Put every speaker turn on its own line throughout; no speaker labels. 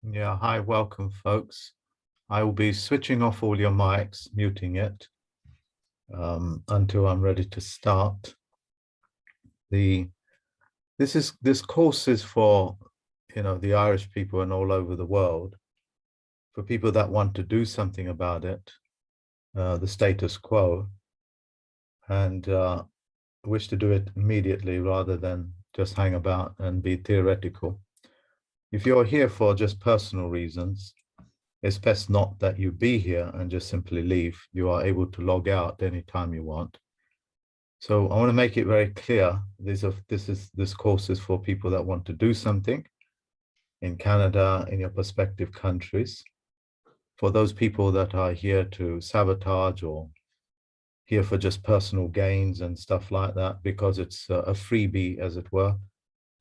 Yeah, hi, welcome, folks. I will be switching off all your mics, muting it until I'm ready to start. This course is for, the Irish people and all over the world, for people that want to do something about it, the status quo, and wish to do it immediately rather than just hang about and be theoretical. If you're here for just personal reasons, it's best not that you be here and just simply leave. You are able to log out anytime you want. So I want to make it very clear, this course is for people that want to do something in Canada, in your prospective countries. For those people that are here to sabotage or here for just personal gains and stuff like that, because it's a freebie, as it were,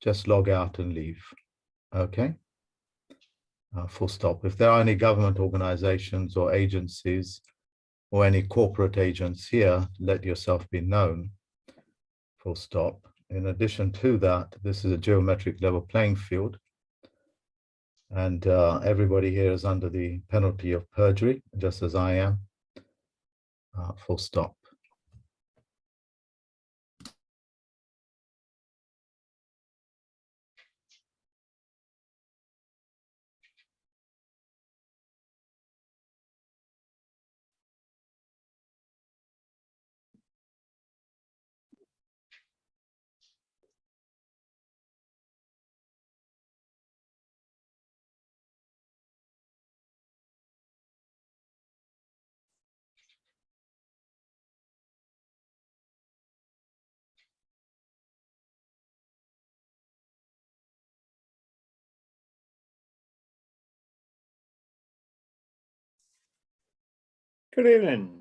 just log out and leave. Okay? Full stop. If there are any government organizations or agencies or any corporate agents here, let yourself be known. Full stop. In addition to that, this is a geometric level playing field, and everybody here is under the penalty of perjury, just as I am. Full stop.
Good evening.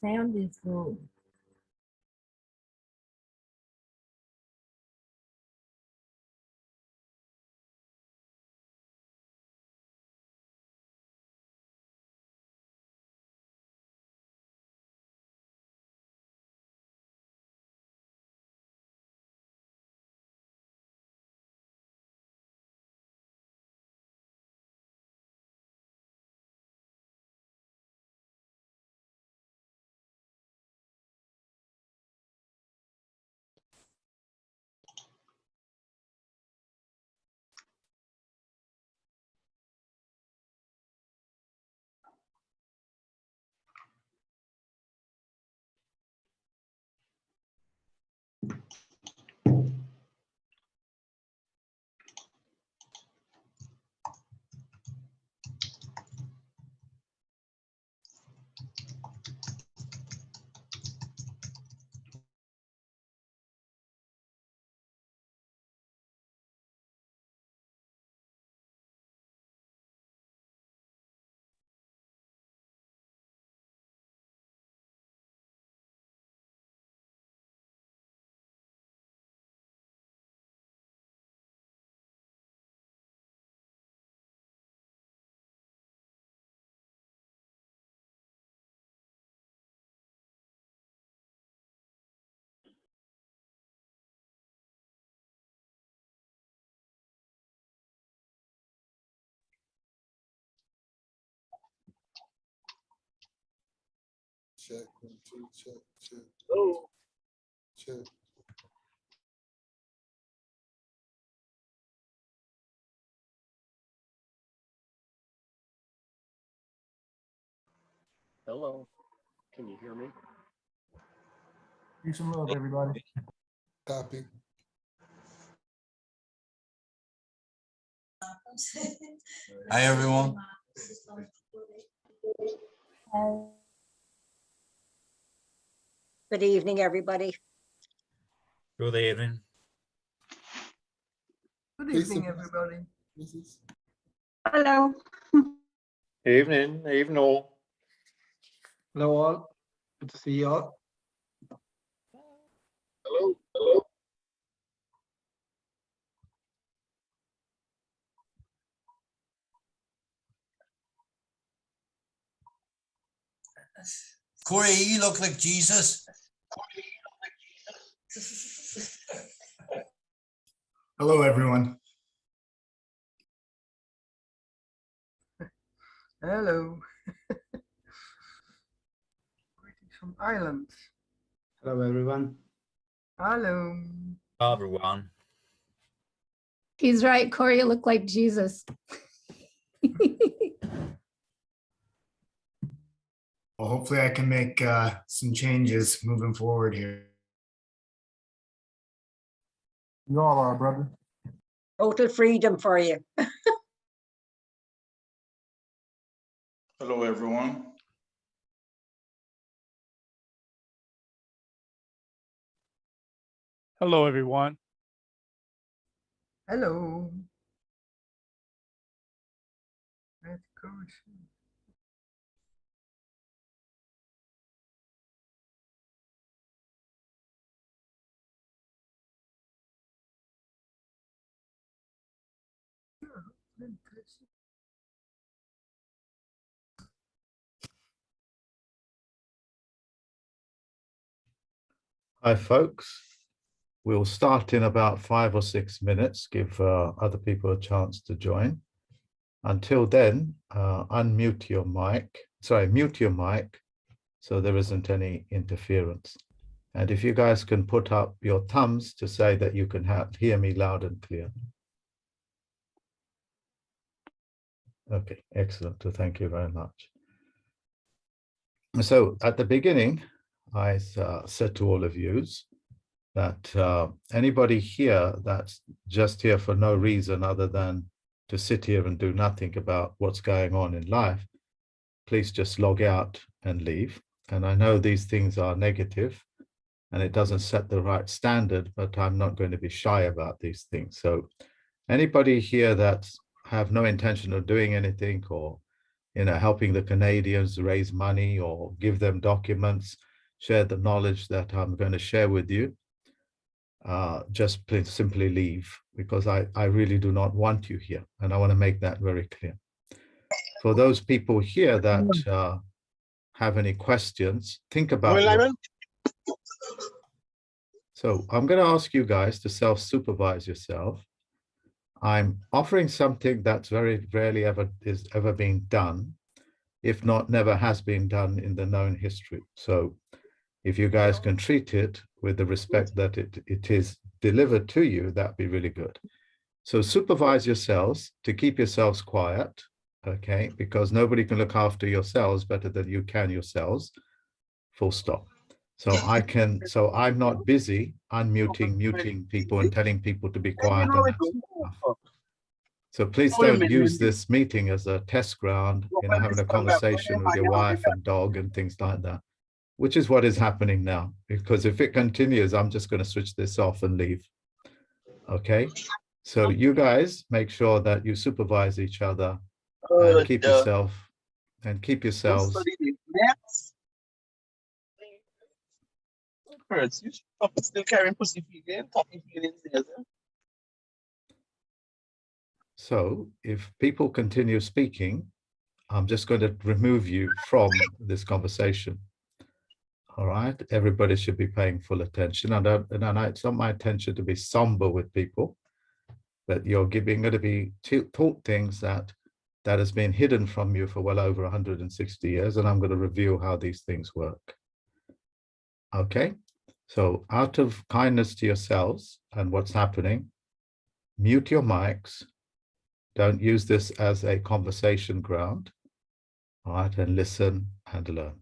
Sound is full.
Check, 1, 2, check, check.
Hello.
Check.
Hello. Can you hear me?
Peace and love, everybody.
Copy.
Hi, everyone.
Good evening, everybody.
Good evening.
Good
Peace
evening,
and-
everybody.
Mrs.
Hello.
Evening, evening.
Hello, all. Good to see you all.
Hello. Hello.
Corey, you look like Jesus.
Hello, everyone.
Hello. Greetings from Ireland.
Hello, everyone.
Hello.
Everyone.
He's right, Corey, you look like Jesus.
Well, hopefully I can make some changes moving forward here.
You all are, brother.
Total freedom for you.
Hello, everyone.
Hello, everyone.
Hello. Let's go.
Hi, folks. We'll start in about 5 or 6 minutes, give other people a chance to join. Until then, mute your mic so there isn't any interference. And if you guys can put up your thumbs to say that you can hear me loud and clear. Okay, excellent. So thank you very much. So at the beginning, I said to all of you that anybody here that's just here for no reason other than to sit here and do nothing about what's going on in life, please just log out and leave. And I know these things are negative and it doesn't set the right standard, but I'm not going to be shy about these things. So anybody here that have no intention of doing anything or helping the Canadians raise money or give them documents, share the knowledge that I'm going to share with you, just simply leave, because I really do not want you here. And I want to make that very clear. For those people here that have any questions, think about it. So I'm going to ask you guys to self-supervise yourself. I'm offering something that's very rarely ever been done, if not never has been done in the known history. So if you guys can treat it with the respect that it is delivered to you, that'd be really good. So supervise yourselves to keep yourselves quiet, okay? Because nobody can look after yourselves better than you can yourselves, full stop. So I'm not busy muting people and telling people to be quiet. So please don't use this meeting as a test ground, having a conversation with your wife and dog and things like that, which is what is happening now. Because if it continues, I'm just going to switch this off and leave. Okay? So you guys make sure that you supervise each other and keep yourselves.
Still carrying pussy feeling, talking feelings.
So if people continue speaking, I'm just going to remove you from this conversation. All right, everybody should be paying full attention. And it's not my intention to be somber with people, but you're going to be taught things that has been hidden from you for well over 160 years, and I'm going to reveal how these things work. Okay, so out of kindness to yourselves and what's happening, mute your mics. Don't use this as a conversation ground. All right, and listen and learn.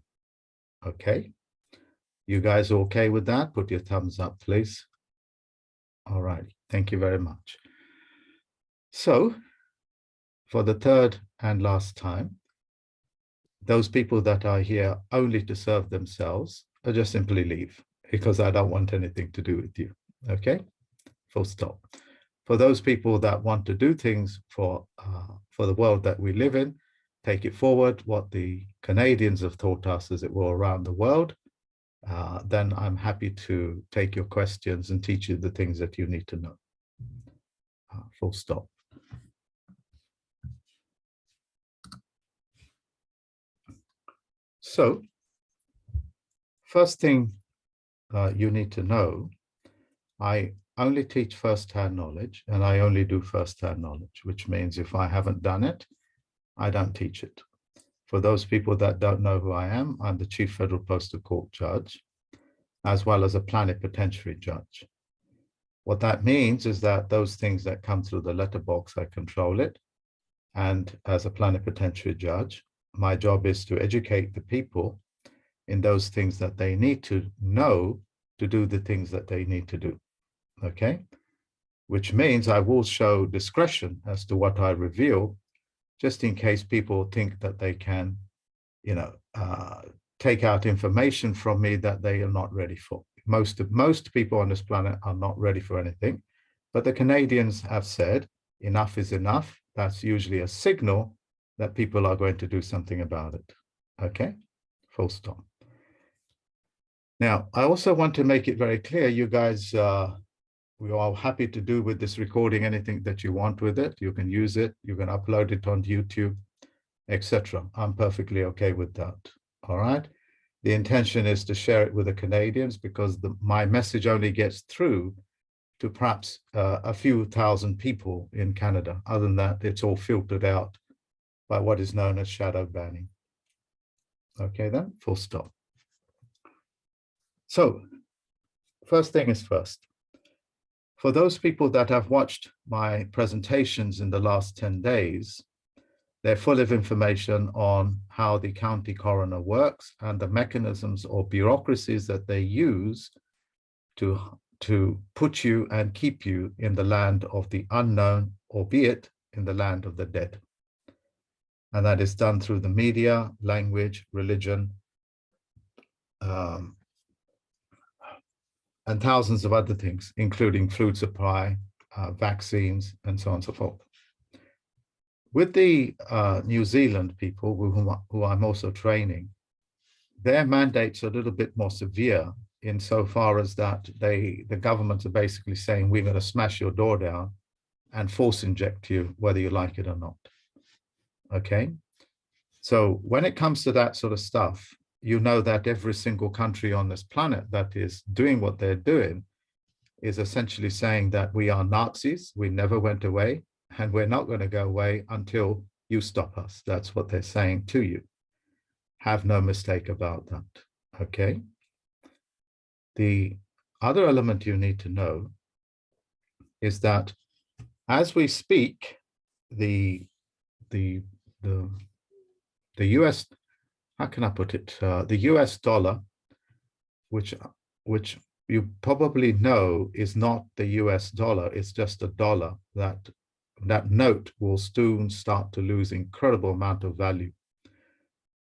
Okay, you guys are okay with that? Put your thumbs up, please. All right, thank you very much. So for the third and last time, those people that are here only to serve themselves, I just simply leave, because I don't want anything to do with you. Okay, full stop. For those people that want to do things for the world that we live in, take it forward, what the Canadians have taught us, as it were, around the world, then I'm happy to take your questions and teach you the things that you need to know. Full stop. So, first thing you need to know, I only teach first-hand knowledge, and I only do first-hand knowledge, which means if I haven't done it, I don't teach it. For those people that don't know who I am, I'm the Chief Federal Postal Court Judge, as well as a plenipotentiary judge. What that means is that those things that come through the letterbox, I control it. And as a plenipotentiary judge, my job is to educate the people in those things that they need to know to do the things that they need to do. Okay? Which means I will show discretion as to what I reveal, just in case people think that they can, take out information from me that they are not ready for. Most people on this planet are not ready for anything, but the Canadians have said enough is enough. That's usually a signal that people are going to do something about it. Okay, full stop. Now, I also want to make it very clear, you guys, we are happy to do with this recording anything that you want with it. You can use it, you can upload it on YouTube, etc. I'm perfectly okay with that. All right. The intention is to share it with the Canadians, because my message only gets through to perhaps a few thousand people in Canada. Other than that, it's all filtered out by what is known as shadow banning. Okay, then, full stop. So, first thing is first. For those people that have watched my presentations in the last 10 days, they're full of information on how the county coroner works and the mechanisms or bureaucracies that they use to put you and keep you in the land of the unknown, albeit in the land of the dead. And that is done through the media, language, religion, and thousands of other things, including food supply, vaccines, and so on and so forth. with the New Zealand people who I'm also training, their mandate's a little bit more severe insofar as that the governments are basically saying, we're going to smash your door down and force inject you, whether you like it or not. Okay. So when it comes to that sort of stuff, you know that every single country on this planet that is doing what they're doing is essentially saying that we are Nazis, we never went away, and we're not going to go away until you stop us. That's what they're saying to you. Have no mistake about that. Okay. The other element you need to know is that as we speak, the US, how can I put it? The US dollar, which you probably know is not the US dollar, it's just a dollar, that note will soon start to lose incredible amount of value.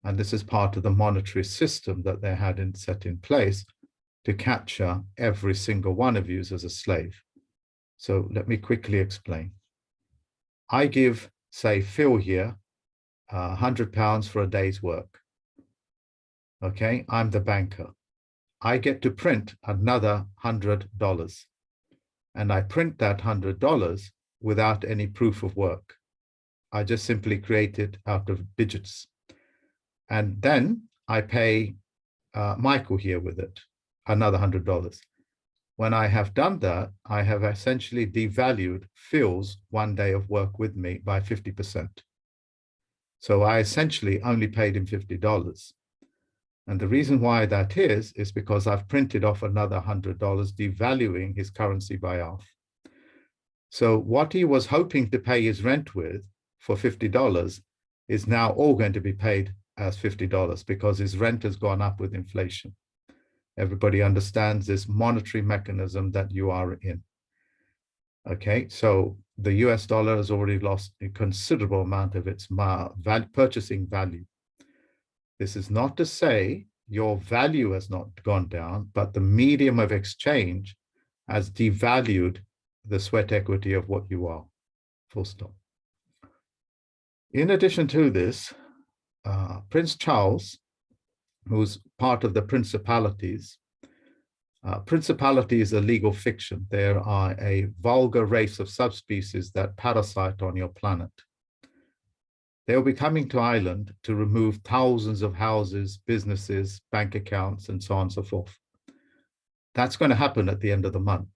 And this is part of the monetary system that they had set in place to capture every single one of you as a slave. So let me quickly explain. I give, say, Phil here, £100 for a day's work. Okay, I'm the banker. I get to print another $100. And I print that $100 without any proof of work. I just simply create it out of digits. And then I pay Michael here with it, another $100. When I have done that, I have essentially devalued Phil's 1 day of work with me by 50%. So I essentially only paid him $50. And the reason why that is because I've printed off another $100, devaluing his currency by half. So what he was hoping to pay his rent with for $50 is now all going to be paid as $50 because his rent has gone up with inflation. Everybody understands this monetary mechanism that you are in. Okay, so the US dollar has already lost a considerable amount of its purchasing value. This is not to say your value has not gone down, but the medium of exchange has devalued the sweat equity of what you are, full stop. In addition to this, Prince Charles, who's part of the principalities, principality is a legal fiction. There are a vulgar race of subspecies that parasite on your planet. They'll be coming to Ireland to remove thousands of houses, businesses, bank accounts, and so on and so forth. That's going to happen at the end of the month,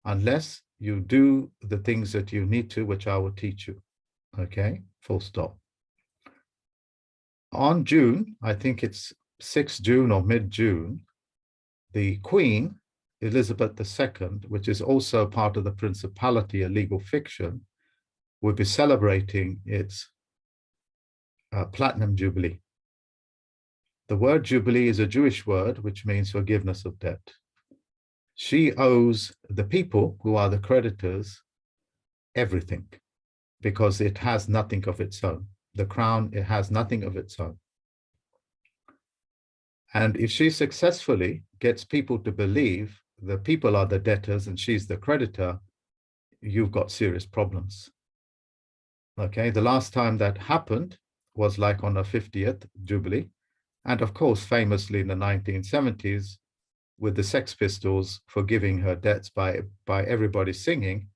unless you do the things that you need to, which I will teach you. Okay, full stop. On June, I think it's 6th June or mid-June, the Queen, Elizabeth II, which is also part of the principality, a legal fiction, will be celebrating its Platinum Jubilee. The word Jubilee is a Jewish word, which means forgiveness of debt. She owes the people who are the creditors everything because it has nothing of its own. The crown, it has nothing of its own. And if she successfully gets people to believe the people are the debtors and she's the creditor, you've got serious problems. Okay, the last time that happened was like on her 50th Jubilee. And of course, famously in the 1970s, with the Sex Pistols forgiving her debts by everybody singing,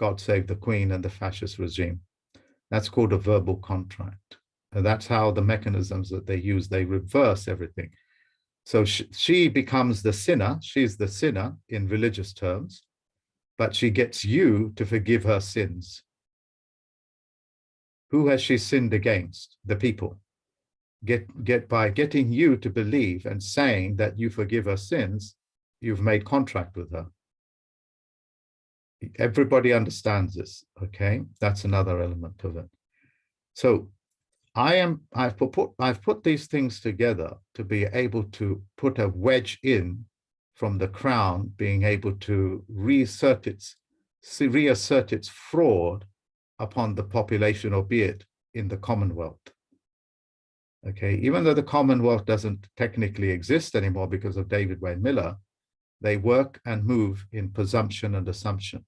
God Save the Queen and the fascist regime. That's called a verbal contract. And that's how the mechanisms that they use, they reverse everything. So she becomes the sinner. She's the sinner in religious terms, but she gets you to forgive her sins. Who has she sinned against? The people. By getting you to believe and saying that you forgive her sins, you've made contract with her. Everybody understands this, okay? That's another element of it. So I've put these things together to be able to put a wedge in from the crown being able to reassert its fraud upon the population, albeit in the Commonwealth. Okay, even though the Commonwealth doesn't technically exist anymore because of David Wayne Miller, they work and move in presumption and assumption.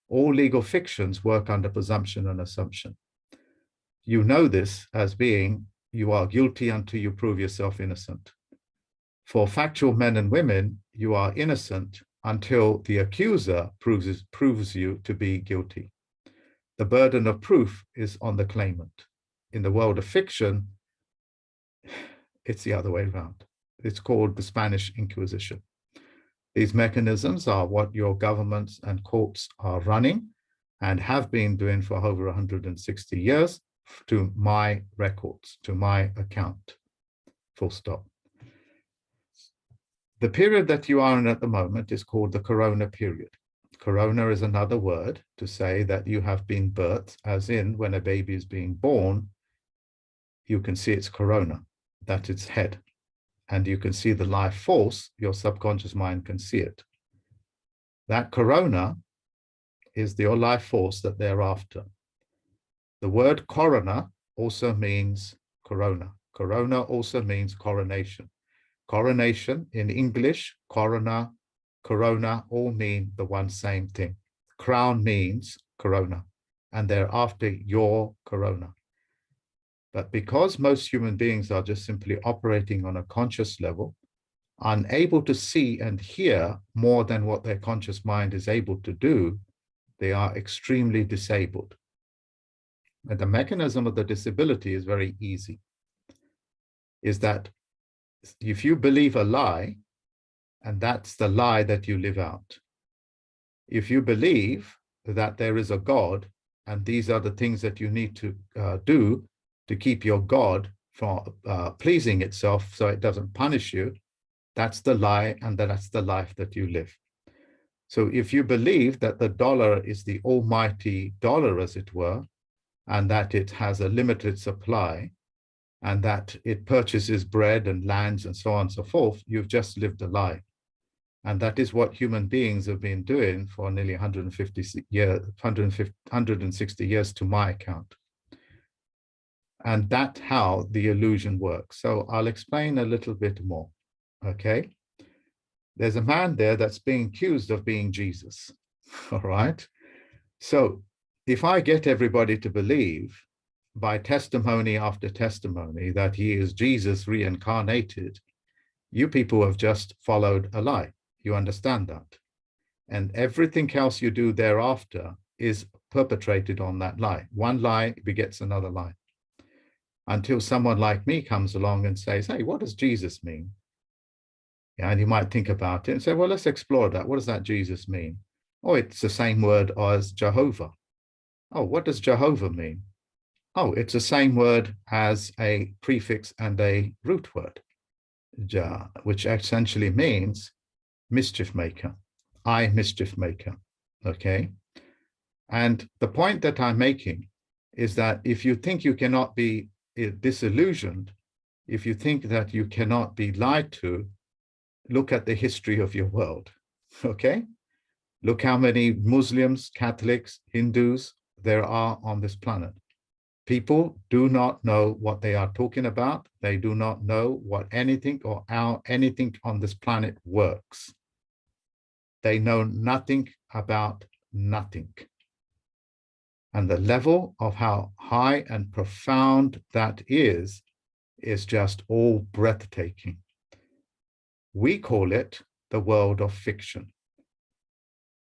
All legal fictions work under presumption and assumption. you know this as being, you are guilty until you prove yourself innocent. For factual men and women, you are innocent until the accuser proves you to be guilty. The burden of proof is on the claimant. In the world of fiction, it's the other way around. It's called the Spanish Inquisition. These mechanisms are what your governments and courts are running and have been doing for over 160 years to my records, to my account, full stop. The period that you are in at the moment is called the corona period. Corona is another word to say that you have been birthed, as in when a baby is being born, you can see its corona, that's its head. And you can see the life force, your subconscious mind can see it. That corona is your life force that they're after. The word corona also means corona. Corona also means coronation. Coronation in English, corona, corona all mean the one same thing. Crown means corona, and they're after your corona. But because most human beings are just simply operating on a conscious level, unable to see and hear more than what their conscious mind is able to do, they are extremely disabled. And the mechanism of the disability is very easy. Is that if you believe a lie, and that's the lie that you live out. If you believe that there is a God, and these are the things that you need to do to keep your God from pleasing itself so it doesn't punish you, that's the lie, and that's the life that you live. So if you believe that the dollar is the almighty dollar, as it were, and that it has a limited supply, and that it purchases bread and lands and so on and so forth, you've just lived a lie. And that is what human beings have been doing for nearly 160 years to my account. And that's how the illusion works. So I'll explain a little bit more, okay? There's a man there that's being accused of being Jesus, all right? So if I get everybody to believe by testimony after testimony that he is Jesus reincarnated, you people have just followed a lie. You understand that? And everything else you do thereafter is perpetrated on that lie. One lie begets another lie. Until someone like me comes along and says, hey, what does Jesus mean? Yeah, and you might think about it and say, well, let's explore that. What does that Jesus mean? Oh, it's the same word as Jehovah. Oh, what does Jehovah mean? Oh, it's the same word as a prefix and a root word, which essentially means mischief maker. I mischief maker, okay? And the point that I'm making is that if you think you cannot be disillusioned, if you think that you cannot be lied to, look at the history of your world, okay? Look how many Muslims, Catholics, Hindus there are on this planet. People do not know what they are talking about. They do not know what anything or how anything on this planet works. They know nothing about nothing. And the level of how high and profound that is just all breathtaking. We call it the world of fiction.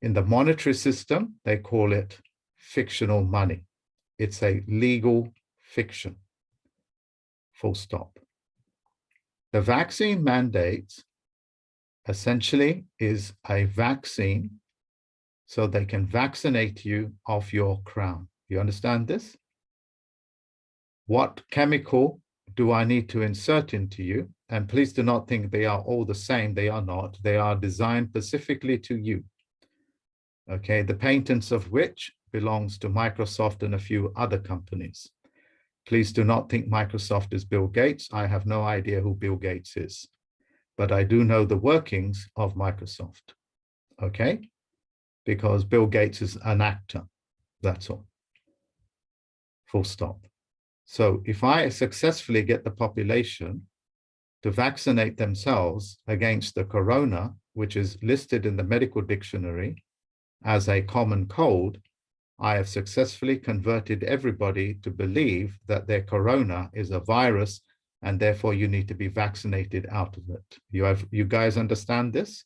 In the monetary system, they call it fictional money. It's a legal fiction, full stop. The vaccine mandate essentially is a vaccine so they can vaccinate you of your crown. You understand this? What chemical do I need to insert into you? And please do not think they are all the same. They are not. They are designed specifically to you. Okay, the patents of which belongs to Microsoft and a few other companies. Please do not think Microsoft is Bill Gates. I have no idea who Bill Gates is, but I do know the workings of Microsoft, okay? Because Bill Gates is an actor, that's all, full stop. So if I successfully get the population to vaccinate themselves against the corona, which is listed in the medical dictionary as a common cold, I have successfully converted everybody to believe that their corona is a virus and therefore you need to be vaccinated out of it. You guys understand this?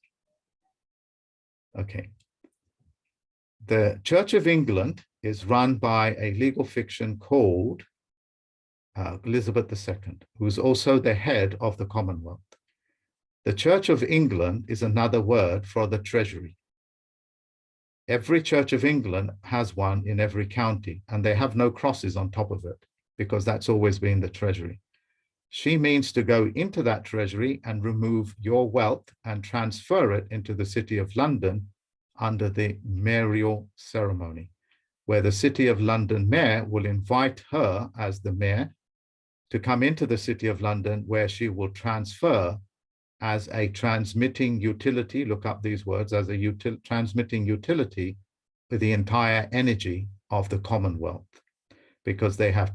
Okay. The Church of England is run by a legal fiction called Elizabeth II, who's also the head of the Commonwealth. The Church of England is another word for the Treasury. Every Church of England has one in every county, and they have no crosses on top of it because that's always been the Treasury. She means to go into that Treasury and remove your wealth and transfer it into the City of London under the mayoral ceremony, where the City of London mayor will invite her as the mayor to come into the City of London, where she will transfer as a transmitting utility, look up these words, as a transmitting utility with the entire energy of the Commonwealth, because they have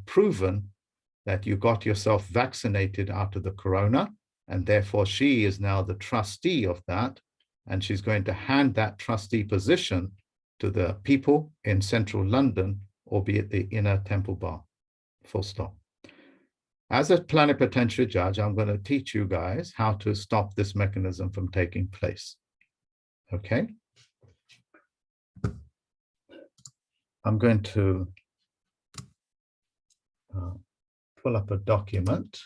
proven that you got yourself vaccinated out of the corona, and therefore she is now the trustee of that, and she's going to hand that trustee position to the people in central London, albeit the inner Temple Bar, full stop. As a plenipotentiary judge, I'm going to teach you guys how to stop this mechanism from taking place. Okay? I'm going to pull up a document.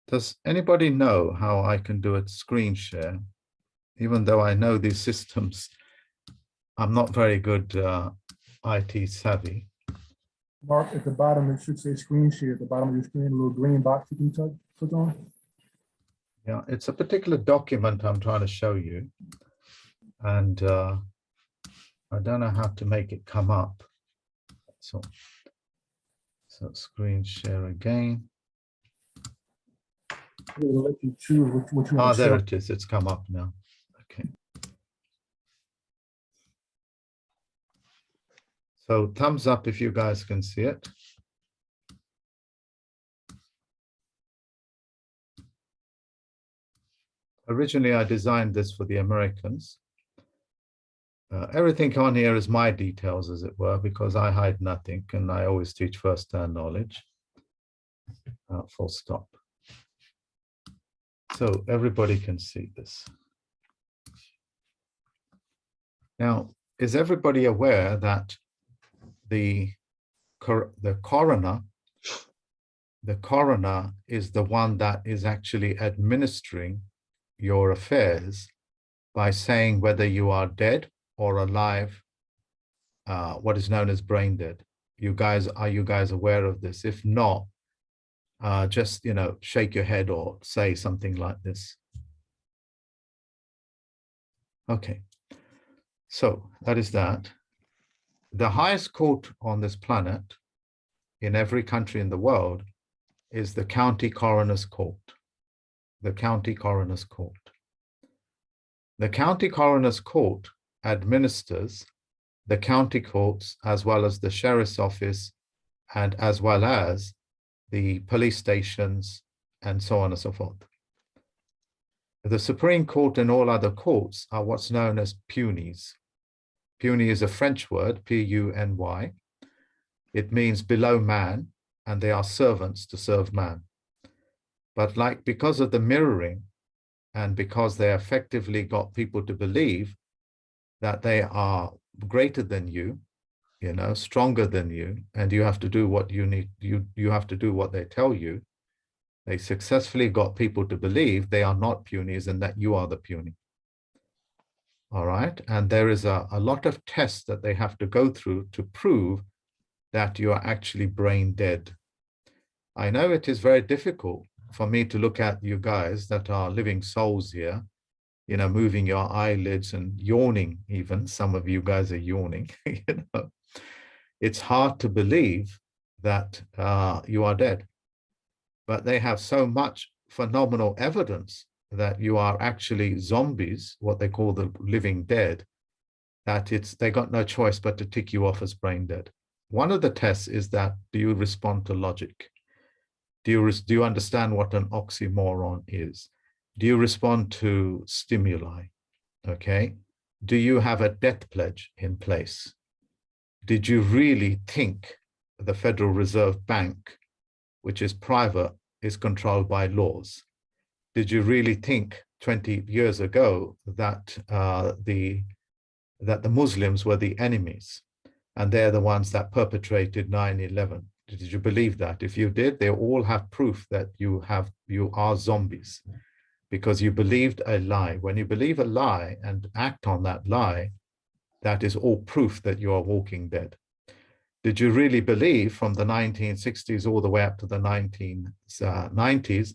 Does anybody know how I can do a screen share? Even though I know these systems, I'm not very good IT savvy.
Mark, at the bottom, it should say screen share at the bottom of your screen, a little green box you can click on.
Yeah, it's a particular document I'm trying to show you. And I don't know how to make it come up. So screen share again.
It'll let you choose what you
Ah,
want to
there
show.
it is. It's come up now. Okay. So thumbs up if you guys can see it. Originally, I designed this for the Americans. Everything on here is my details, as it were, because I hide nothing and I always teach first-hand knowledge. Full stop. So everybody can see this. Now, is everybody aware that the coroner is the one that is actually administering your affairs by saying whether you are dead or alive, what is known as brain dead? Are you guys aware of this? If not, just, shake your head or say something like this. Okay, so that is that. The highest court on this planet, in every country in the world, is the county coroner's court. The county coroner's court. The county coroner's court administers the county courts as well as the sheriff's office and as well as the police stations and so on and so forth. The Supreme Court and all other courts are what's known as punis. Puny is a French word, P-U-N-Y. It means below man, and they are servants to serve man. But because of the mirroring and because they effectively got people to believe that they are greater than you, stronger than you, and you have to do what you need, you have to do what they tell you, they successfully got people to believe they are not punies and that you are the puny. All right, and there is a lot of tests that they have to go through to prove that you are actually brain dead. I know it is very difficult for me to look at you guys that are living souls here, you know, moving your eyelids and yawning even. Some of you guys are yawning, you know. It's hard to believe that you are dead. But they have so much phenomenal evidence that you are actually zombies, what they call the living dead, that they got no choice but to tick you off as brain dead. One of the tests is that, do you respond to logic? Do you understand what an oxymoron is? Do you respond to stimuli? Okay. Do you have a debt pledge in place? Did you really think the Federal Reserve Bank, which is private, is controlled by laws? Did you really think 20 years ago that the Muslims were the enemies and they're the ones that perpetrated 9/11? Did you believe that? If you did, they all have proof that you are zombies because you believed a lie. When you believe a lie and act on that lie, that is all proof that you are walking dead. Did you really believe from the 1960s all the way up to the 1990s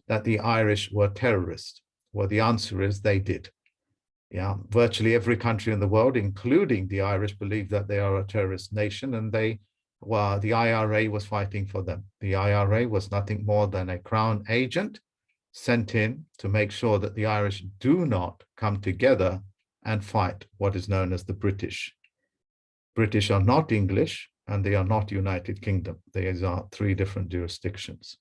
that the Irish were terrorists? Well, the answer is they did. Yeah, virtually every country in the world, including the Irish, believe that they are a terrorist nation, and the IRA was fighting for them. The IRA was nothing more than a crown agent sent in to make sure that the Irish do not come together and fight what is known as the British. British are not English and they are not United Kingdom. These are three different jurisdictions.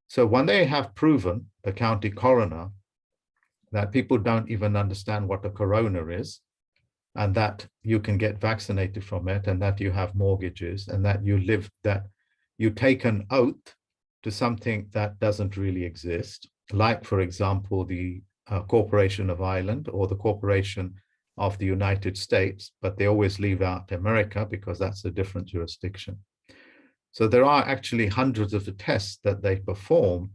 So when they have proven, the county coroner, that people don't even understand what a corona is, and that you can get vaccinated from it, and that you have mortgages, and that you take an oath to something that doesn't really exist, like, for example, the Corporation of Ireland or the Corporation of the United States, but they always leave out America because that's a different jurisdiction. So there are actually hundreds of tests that they perform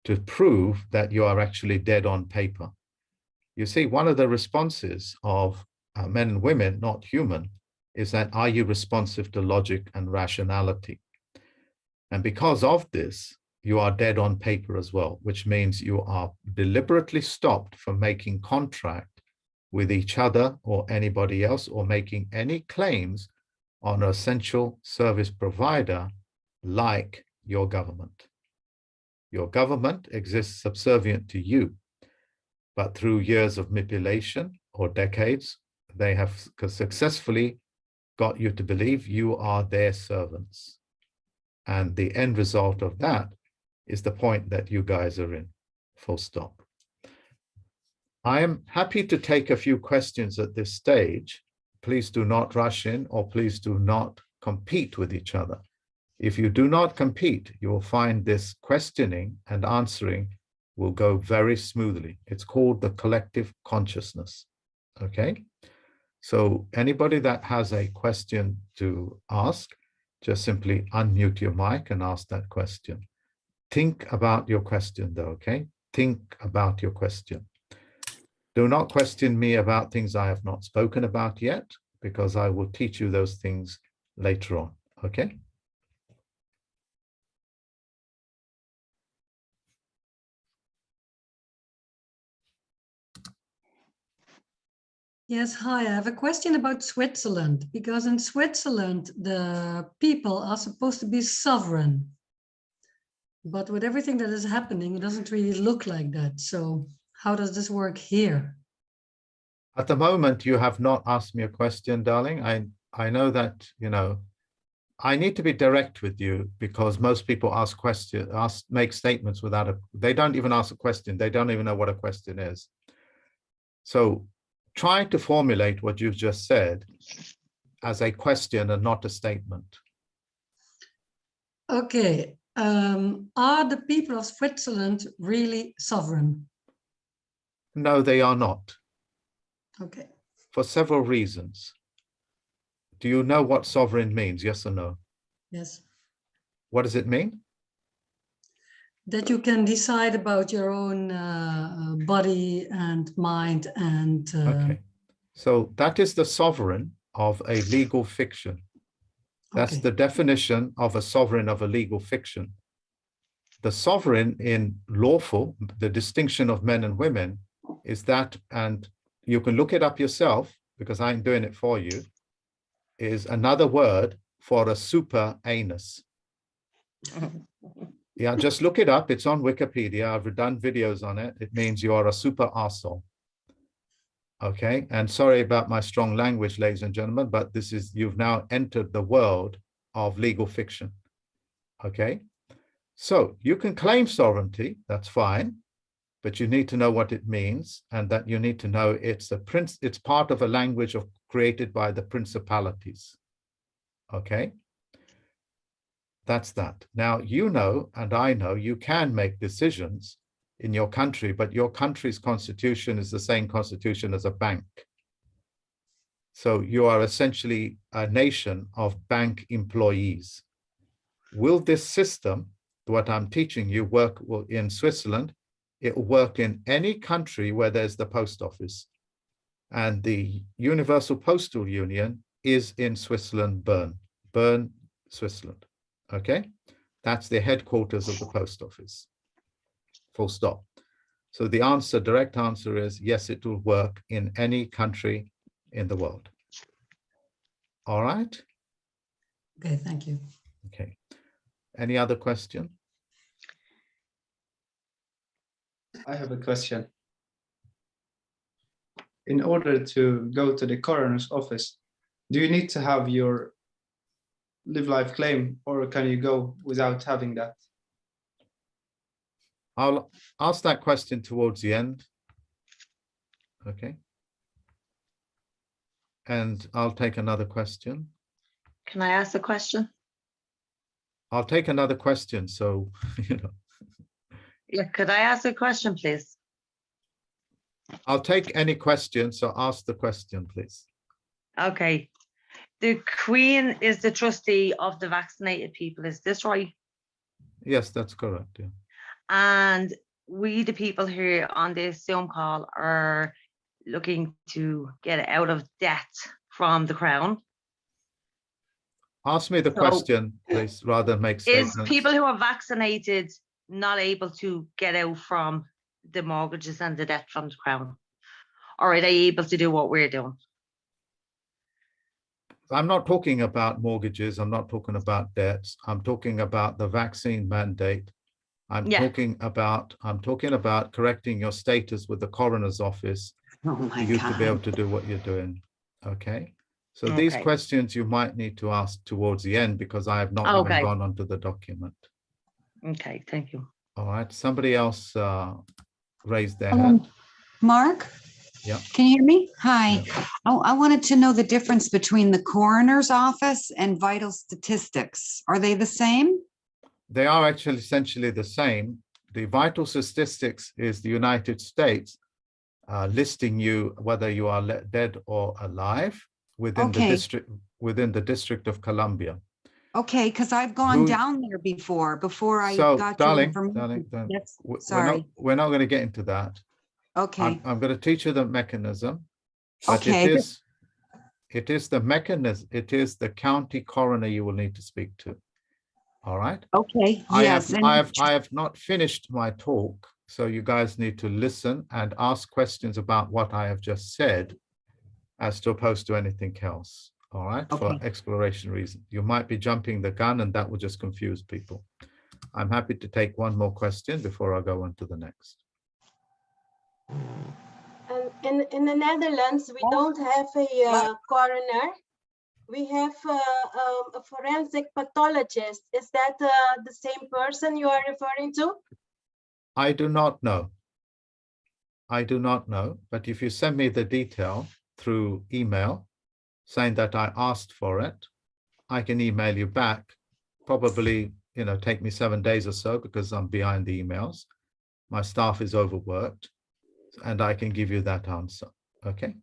to prove that you are actually dead on paper. You see, one of the responses of men and women, not human, is that, are you responsive to logic and rationality? And because of this, you are dead on paper as well, which means you are deliberately stopped from making contract with each other or anybody else, or making any claims on an essential service provider like your government. Your government exists subservient to you, but through years of manipulation or decades, they have successfully got you to believe you are their servants. And the end result of that is the point that you guys are in, full stop. I am happy to take a few questions at this stage. Please do not rush in, or please do not compete with each other. If you do not compete, you will find this questioning and answering will go very smoothly. It's called the collective consciousness, okay? So anybody that has a question to ask, just simply unmute your mic and ask that question. Think about your question though, okay? Think about your question. Do not question me about things I have not spoken about yet, because I will teach you those things later on, okay?
Yes, hi, I have a question about Switzerland, because in Switzerland, the people are supposed to be sovereign. But with everything that is happening, it doesn't really look like that. So how does this work here?
At the moment, you have not asked me a question, darling. I know that, you know, I need to be direct with you, because most people ask questions, make statements without they don't even ask a question. They don't even know what a question is. So try to formulate what you've just said as a question and not a statement.
Okay. Are the people of Switzerland really sovereign?
No, they are not.
Okay.
For several reasons. Do you know what sovereign means? Yes or no?
Yes.
What does it mean?
That you can decide about your own body and mind and...
Okay. So that is the sovereign of a legal fiction. That's
okay.
the definition of a sovereign of a legal fiction. the sovereign in lawful, the distinction of men and women is that, and you can look it up yourself because I'm doing it for you, is another word for a super anus. Yeah, just look it up. It's on Wikipedia. I've done videos on it. It means you are a super arsehole. Okay, and sorry about my strong language, ladies and gentlemen, but this is, you've now entered the world of legal fiction. Okay, so you can claim sovereignty, that's fine, but you need to know what it means, and that you need to know it's it's part of a language created by the principalities. Okay, that's that. Now, you know, and I know, you can make decisions in your country, but your country's constitution is the same constitution as a bank. So you are essentially a nation of bank employees. Will this system, what I'm teaching you, work in Switzerland? It will work in any country where there's the post office. And the Universal Postal Union is in Switzerland, Bern, Switzerland. Okay, that's the headquarters of the post office. Full stop. So the answer, direct answer is yes, it will work in any country in the world. All right.
Okay, thank you.
Okay. Any other question?
I have a question. In order to go to the coroner's office, do you need to have your live life claim, or can you go without having that?
I'll ask that question towards the end. Okay. And I'll take another question.
Can I ask a question?
I'll take another question. So, you know.
Yeah, could I ask a question, please?
I'll take any question. So ask the question, please.
Okay. The Queen is the trustee of the vaccinated people. Is this right?
Yes, that's correct. Yeah.
And we, the people here on this Zoom call, are looking to get out of debt from the Crown.
Ask me the question, please, rather than make statements.
Is people who are vaccinated not able to get out from the mortgages and the debt from the Crown? Or are they able to do what we're doing?
I'm not talking about mortgages. I'm not talking about debts. I'm talking about the vaccine mandate. I'm talking about correcting your status with the coroner's office for you to be able to do what you're doing. Okay. So these questions you might need to ask towards the end because I have not even gone onto the document.
Okay, thank you.
All right. Somebody else raised their hand.
Mark?
Yeah.
Can you hear me? Hi. Yeah. I wanted to know the difference between the coroner's office and vital statistics. Are they the same?
They are actually essentially the same. The vital statistics is the United States listing you whether you are dead or alive within the District of Columbia.
Okay, because I've gone down there before I got your information. Yes, sorry.
We're not going to get into that.
Okay.
I'm going to teach you the mechanism. But it is the mechanism. It is the county coroner you will need to speak to. All right.
Okay. Yes.
I have not finished my talk, so you guys need to listen and ask questions about what I have just said, as opposed to anything else. All right. For exploration reasons, you might be jumping the gun, and that will just confuse people. I'm happy to take one more question before I go on to the next.
In the Netherlands, we don't have a coroner. We have a forensic pathologist. Is that the same person you are referring to?
I do not know. I do not know. But if you send me the detail through email, saying that I asked for it, I can email you back. Probably, take me 7 days or so because I'm behind the emails. My staff is overworked, and I can give you that answer. Okay.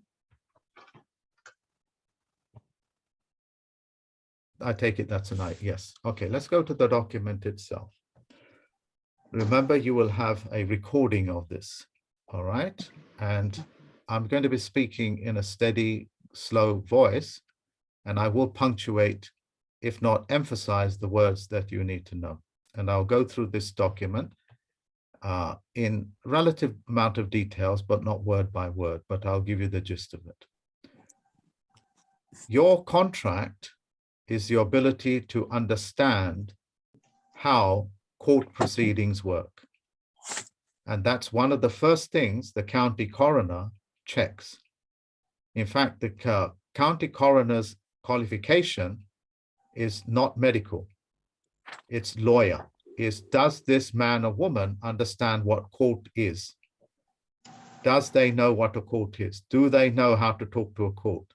I take it that's tonight. Yes. Okay, let's go to the document itself. Remember, you will have a recording of this. All right. And I'm going to be speaking in a steady, slow voice, and I will punctuate, if not emphasize, the words that you need to know. and I'll go through this document in relative amount of details, but not word by word, but I'll give you the gist of it. Your contract is the ability to understand how court proceedings work. And that's one of the first things the county coroner checks. In fact, the county coroner's qualification is not medical, it's lawyer. Does this man or woman understand what court is? Does they know what a court is? Do they know how to talk to a court?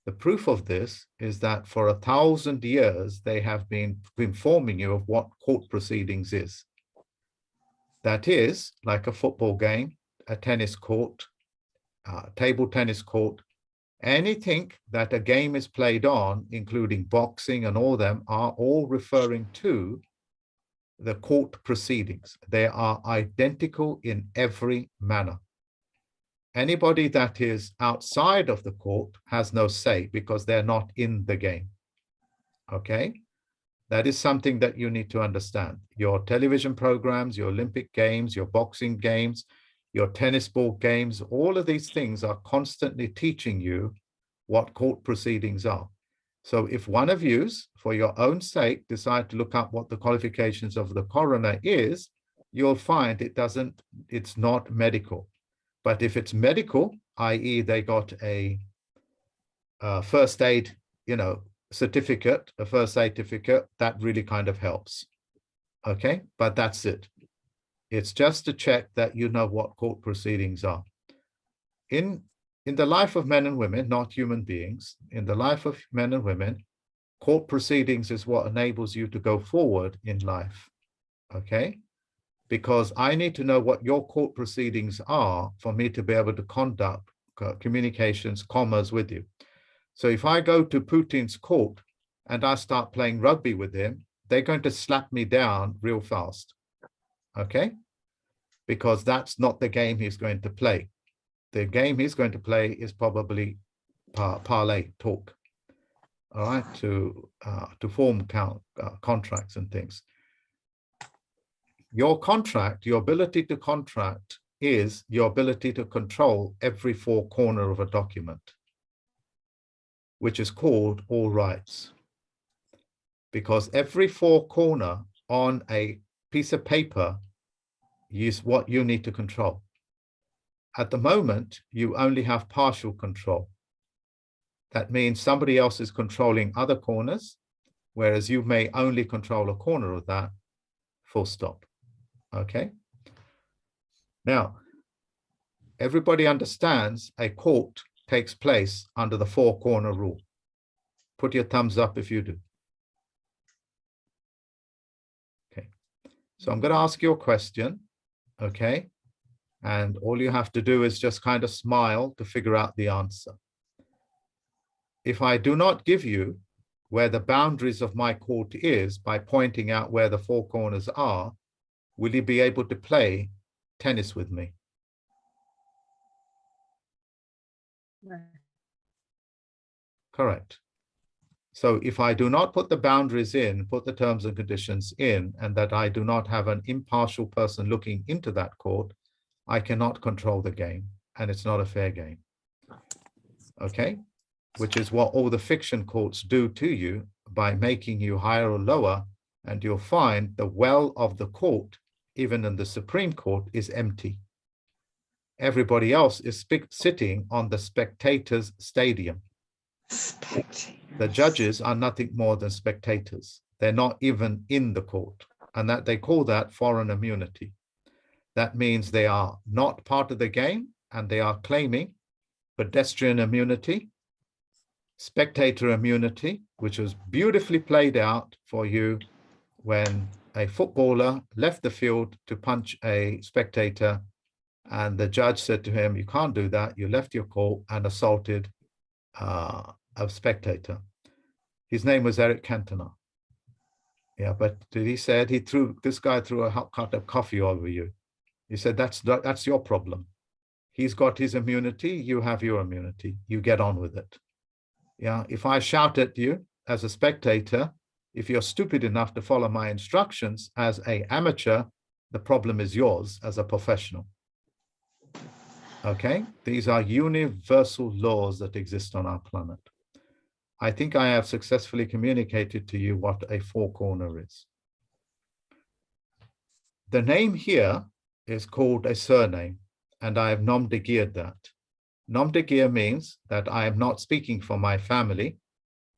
The proof of this is that for 1,000 years, they have been informing you of what court proceedings is. That is like a football game, a tennis court, table tennis court, anything that a game is played on, including boxing and all them, are all referring to the court proceedings. They are identical in every manner. Anybody that is outside of the court has no say because they're not in the game. Okay? That is something that you need to understand. Your television programs, your Olympic games, your boxing games, your tennis ball games, all of these things are constantly teaching you what court proceedings are. So if one of you, for your own sake, decide to look up what the qualifications of the coroner is, you'll find it's not medical. But if it's medical, i.e. they got a first aid, certificate, a first aid certificate, that really kind of helps. Okay, but that's it. It's just to check that you know what court proceedings are. In the life of men and women, not human beings, in the life of men and women, court proceedings is what enables you to go forward in life, okay? Because I need to know what your court proceedings are for me to be able to conduct communications, commerce with you. So if I go to Putin's court and I start playing rugby with him, they're going to slap me down real fast, okay? Because that's not the game he's going to play. The game he's going to play is probably parlay, talk, all right, to form contracts and things. Your contract, your ability to contract is your ability to control every four corner of a document, which is called all rights. Because every four corner on a piece of paper is what you need to control. At the moment, you only have partial control. That means somebody else is controlling other corners, whereas you may only control a corner of that, full stop. Okay? Now, everybody understands a court takes place under the four-corner rule. Put your thumbs up if you do. Okay. So I'm going to ask you a question, okay? And all you have to do is just kind of smile to figure out the answer. If I do not give you where the boundaries of my court is by pointing out where the four corners are, will you be able to play tennis with me?
No.
Correct. So if I do not put the boundaries in, put the terms and conditions in, and that I do not have an impartial person looking into that court, I cannot control the game, and it's not a fair game. Okay? Which is what all the fiction courts do to you by making you higher or lower, and you'll find the well of the court, even in the Supreme Court, is empty. Everybody else is sitting on the spectators' stadium. The judges are nothing more than spectators. They're not even in the court, and that they call that foreign immunity. That means they are not part of the game, and they are claiming pedestrian immunity, spectator immunity, which was beautifully played out for you when a footballer left the field to punch a spectator, and the judge said to him, "You can't do that. You left your court and assaulted a spectator." His name was Eric Cantona. Yeah, but he said this guy threw a cup of coffee over you. He said, that's your problem. He's got his immunity. You have your immunity. You get on with it. Yeah, if I shout at you as a spectator, If you're stupid enough to follow my instructions as an amateur, the problem is yours as a professional. Okay, these are universal laws that exist on our planet. I think I have successfully communicated to you what a four corner is. The name here is called a surname, and I have nom de guerre that. Nom de guerre means that I am not speaking for my family,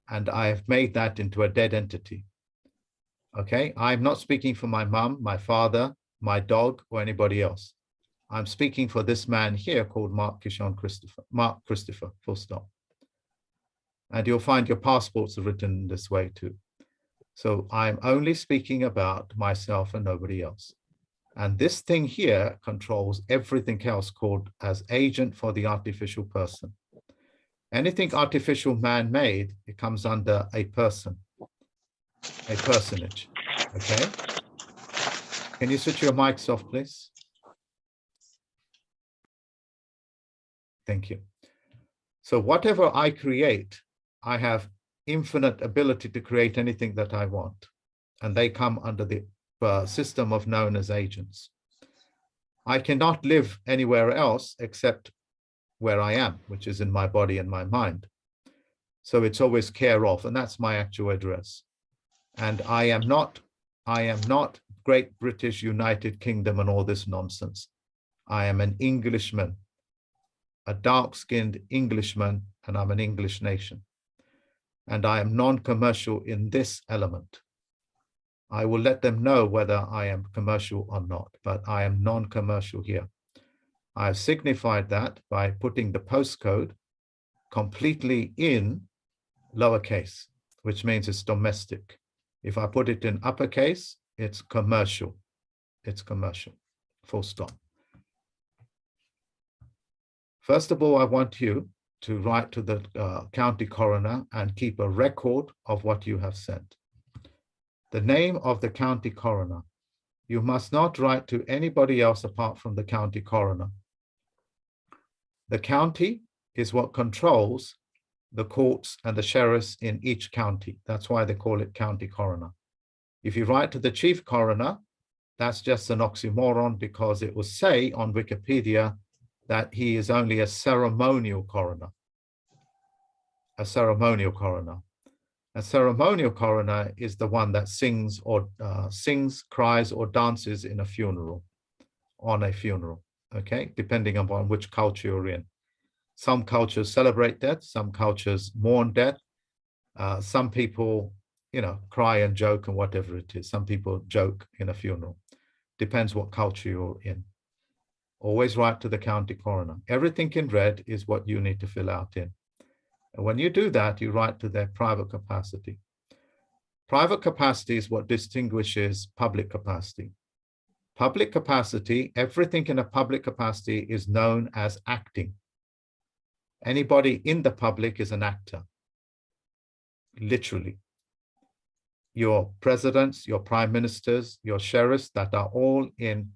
and I have made that into a dead entity. Okay, I'm not speaking for my mum, my father, my dog, or anybody else. I'm speaking for this man here called Mark-kishon Christopher, Mark Christopher, full stop. And you'll find your passports are written this way too. So I'm only speaking about myself and nobody else. And this thing here controls everything else called as agent for the artificial person. Anything artificial man-made, it comes under a person, a personage, okay? Can you switch your mics off, please? Thank you. So whatever I create, I have infinite ability to create anything that I want. And they come under the system of known as agents. I cannot live anywhere else except where I am, which is in my body and my mind. So it's always care of, and that's my actual address. And I am not Great British United Kingdom and all this nonsense. I am an Englishman, a dark-skinned Englishman, and I'm an English nation. And I am non-commercial in this element. I will let them know whether I am commercial or not, but I am non-commercial here. I have signified that by putting the postcode completely in lowercase, which means it's domestic. If I put it in uppercase, it's commercial. It's commercial, full stop. First of all, I want you to write to the county coroner and keep a record of what you have sent. The name of the county coroner. You must not write to anybody else apart from the county coroner. The county is what controls the courts and the sheriffs in each county. That's why they call it county coroner. If you write to the chief coroner, that's just an oxymoron because it will say on Wikipedia that he is only a ceremonial coroner. A ceremonial coroner. A ceremonial coroner is the one that sings, cries, or dances in a funeral, on a funeral, okay? Depending upon which culture you're in. Some cultures celebrate death, some cultures mourn death. Some people, cry and joke and whatever it is. Some people joke in a funeral. Depends what culture you're in. Always write to the county coroner. Everything in red is what you need to fill out in. And when you do that, you write to their private capacity. Private capacity is what distinguishes public capacity. Public capacity, everything in a public capacity is known as acting. Anybody in the public is an actor, literally. Your presidents, your prime ministers, your sheriffs that are all in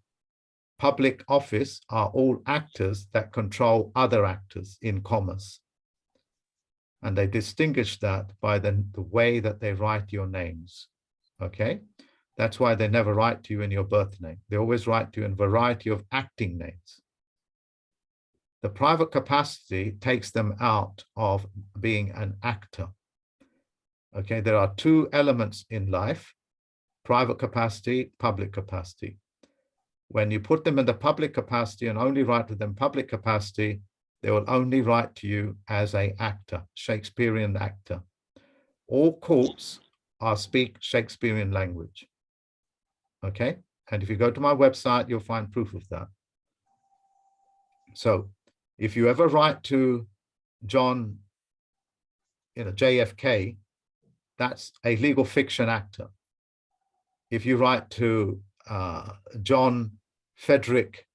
public office are all actors that control other actors in commerce. And they distinguish that by the way that they write your names, okay? That's why they never write to you in your birth name. They always write to you in a variety of acting names. The private capacity takes them out of being an actor. Okay, there are two elements in life, private capacity, public capacity. When you put them in the public capacity and only write to them public capacity, they will only write to you as an actor, Shakespearean actor. All courts speak Shakespearean language. Okay, and if you go to my website, you'll find proof of that. So if you ever write to John, JFK, that's a legal fiction actor. If you write to John Frederick,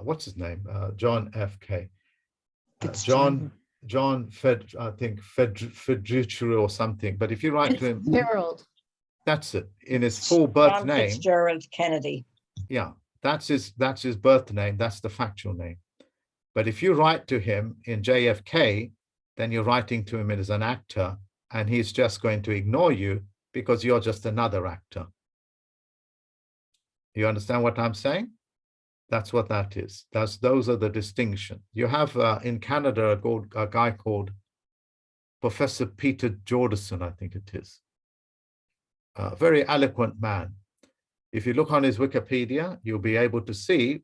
what's his name? John F.K. John Fed, I think Frederick or something. But if you write to him,
Gerald.
That's it. In his full birth
John
name.
Fitzgerald Kennedy.
Yeah, that's his birth name. That's the factual name. But if you write to him in JFK, then you're writing to him as an actor, and he's just going to ignore you because you're just another actor. You understand what I'm saying? That's what that is. Those are the distinctions. You have in Canada a guy called Professor Peter Jordison, I think it is. A very eloquent man. If you look on his Wikipedia, you'll be able to see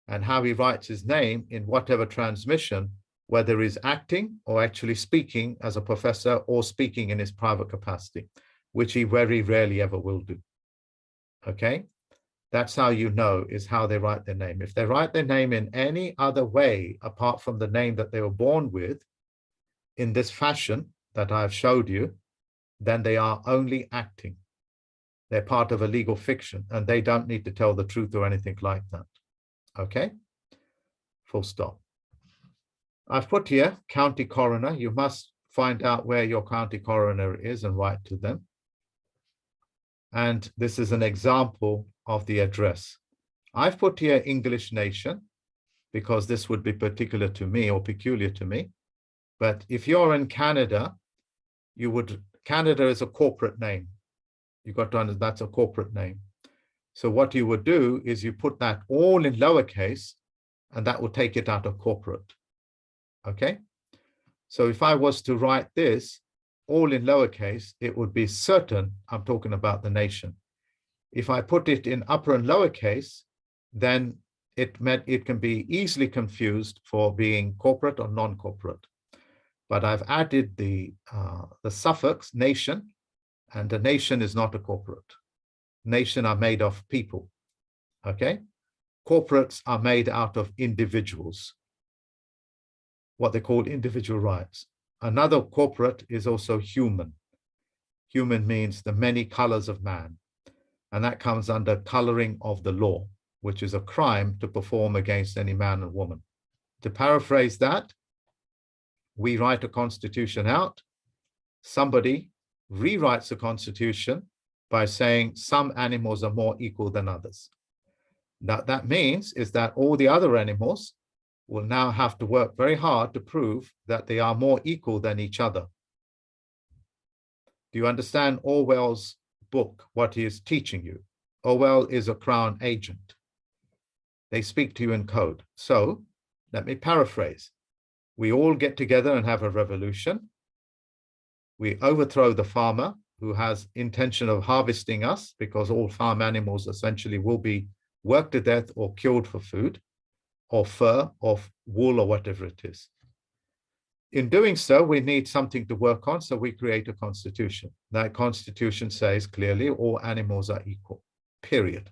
and how he writes his name in whatever transmission, whether he's acting or actually speaking as a professor or speaking in his private capacity, which he very rarely ever will do. Okay? That's how you know, is how they write their name. If they write their name in any other way, apart from the name that they were born with, in this fashion that I've showed you, then they are only acting. They're part of a legal fiction, and they don't need to tell the truth or anything like that. Okay? Full stop. I've put here county coroner. You must find out where your county coroner is and write to them. And this is an example of the address. I've put here English nation because this would be particular to me or peculiar to me. But if you're in Canada, Canada is a corporate name. You got to understand that's a corporate name. So what you would do is you put that all in lowercase, and that will take it out of corporate. Okay? So if I was to write this all in lowercase, it would be certain I'm talking about the nation. If I put it in upper and lowercase, then it can be easily confused for being corporate or non-corporate. But I've added the suffix nation, and the nation is not a corporate. Nation are made of people, okay? Corporates are made out of individuals, what they call individual rights. Another corporate is also human. Human means the many colors of man, and that comes under coloring of the law, which is a crime to perform against any man or woman. To paraphrase that, we write a constitution out, somebody rewrites the constitution by saying some animals are more equal than others. Now, that means is that all the other animals will now have to work very hard to prove that they are more equal than each other. Do you understand Orwell's book, what he is teaching you? Orwell is a Crown agent. They speak to you in code. So let me paraphrase. We all get together and have a revolution. We overthrow the farmer who has intention of harvesting us, because all farm animals essentially will be worked to death or killed for food or fur or wool or whatever it is. In doing so, we need something to work on, so we create a constitution. That constitution says clearly all animals are equal, period.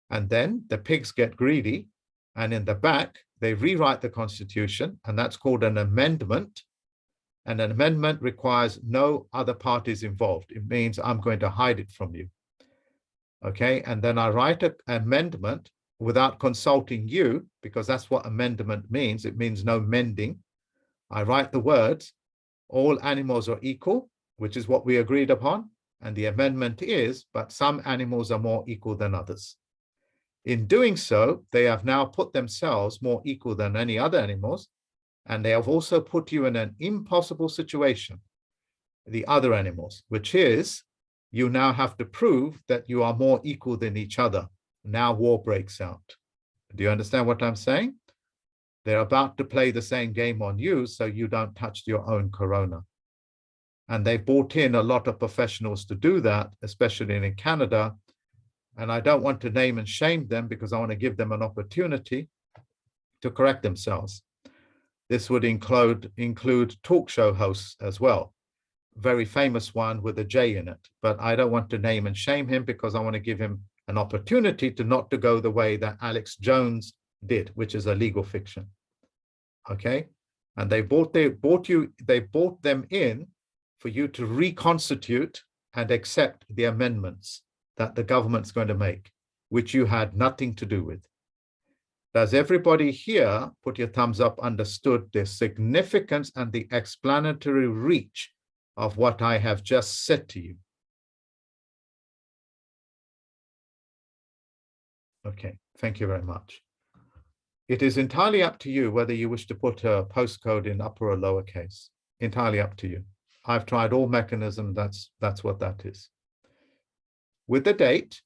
And then the pigs get greedy, and in the back, they rewrite the constitution, and that's called an amendment. And an amendment requires no other parties involved. It means I'm going to hide it from you. Okay, and then I write an amendment without consulting you, because that's what amendment means. It means no mending. I write the words, all animals are equal, which is what we agreed upon. And the amendment is, but some animals are more equal than others. In doing so, they have now put themselves more equal than any other animals, and they have also put you in an impossible situation, the other animals, which is you now have to prove that you are more equal than each other. Now war breaks out. Do you understand what I'm saying? They're about to play the same game on you, so you don't touch your own corona. And they've brought in a lot of professionals to do that, especially in Canada. And I don't want to name and shame them, because I want to give them an opportunity to correct themselves. This would include talk show hosts as well. Very famous one with a J in it, but I don't want to name and shame him, because I want to give him an opportunity to not to go the way that Alex Jones did, which is a legal fiction. Okay, and they brought them in for you to reconstitute and accept the amendments that the government's going to make, which you had nothing to do with. Does everybody here, put your thumbs up, understood the significance and the explanatory reach of what I have just said to you? Okay, thank you very much. It is entirely up to you whether you wish to put a postcode in upper or lowercase. Entirely up to you. I've tried all mechanisms. That's what that is. With the date,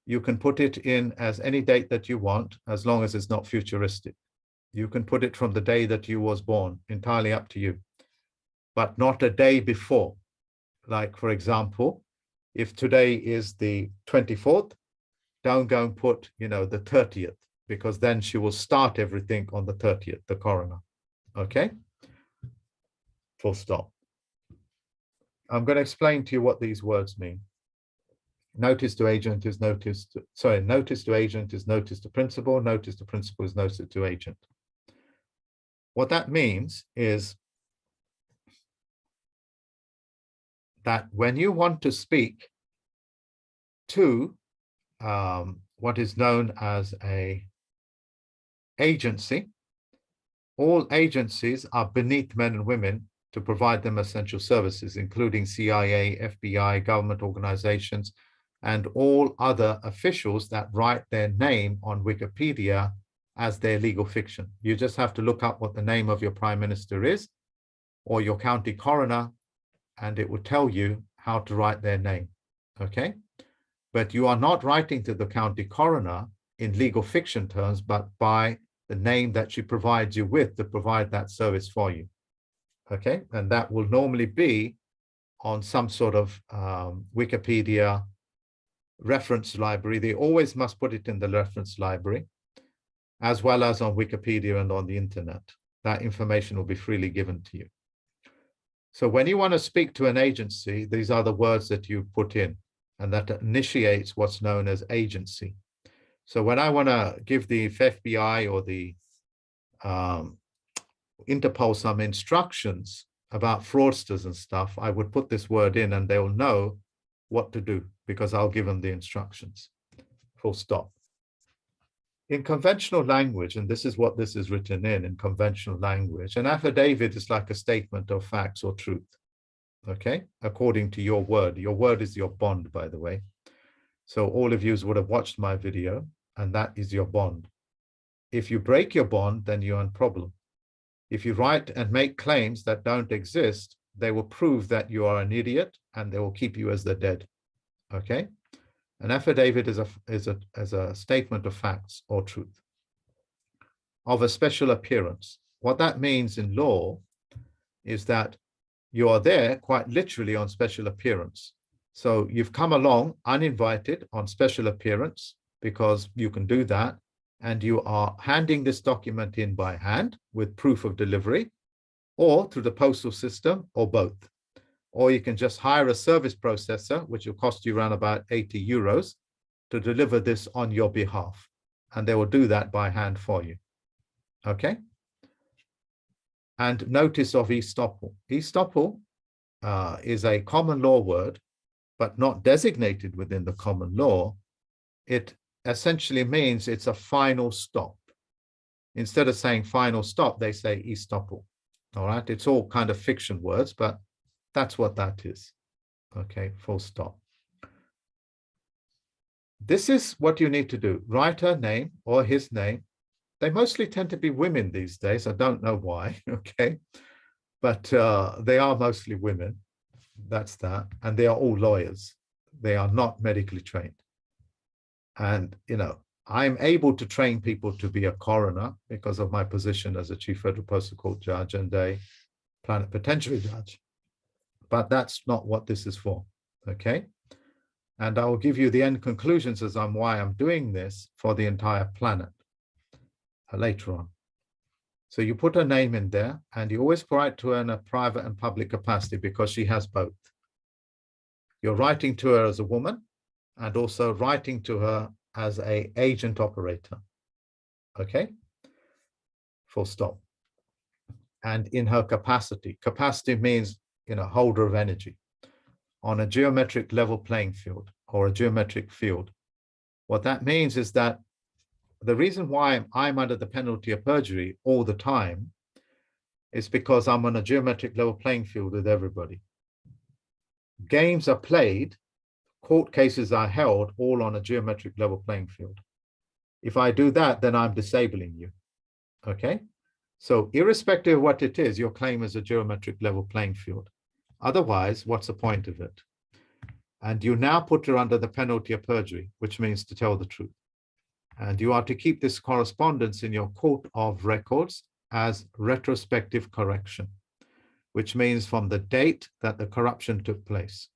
you can put it in as any date that you want, as long as it's not futuristic. You can put it from the day that you was born, entirely up to you, but not a day before. Like, for example, if today is the 24th, don't go and put, the 30th, because then she will start everything on the 30th, the coroner. Okay? Full stop. I'm going to explain to you what these words mean. Notice to agent is notice to, notice to agent is notice to principal, notice to principal is notice to agent. What that means is that when you want to speak to what is known as a agency, all agencies are beneath men and women to provide them essential services, including CIA, FBI, government organizations, and all other officials that write their name on Wikipedia as their legal fiction. You just have to look up what the name of your prime minister is or your county coroner, and it will tell you how to write their name, okay? But you are not writing to the county coroner in legal fiction terms, but by the name that she provides you with to provide that service for you, okay? And that will normally be on some sort of Wikipedia reference library. They always must put it in the reference library, as well as on Wikipedia and on the internet. That information will be freely given to you. So when you want to speak to an agency, these are the words that you put in, and that initiates what's known as agency. So when I want to give the FBI or the Interpol some instructions about fraudsters and stuff, I would put this word in and they'll know what to do because I'll give them the instructions. Full stop. In conventional language, and this is what this is written in conventional language, an affidavit is like a statement of facts or truth, okay? According to your word. Your word is your bond, by the way. So all of you would have watched my video, and that is your bond. If you break your bond, then you're in problem. If you write and make claims that don't exist, they will prove that you are an idiot and they will keep you as the dead, okay? An affidavit is a statement of facts or truth of a special appearance. What that means in law is that you are there quite literally on special appearance. So you've come along uninvited on special appearance because you can do that, and you are handing this document in by hand with proof of delivery, or through the postal system, or both. Or you can just hire a service processor, which will cost you around about 80 euros to deliver this on your behalf. And they will do that by hand for you, okay? And notice of estoppel. Estoppel is a common law word, but not designated within the common law. It essentially means it's a final stop. Instead of saying final stop, they say estoppel, all right? It's all kind of fiction words, but that's what that is, okay, full stop. This is what you need to do. Write her name or his name. They mostly tend to be women these days. I don't know why, okay? But they are mostly women. That's that. And they are all lawyers. They are not medically trained. And, I'm able to train people to be a coroner because of my position as a Chief Federal Postal Court judge and a plenipotentiary judge. But that's not what this is for, okay? And I will give you the end conclusions as on why I'm doing this for the entire planet later on. So you put her name in there, and you always write to her in a private and public capacity because she has both. You're writing to her as a woman and also writing to her as an agent operator, okay? Full stop. And in her capacity. Capacity means, holder of energy on a geometric level playing field or a geometric field. What that means is that the reason why I'm under the penalty of perjury all the time is because I'm on a geometric level playing field with everybody. Games are played, court cases are held all on a geometric level playing field. If I do that, then I'm disabling you, okay? So irrespective of what it is, your claim is a geometric level playing field. Otherwise, what's the point of it? And you now put her under the penalty of perjury, which means to tell the truth. And you are to keep this correspondence in your court of records as retrospective correction, which means from the date that the corruption took place.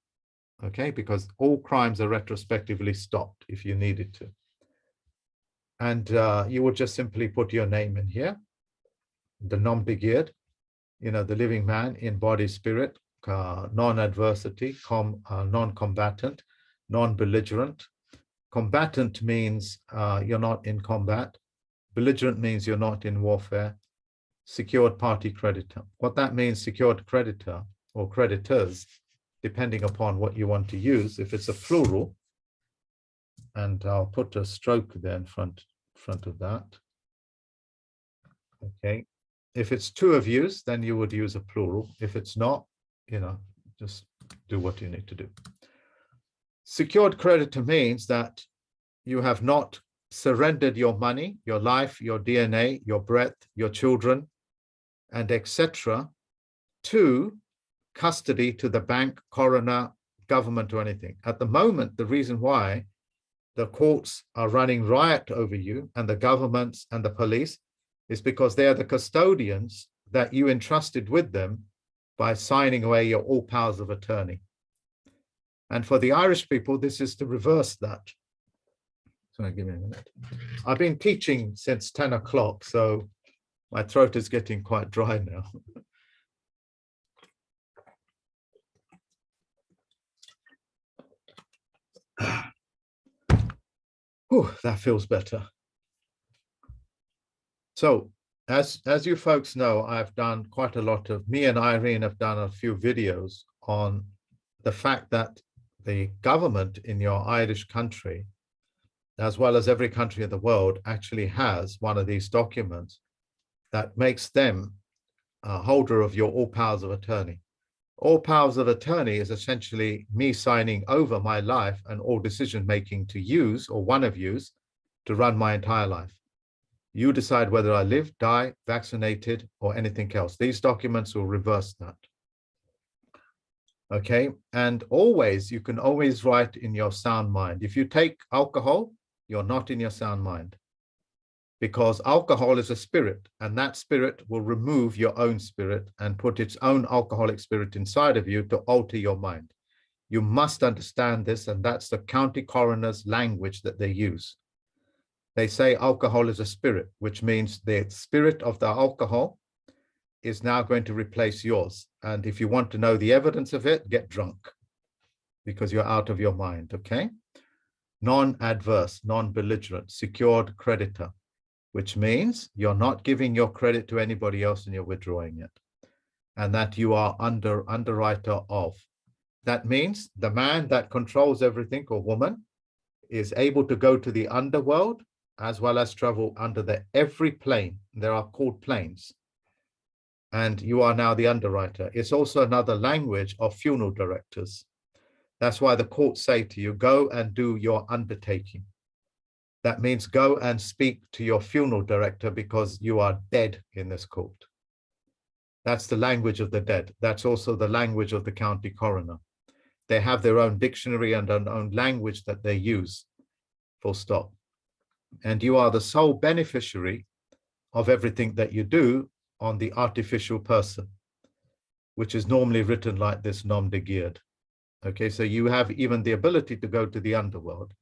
Okay, because all crimes are retrospectively stopped if you needed to. And you would just simply put your name in here, the non-begeared, the living man in body, spirit, non-adversity, non-combatant, non-belligerent. Combatant means you're not in combat. Belligerent means you're not in warfare. Secured party creditor. What that means, secured creditor or creditors, depending upon what you want to use. If it's a plural, and I'll put a stroke there in front of that. Okay. If it's two of you, then you would use a plural. If it's not, just do what you need to do. Secured creditor means that you have not surrendered your money, your life, your DNA, your breath, your children, and etc. to custody, to the bank, coroner, government, or anything. At the moment, the reason why the courts are running riot over you and the governments and the police is because they are the custodians that you entrusted with them by signing away your all powers of attorney. And for the Irish people, this is to reverse that. Sorry, give me a minute. I've been teaching since 10 o'clock, so my throat is getting quite dry now. Whew, that feels better. So as you folks know, I've done quite a lot of, me and Irene have done a few videos on the fact that the government in your Irish country, as well as every country in the world, actually has one of these documents that makes them a holder of your all powers of attorney. All powers of attorney is essentially me signing over my life and all decision making to use, or one of yous, to run my entire life. You decide whether I live, die, vaccinated, or anything else. These documents will reverse that. Okay, and always, you can always write in your sound mind. If you take alcohol, you're not in your sound mind, because alcohol is a spirit, and that spirit will remove your own spirit and put its own alcoholic spirit inside of you to alter your mind. You must understand this, and that's the county coroner's language that they use. They say alcohol is a spirit, which means the spirit of the alcohol is now going to replace yours. And if you want to know the evidence of it, get drunk, because you're out of your mind, okay? Non-adverse, non-belligerent, secured creditor, which means you're not giving your credit to anybody else and you're withdrawing it, and that you are underwriter of. That means the man that controls everything, or woman, is able to go to the underworld as well as travel under every plane. There are called planes. And you are now the underwriter. It's also another language of funeral directors. That's why the courts say to you, go and do your undertaking. That means go and speak to your funeral director, because you are dead in this court. That's the language of the dead. That's also the language of the county coroner. They have their own dictionary and their own language that they use, full stop. And you are the sole beneficiary of everything that you do on the artificial person, which is normally written like this, nom de guerre. Okay, so you have even the ability to go to the underworld.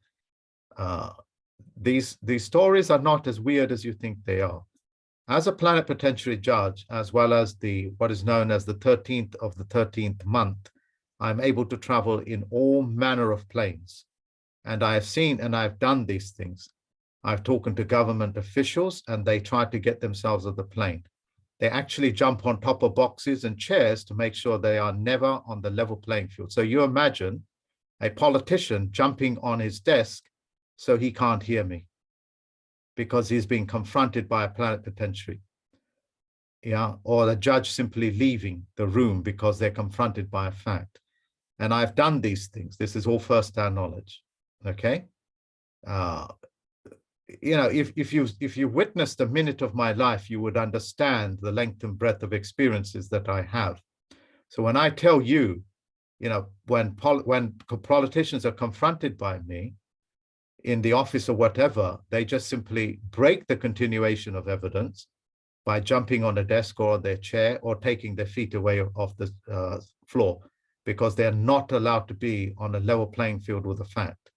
These stories are not as weird as you think they are. As a plenipotentiary judge, as well as what is known as the 13th of the 13th month, I'm able to travel in all manner of planes. And I have seen and I've done these things. I've talked to government officials and they try to get themselves off the plane. They actually jump on top of boxes and chairs to make sure they are never on the level playing field. So you imagine a politician jumping on his desk so he can't hear me because he's being confronted by a plenipotentiary. Yeah, or the judge simply leaving the room because they're confronted by a fact. And I've done these things. This is all first-hand knowledge. Okay. You know, if you witnessed a minute of my life, you would understand the length and breadth of experiences that I have. So when I tell you, you know, when politicians are confronted by me in the office or whatever, they just simply break the continuation of evidence by jumping on a desk or their chair or taking their feet away off the floor, because they're not allowed to be on a level playing field with the fact.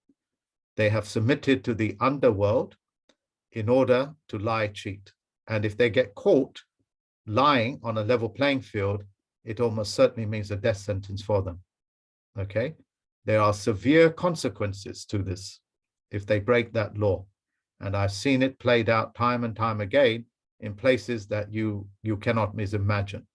They have submitted to the underworld in order to lie, cheat. And if they get caught lying on a level playing field, it almost certainly means a death sentence for them. Okay? There are severe consequences to this if they break that law. And I've seen it played out time and time again in places that you cannot imagine.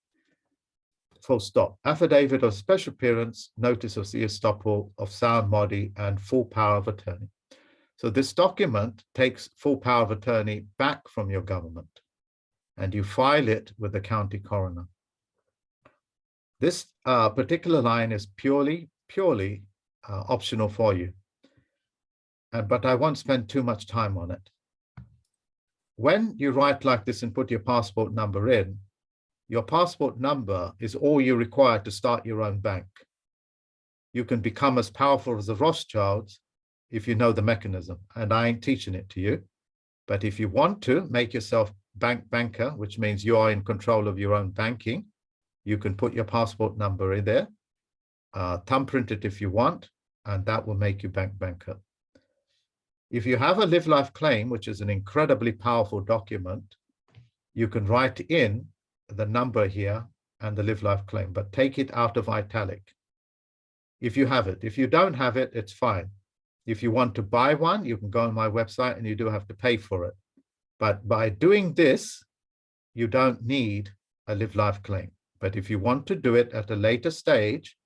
Full stop. Affidavit of special appearance, notice of the estoppel of sound body, and full power of attorney. So this document takes full power of attorney back from your government, and you file it with the county coroner. This particular line is purely optional for you, but I won't spend too much time on it. When you write like this and put your passport number in, your passport number is all you require to start your own bank. You can become as powerful as the Rothschilds if you know the mechanism, and I ain't teaching it to you. But if you want to make yourself banker, which means you are in control of your own banking, you can put your passport number in there, thumbprint it if you want, and that will make you banker. If you have a live life claim, which is an incredibly powerful document, you can write in the number here and the live life claim, but take it out of italic if you have it. If you don't have it, it's fine. If you want to buy one, you can go on my website and you do have to pay for it. But by doing this, you don't need a live life claim. But if you want to do it at a later stage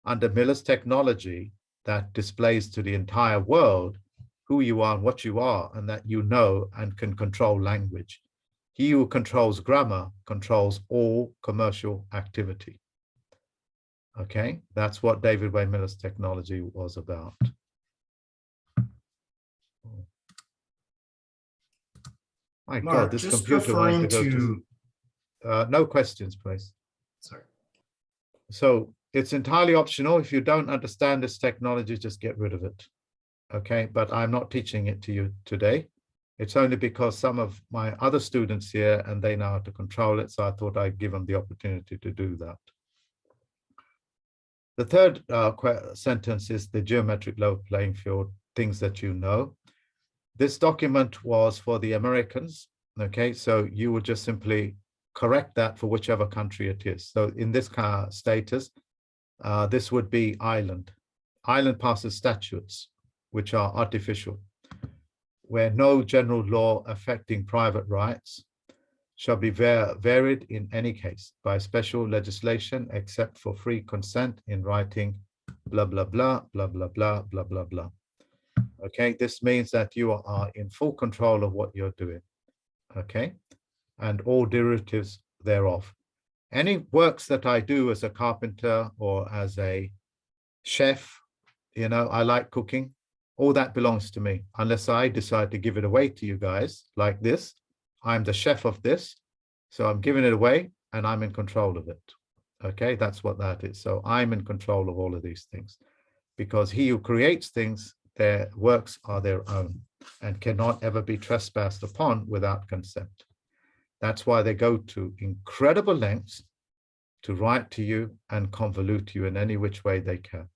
under Miller's technology that displays to the entire world who you are and what you are, and that you know and can control language. He who controls grammar controls all commercial activity. Okay, that's what David Way Miller's technology was about. My
Mark,
God, this
just
computer wants to go
referring
to... No questions, please.
Sorry.
So it's entirely optional. If you don't understand this technology, just get rid of it. Okay, but I'm not teaching it to you today. It's only because some of my other students here and they know how to control it, so I thought I'd give them the opportunity to do that. The third sentence is the geometric level playing field, things that you know. This document was for the Americans, okay, so you would just simply correct that for whichever country it is. So in this status, this would be Ireland. Ireland passes statutes which are artificial, where no general law affecting private rights shall be varied in any case by special legislation except for free consent in writing, blah, blah, blah, blah, blah, blah, blah, blah, blah. Okay, this means that you are in full control of what you're doing, okay, and all derivatives thereof. Any works that I do as a carpenter or as a chef, you know, I like cooking, all that belongs to me, unless I decide to give it away to you guys like this. I'm the chef of this, so I'm giving it away and I'm in control of it. Okay, that's what that is. So I'm in control of all of these things, because he who creates things, their works are their own and cannot ever be trespassed upon without consent. That's why they go to incredible lengths to write to you and convolute you in any which way they can.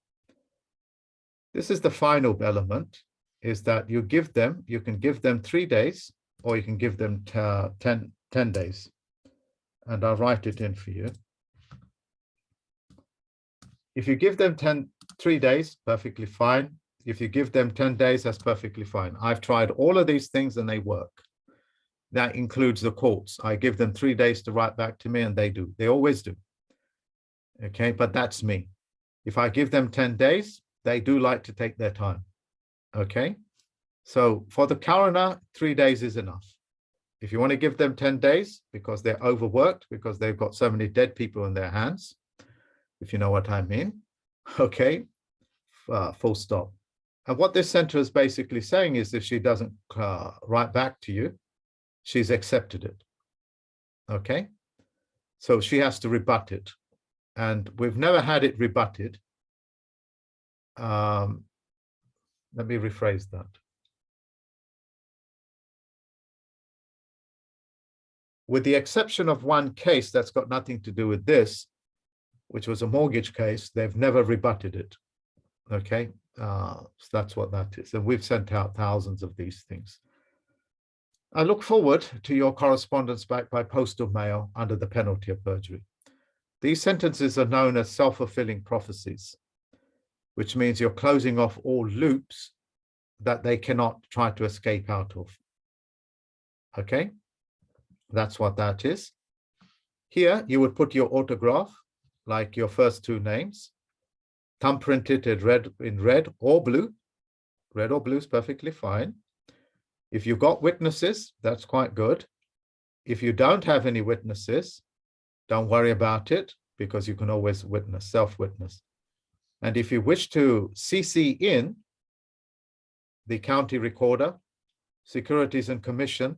This is the final element, is that you can give them 3 days, or you can give them 10 days. And I'll write it in for you. If you give them 3 days, perfectly fine. If you give them 10 days, that's perfectly fine. I've tried all of these things and they work. That includes the courts. I give them 3 days to write back to me and they do. They always do. Okay, but that's me. If I give them 10 days, they do like to take their time. Okay, so for the coroner, 3 days is enough. If you want to give them 10 days because they're overworked, because they've got so many dead people in their hands, if you know what I mean, okay, full stop. And what this center is basically saying is if she doesn't write back to you, she's accepted it. Okay, so she has to rebut it. and we've never had it rebutted. Let me rephrase that. With the exception of one case that's got nothing to do with this, which was a mortgage case, they've never rebutted it. Okay, so that's what that is. And we've sent out thousands of these things. I look forward to your correspondence back by postal mail under the penalty of perjury. These sentences are known as self-fulfilling prophecies, which means you're closing off all loops that they cannot try to escape out of. Okay, that's what that is. Here, you would put your autograph, like your first two names, thumb printed in red or blue. Red or blue is perfectly fine. If you've got witnesses, that's quite good. If you don't have any witnesses, don't worry about it, because you can always witness, self-witness. And if you wish to CC in the county recorder, Securities and Commissions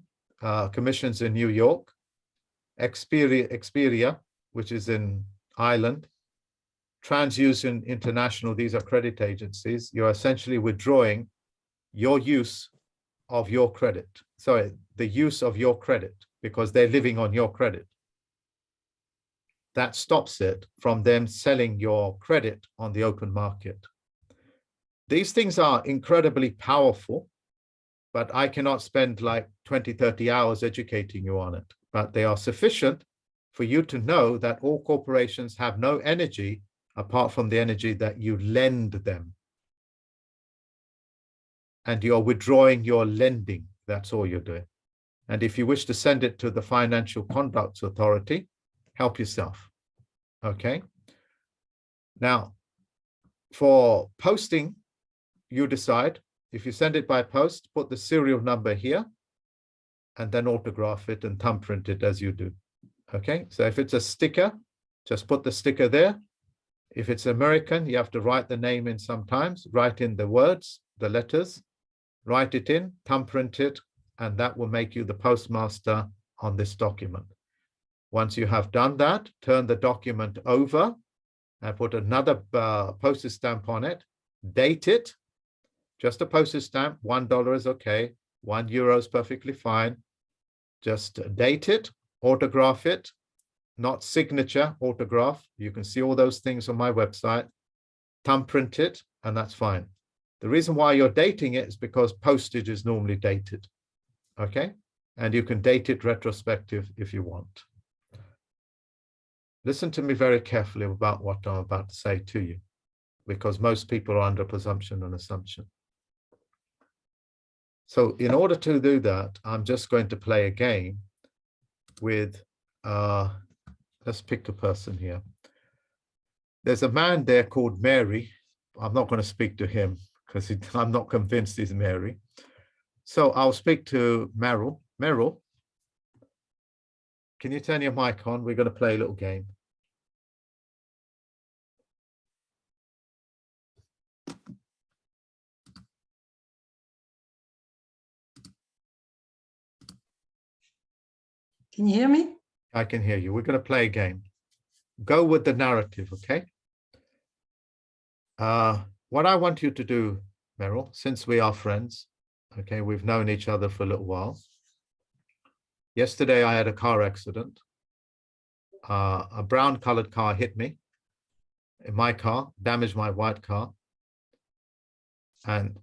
in New York, Experia, which is in Ireland, TransUnion International, these are credit agencies, you're essentially withdrawing your use of your credit. Sorry, the use of your credit, because they're living on your credit. That stops it from them selling your credit on the open market. These things are incredibly powerful, but I cannot spend like 20, 30 hours educating you on it. But they are sufficient for you to know that all corporations have no energy apart from the energy that you lend them. And you're withdrawing your lending. That's all you're doing. And if you wish to send it to the Financial Conduct Authority, help yourself. Okay. Now, for posting, you decide. If you send it by post, put the serial number here and then autograph it and thumbprint it as you do. Okay. So if it's a sticker, just put the sticker there. If it's American, you have to write the name in sometimes, write in the words, the letters, write it in, thumbprint it, and that will make you the postmaster on this document. Once you have done that, turn the document over and put another postage stamp on it, date it, just a postage stamp, $1 is okay, €1 is perfectly fine. Just date it, autograph it, not signature, autograph. You can see all those things on my website, thumbprint it, and that's fine. The reason why you're dating it is because postage is normally dated, okay? And you can date it retrospective if you want. Listen to me very carefully about what I'm about to say to you, because most people are under presumption and assumption. So in order to do that, I'm just going to play a game with, let's pick a person here. There's a man there called Mary. I'm not going to speak to him because I'm not convinced he's Mary. So I'll speak to Meryl. Meryl, can you turn your mic on? We're going to play a little game.
Can you hear me?
I can hear you. We're going to play a game. Go with the narrative, okay? What I want you to do, Meryl, since we are friends, okay, we've known each other for a little while. Yesterday, I had a car accident. A brown colored car hit me in my car, damaged my white car, and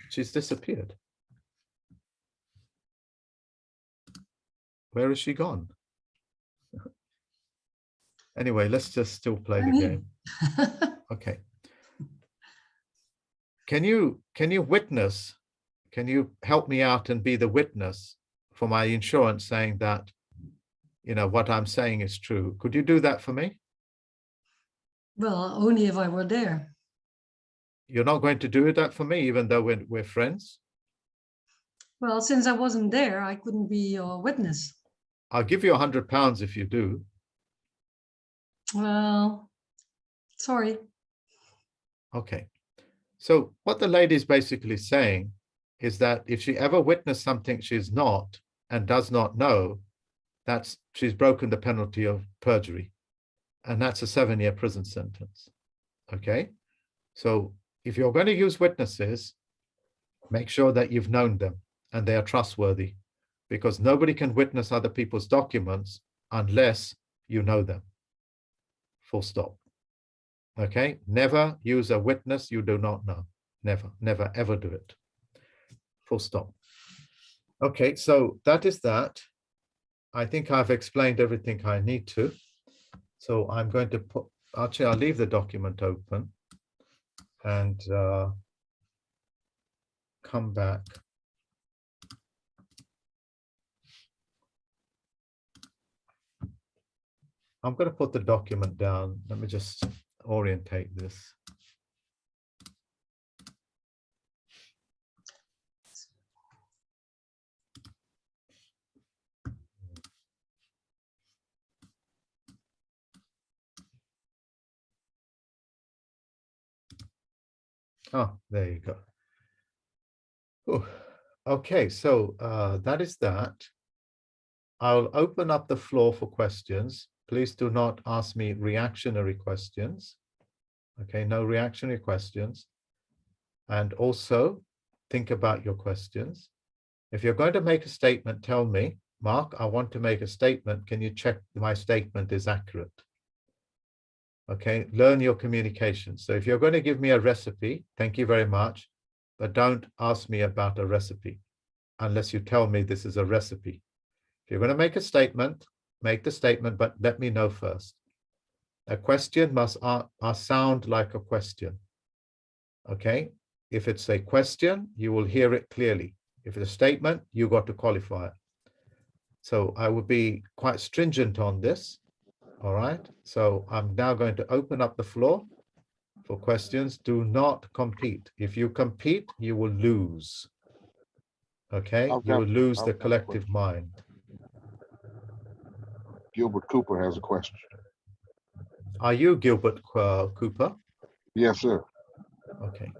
she's disappeared. Where is she gone? Anyway, let's just still play the game. Okay. Can you witness, can you help me out and be the witness for my insurance saying that, you know, what I'm saying is true? Could you do that for me?
Well, only if I were there.
You're not going to do that for me, even though we're friends?
Well, since I wasn't there, I couldn't be your witness.
I'll give you £100 if you do.
Well, sorry.
Okay. So what the lady is basically saying is that if she ever witnessed something she's not and does not know, she's broken the penalty of perjury. and that's a 7-year prison sentence. Okay, so if you're going to use witnesses, make sure that you've known them and they are trustworthy, because nobody can witness other people's documents unless you know them. Full stop. Okay, never use a witness you do not know. Never, never, ever do it. Full stop. Okay, so that is that. I think I've explained everything I need to. So I'm going to put, actually, I'll leave the document open and come back. I'm going to put the document down. Let me just orientate this. Oh, there you go. Ooh. Okay, so that is that. I'll open up the floor for questions. Please do not ask me reactionary questions. Okay, no reactionary questions. And also think about your questions. If you're going to make a statement, tell me, Mark, I want to make a statement. Can you check my statement is accurate? Okay, learn your communication. So if you're going to give me a recipe, thank you very much, but don't ask me about a recipe unless you tell me this is a recipe. If you're going to make a statement, make the statement, but let me know first. A question must sound like a question. Okay, if it's a question, you will hear it clearly. If it's a statement, you got to qualify it. So I will be quite stringent on this. All right, so I'm now going to open up the floor for questions. Do not compete. If you compete, you will lose. Okay, you will lose the collective mind.
Gilbert Cooper has a question.
Are you Gilbert Cooper?
Yes, sir.
Okay.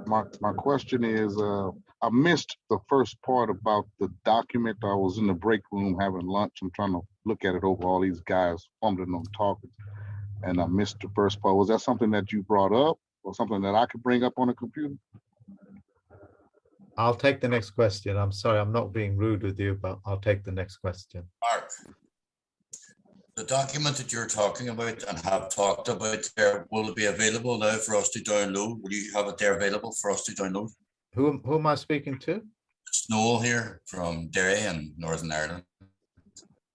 My question is, I missed the first part about the document. I was in the break room having lunch. I'm trying to look at it over all these guys fumbling on talking, and I missed the first part. Was that something that you brought up or something that I could bring up on a computer?
I'll take the next question. I'm sorry, I'm not being rude with you, but I'll take the next question.
Mark, the document that you're talking about and have talked about there, will it be available now for us to download? Will you have it there available for us to download?
Who am I speaking to?
It's Noel here from Derry in Northern Ireland.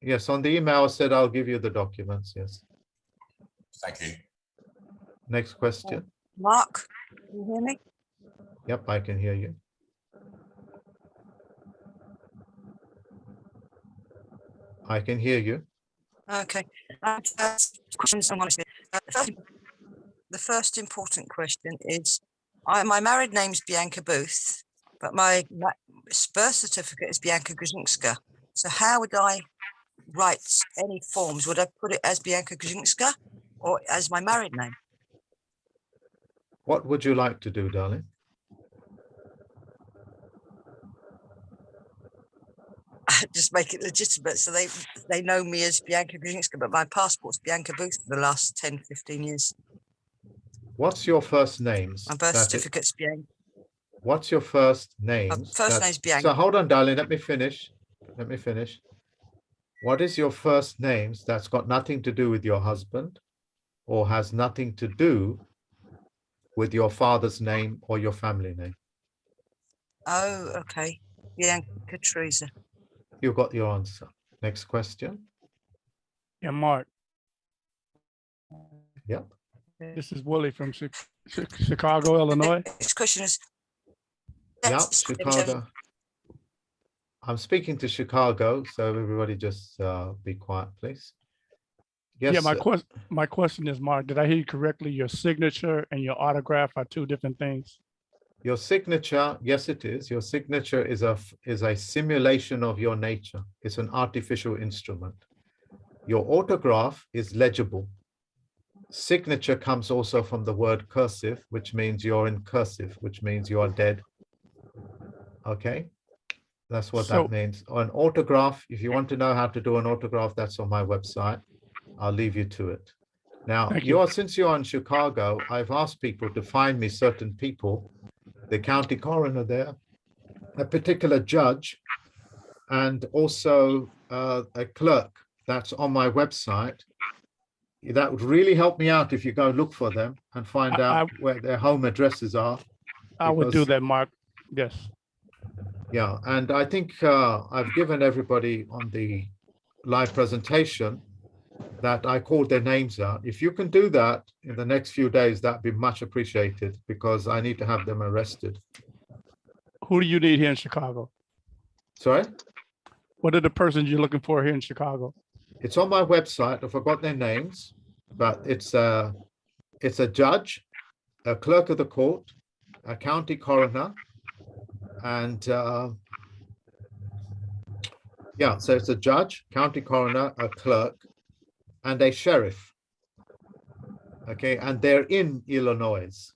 Yes, on the email I said I'll give you the documents, yes.
Thank you.
Next question.
Mark, can you hear me?
Yep, I can hear you. I can hear you.
Okay. Questions I want to the first important question is, my married name is Bianca Booth, but my birth certificate is Bianca Grzyńska. So how would I write any forms? Would I put it as Bianca Grzyńska or as my married name?
What would you like to do, darling?
Just make it legitimate so they know me as Bianca Grzyńska, but my passport's Bianca Booth for the last 10, 15 years.
What's your first names?
My birth certificate's Bianca.
What's your first names?
First name's Bianca.
So hold on, darling, let me finish. Let me finish. What is your first names that's got nothing to do with your husband or has nothing to do with your father's name or your family name?
Oh, okay. Bianca Teresa.
You got your answer. Next question.
Yeah, Mark.
Yep.
This is Willie from Chicago, Illinois.
This question is.
Yeah, Chicago. I'm speaking to Chicago, so everybody just be quiet, please. Yes.
Yeah, my question is, Mark, did I hear you correctly? Your signature and your autograph are two different things.
Your signature, yes, it is. Your signature is a simulation of your nature. It's an artificial instrument. Your autograph is legible. Signature comes also from the word cursive, which means you're in cursive, which means you are dead. Okay. That's what
So-
that means. An autograph, if you want to know how to do an autograph, that's on my website. I'll leave you to it. Now,
Thank you.
since you're in Chicago, I've asked people to find me certain people, the county coroner there, a particular judge, and also a clerk that's on my website. That would really help me out if you go look for them and find out where their home addresses are.
I would do
because-
that, Mark. Yes.
Yeah, and I think I've given everybody on the live presentation that I called their names out. If you can do that in the next few days, that'd be much appreciated because I need to have them arrested.
Who do you need here in Chicago?
Sorry?
What are the persons you're looking for here in Chicago?
It's on my website. I forgot their names, but it's a judge, a clerk of the court, a county coroner, and yeah, so it's a judge, county coroner, a clerk, and a sheriff. Okay, and they're in Illinois.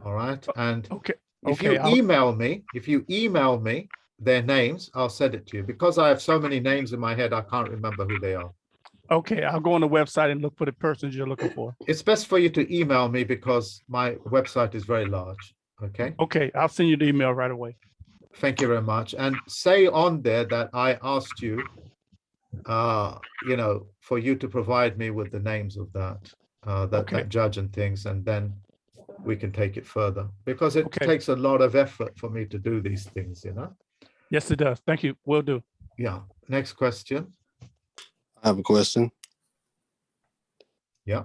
All right, and
Okay.
if
Okay.
you email me their names, I'll send it to you. Because I have so many names in my head, I can't remember who they are.
Okay, I'll go on the website and look for the persons you're looking for.
It's best for you to email me because my website is very large. Okay.
Okay, I'll send you the email right away.
Thank you very much. And say on there that I asked you, you know, for you to provide me with the names of that judge and things, and then we can take it further because it takes a lot of effort for me to do these things, you know?
Yes, it does. Thank you. Will do.
Yeah. Next question.
I have a question.
Yeah.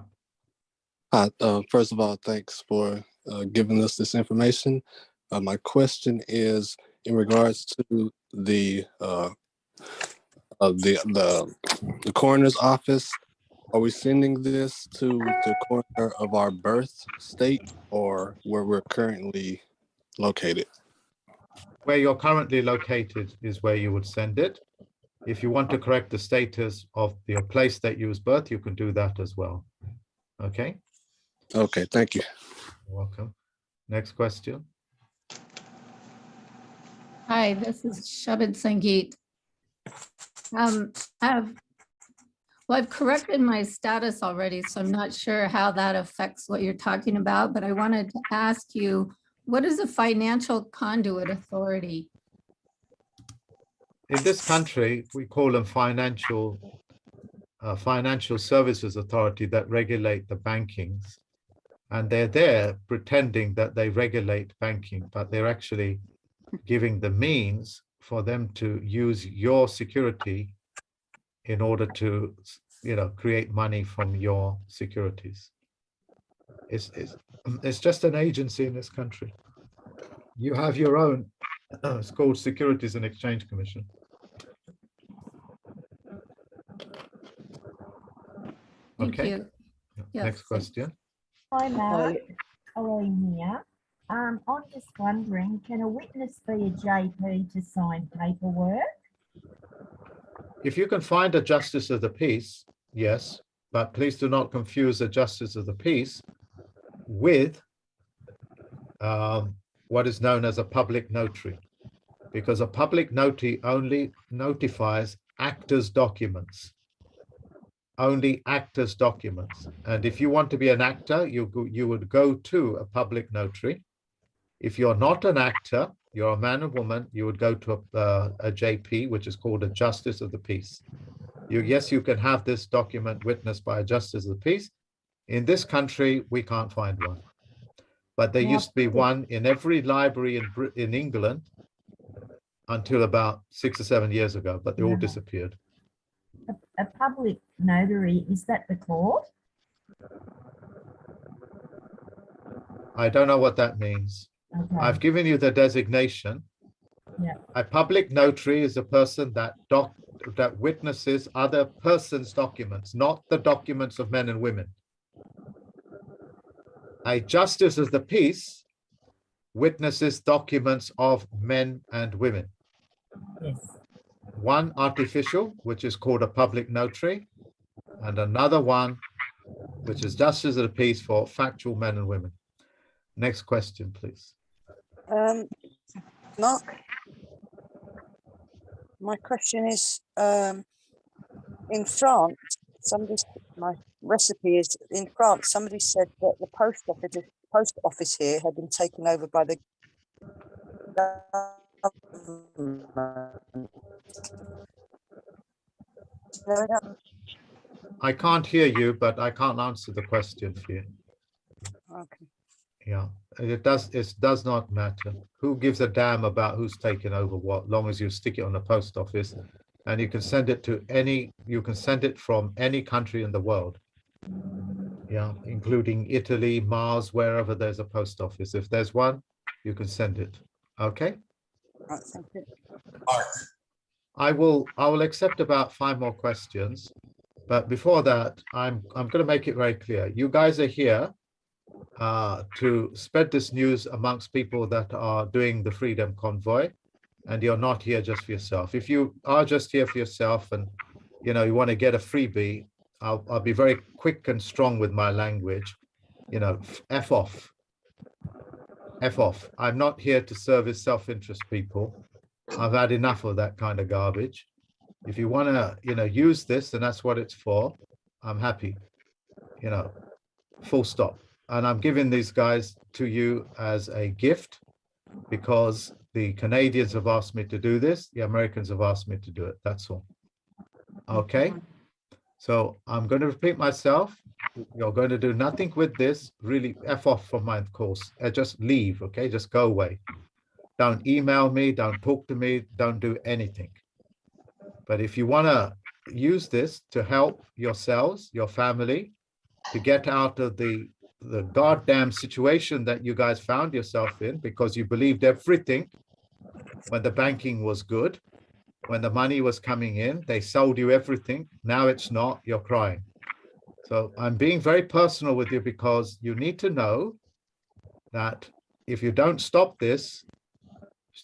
Hi, first of all, thanks for giving us this information. My question is in regards to the coroner's office. Are we sending this to the coroner of our birth state or where we're currently located?
Where you're currently located is where you would send it. If you want to correct the status of your place that you was birth, you can do that as well. Okay.
Okay, thank you.
You're welcome. Next question.
Hi, this is Shabad Sangeet. I've corrected my status already, so I'm not sure how that affects what you're talking about, but I wanted to ask you, what is a financial conduit authority?
In this country, we call them financial services authority that regulate the bankings. And they're there pretending that they regulate banking, but they're actually giving the means for them to use your security in order to, you know, create money from your securities. It's just an agency in this country. You have your own, it's called Securities and Exchange Commission.
Thank
Okay.
you. Yes,
Next question.
Hi, Mark. Elaine here. I'm just wondering, can a witness be a JP to sign paperwork?
If you can find a justice of the peace, yes, but please do not confuse a justice of the peace with what is known as a public notary, because a public notary only notifies actors' documents. Only actors' documents. And if you want to be an actor, you would go to a public notary. If you're not an actor, you're a man or woman, you would go to a JP, which is called a justice of the peace. Yes, you can have this document witnessed by a justice of the peace. In this country, we can't find one. But there used to be one in every library in England until about 6 or 7 years ago, but they all disappeared.
A public notary, is that the court?
I don't know what that means.
Okay.
I've given you the designation.
Yeah.
A public notary is a person that witnesses other persons' documents, not the documents of men and women. A justice of the peace witnesses documents of men and women.
Yes.
One artificial, which is called a public notary, and another one, which is justice of the peace for factual men and women. Next question, please.
Mark, My question is, in France, my recipe is in France. Somebody said that the post office here had been taken over by the government.
I can't hear you, but I can't answer the question for you.
Okay.
Yeah, it does not matter. Who gives a damn about who's taken over what, long as you stick it on the post office, and you can send it to you can send it from any country in the world. Yeah, including Italy, Mars, wherever there's a post office. If there's one, you can send it. Okay.
Right, thank you.
I will accept about 5 more questions, but before that, I'm going to make it very clear. You guys are here to spread this news amongst people that are doing the Freedom Convoy, and you're not here just for yourself. If you are just here for yourself and you want to get a freebie, I'll be very quick and strong with my language. F off. F off. I'm not here to service self-interest people. I've had enough of that kind of garbage. If you want to, use this, and that's what it's for, I'm happy, full stop. And I'm giving these guys to you as a gift because the Canadians have asked me to do this. The Americans have asked me to do it. That's all. Okay. So I'm going to repeat myself. You're going to do nothing with this. Really F off from my course. Just leave. Okay. Just go away. Don't email me. Don't talk to me. Don't do anything. But if you want to use this to help yourselves, your family, to get out of the goddamn situation that you guys found yourself in because you believed everything when the banking was good, when the money was coming in, they sold you everything. Now it's not, you're crying. So I'm being very personal with you because you need to know that if you don't stop this,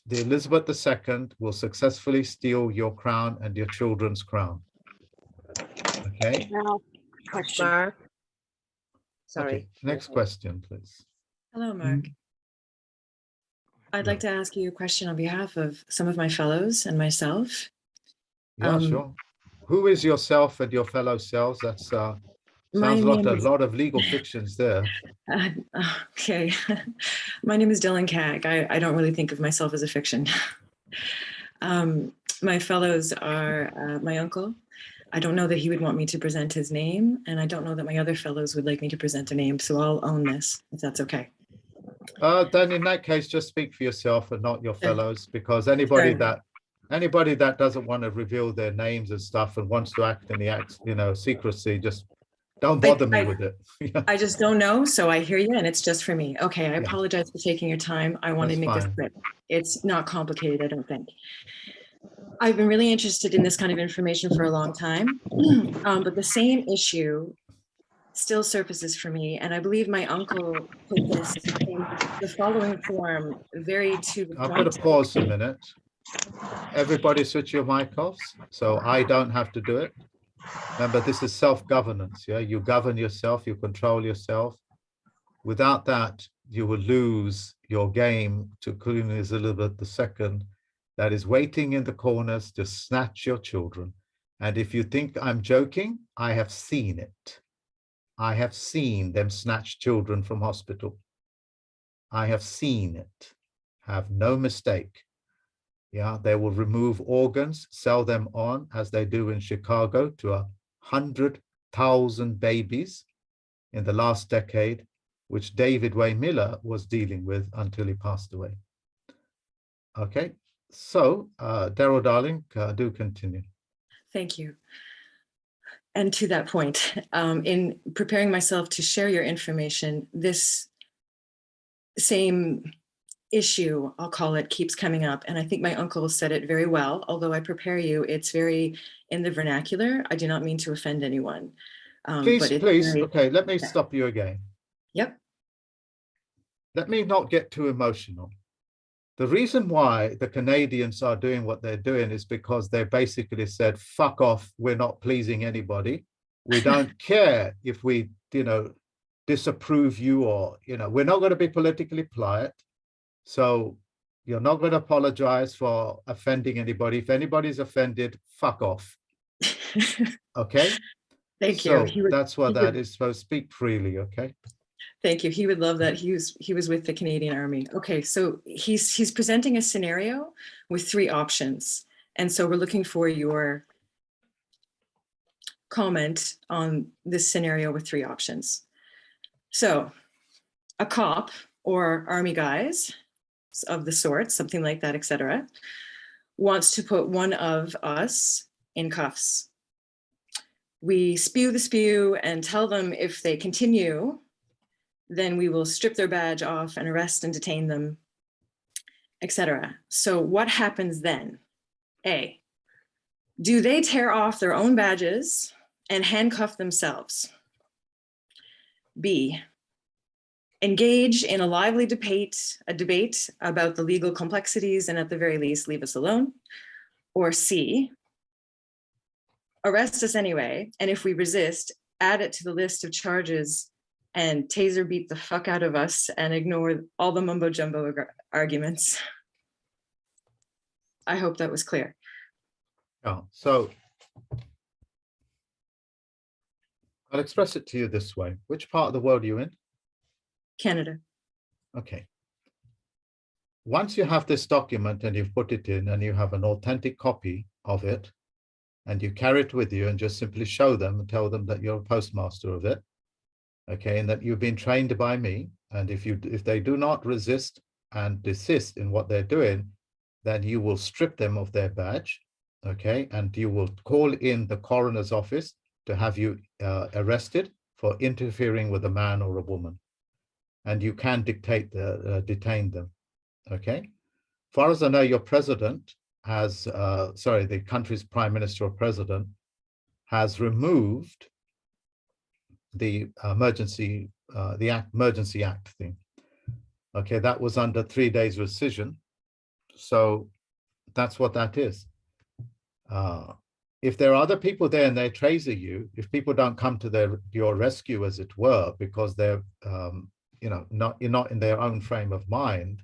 the Elizabeth II will successfully steal your crown and your children's crown. Okay.
Now, question.
Mark. Sorry.
Okay. Next question, please.
Hello, Mark. I'd like to ask you a question on behalf of some of my fellows and myself.
Yeah, sure. Who is yourself and your fellow selves? That's sounds a lot of legal fictions there.
Okay. My name is Dylan Kag. I don't really think of myself as a fiction. My fellows are my uncle. I don't know that he would want me to present his name, and I don't know that my other fellows would like me to present a name, so I'll own this, if that's okay.
Then in that case, just speak for yourself and not your fellows, because anybody that doesn't want to reveal their names and stuff and wants to act in the secrecy, just don't bother me with it.
I just don't know, so I hear you, and it's just for me. Okay, I apologize for taking your time. I want to make this quick. It's not complicated, I don't think. I've been really interested in this kind of information for a long time, but the same issue still surfaces for me, and I believe my uncle put this in the following form, very to the point.
I'm going to pause a minute. Everybody switch your mic off, so I don't have to do it. Remember, this is self-governance. Yeah, you govern yourself, you control yourself. Without that, you will lose your game to Queen Elizabeth II, that is waiting in the corners to snatch your children. And if you think I'm joking, I have seen it. I have seen them snatch children from hospital. I have seen it. Have no mistake. Yeah, they will remove organs, sell them on, as they do in Chicago, to 100,000 babies in the last decade, which David Way Miller was dealing with until he passed away. Okay, so Daryl, darling, do continue.
Thank you. And to that point, in preparing myself to share your information, this same issue, I'll call it, keeps coming up. And I think my uncle said it very well. Although I prepare you, it's very in the vernacular. I do not mean to offend anyone.
Please, okay, let me stop you again.
Yep.
Let me not get too emotional. The reason why the Canadians are doing what they're doing is because they basically said, fuck off, we're not pleasing anybody. We don't care if we, disapprove you or, we're not going to be politically polite. So You're not going to apologize for offending anybody. If anybody's offended, fuck off. Okay?
Thank you.
So
He would-
that's what
he
that
would-
is. So speak freely, okay?
Thank you. He would love that. He was with the Canadian Army. Okay, so he's presenting a scenario with 3 options. And so we're looking for your comment on this scenario with 3 options. So a cop or army guys of the sort, something like that, etc., wants to put one of us in cuffs. We spew the spew and tell them if they continue, then we will strip their badge off and arrest and detain them, etc. So what happens then? A, do they tear off their own badges and handcuff themselves? B, engage in a lively debate about the legal complexities and at the very least leave us alone? Or C, arrest us anyway, and if we resist, add it to the list of charges and taser beat the fuck out of us and ignore all the mumbo jumbo arguments. I hope that was clear.
Oh, so I'll express it to you this way. Which part of the world are you in?
Canada.
Okay. Once you have this document and you've put it in and you have an authentic copy of it, and you carry it with you and just simply show them and tell them that you're a postmaster of it, okay, and that you've been trained by me, and if they do not resist and desist in what they're doing, then you will strip them of their badge, okay, and you will call in the coroner's office to have you arrested for interfering with a man or a woman, and you can detain them, okay. Far as I know, your president has, the country's prime minister or president has removed the emergency act thing. Okay, that was under 3 days rescission. So that's what that is. If there are other people there and they taser you, if people don't come to your rescue, as it were, because they're you're not in their own frame of mind,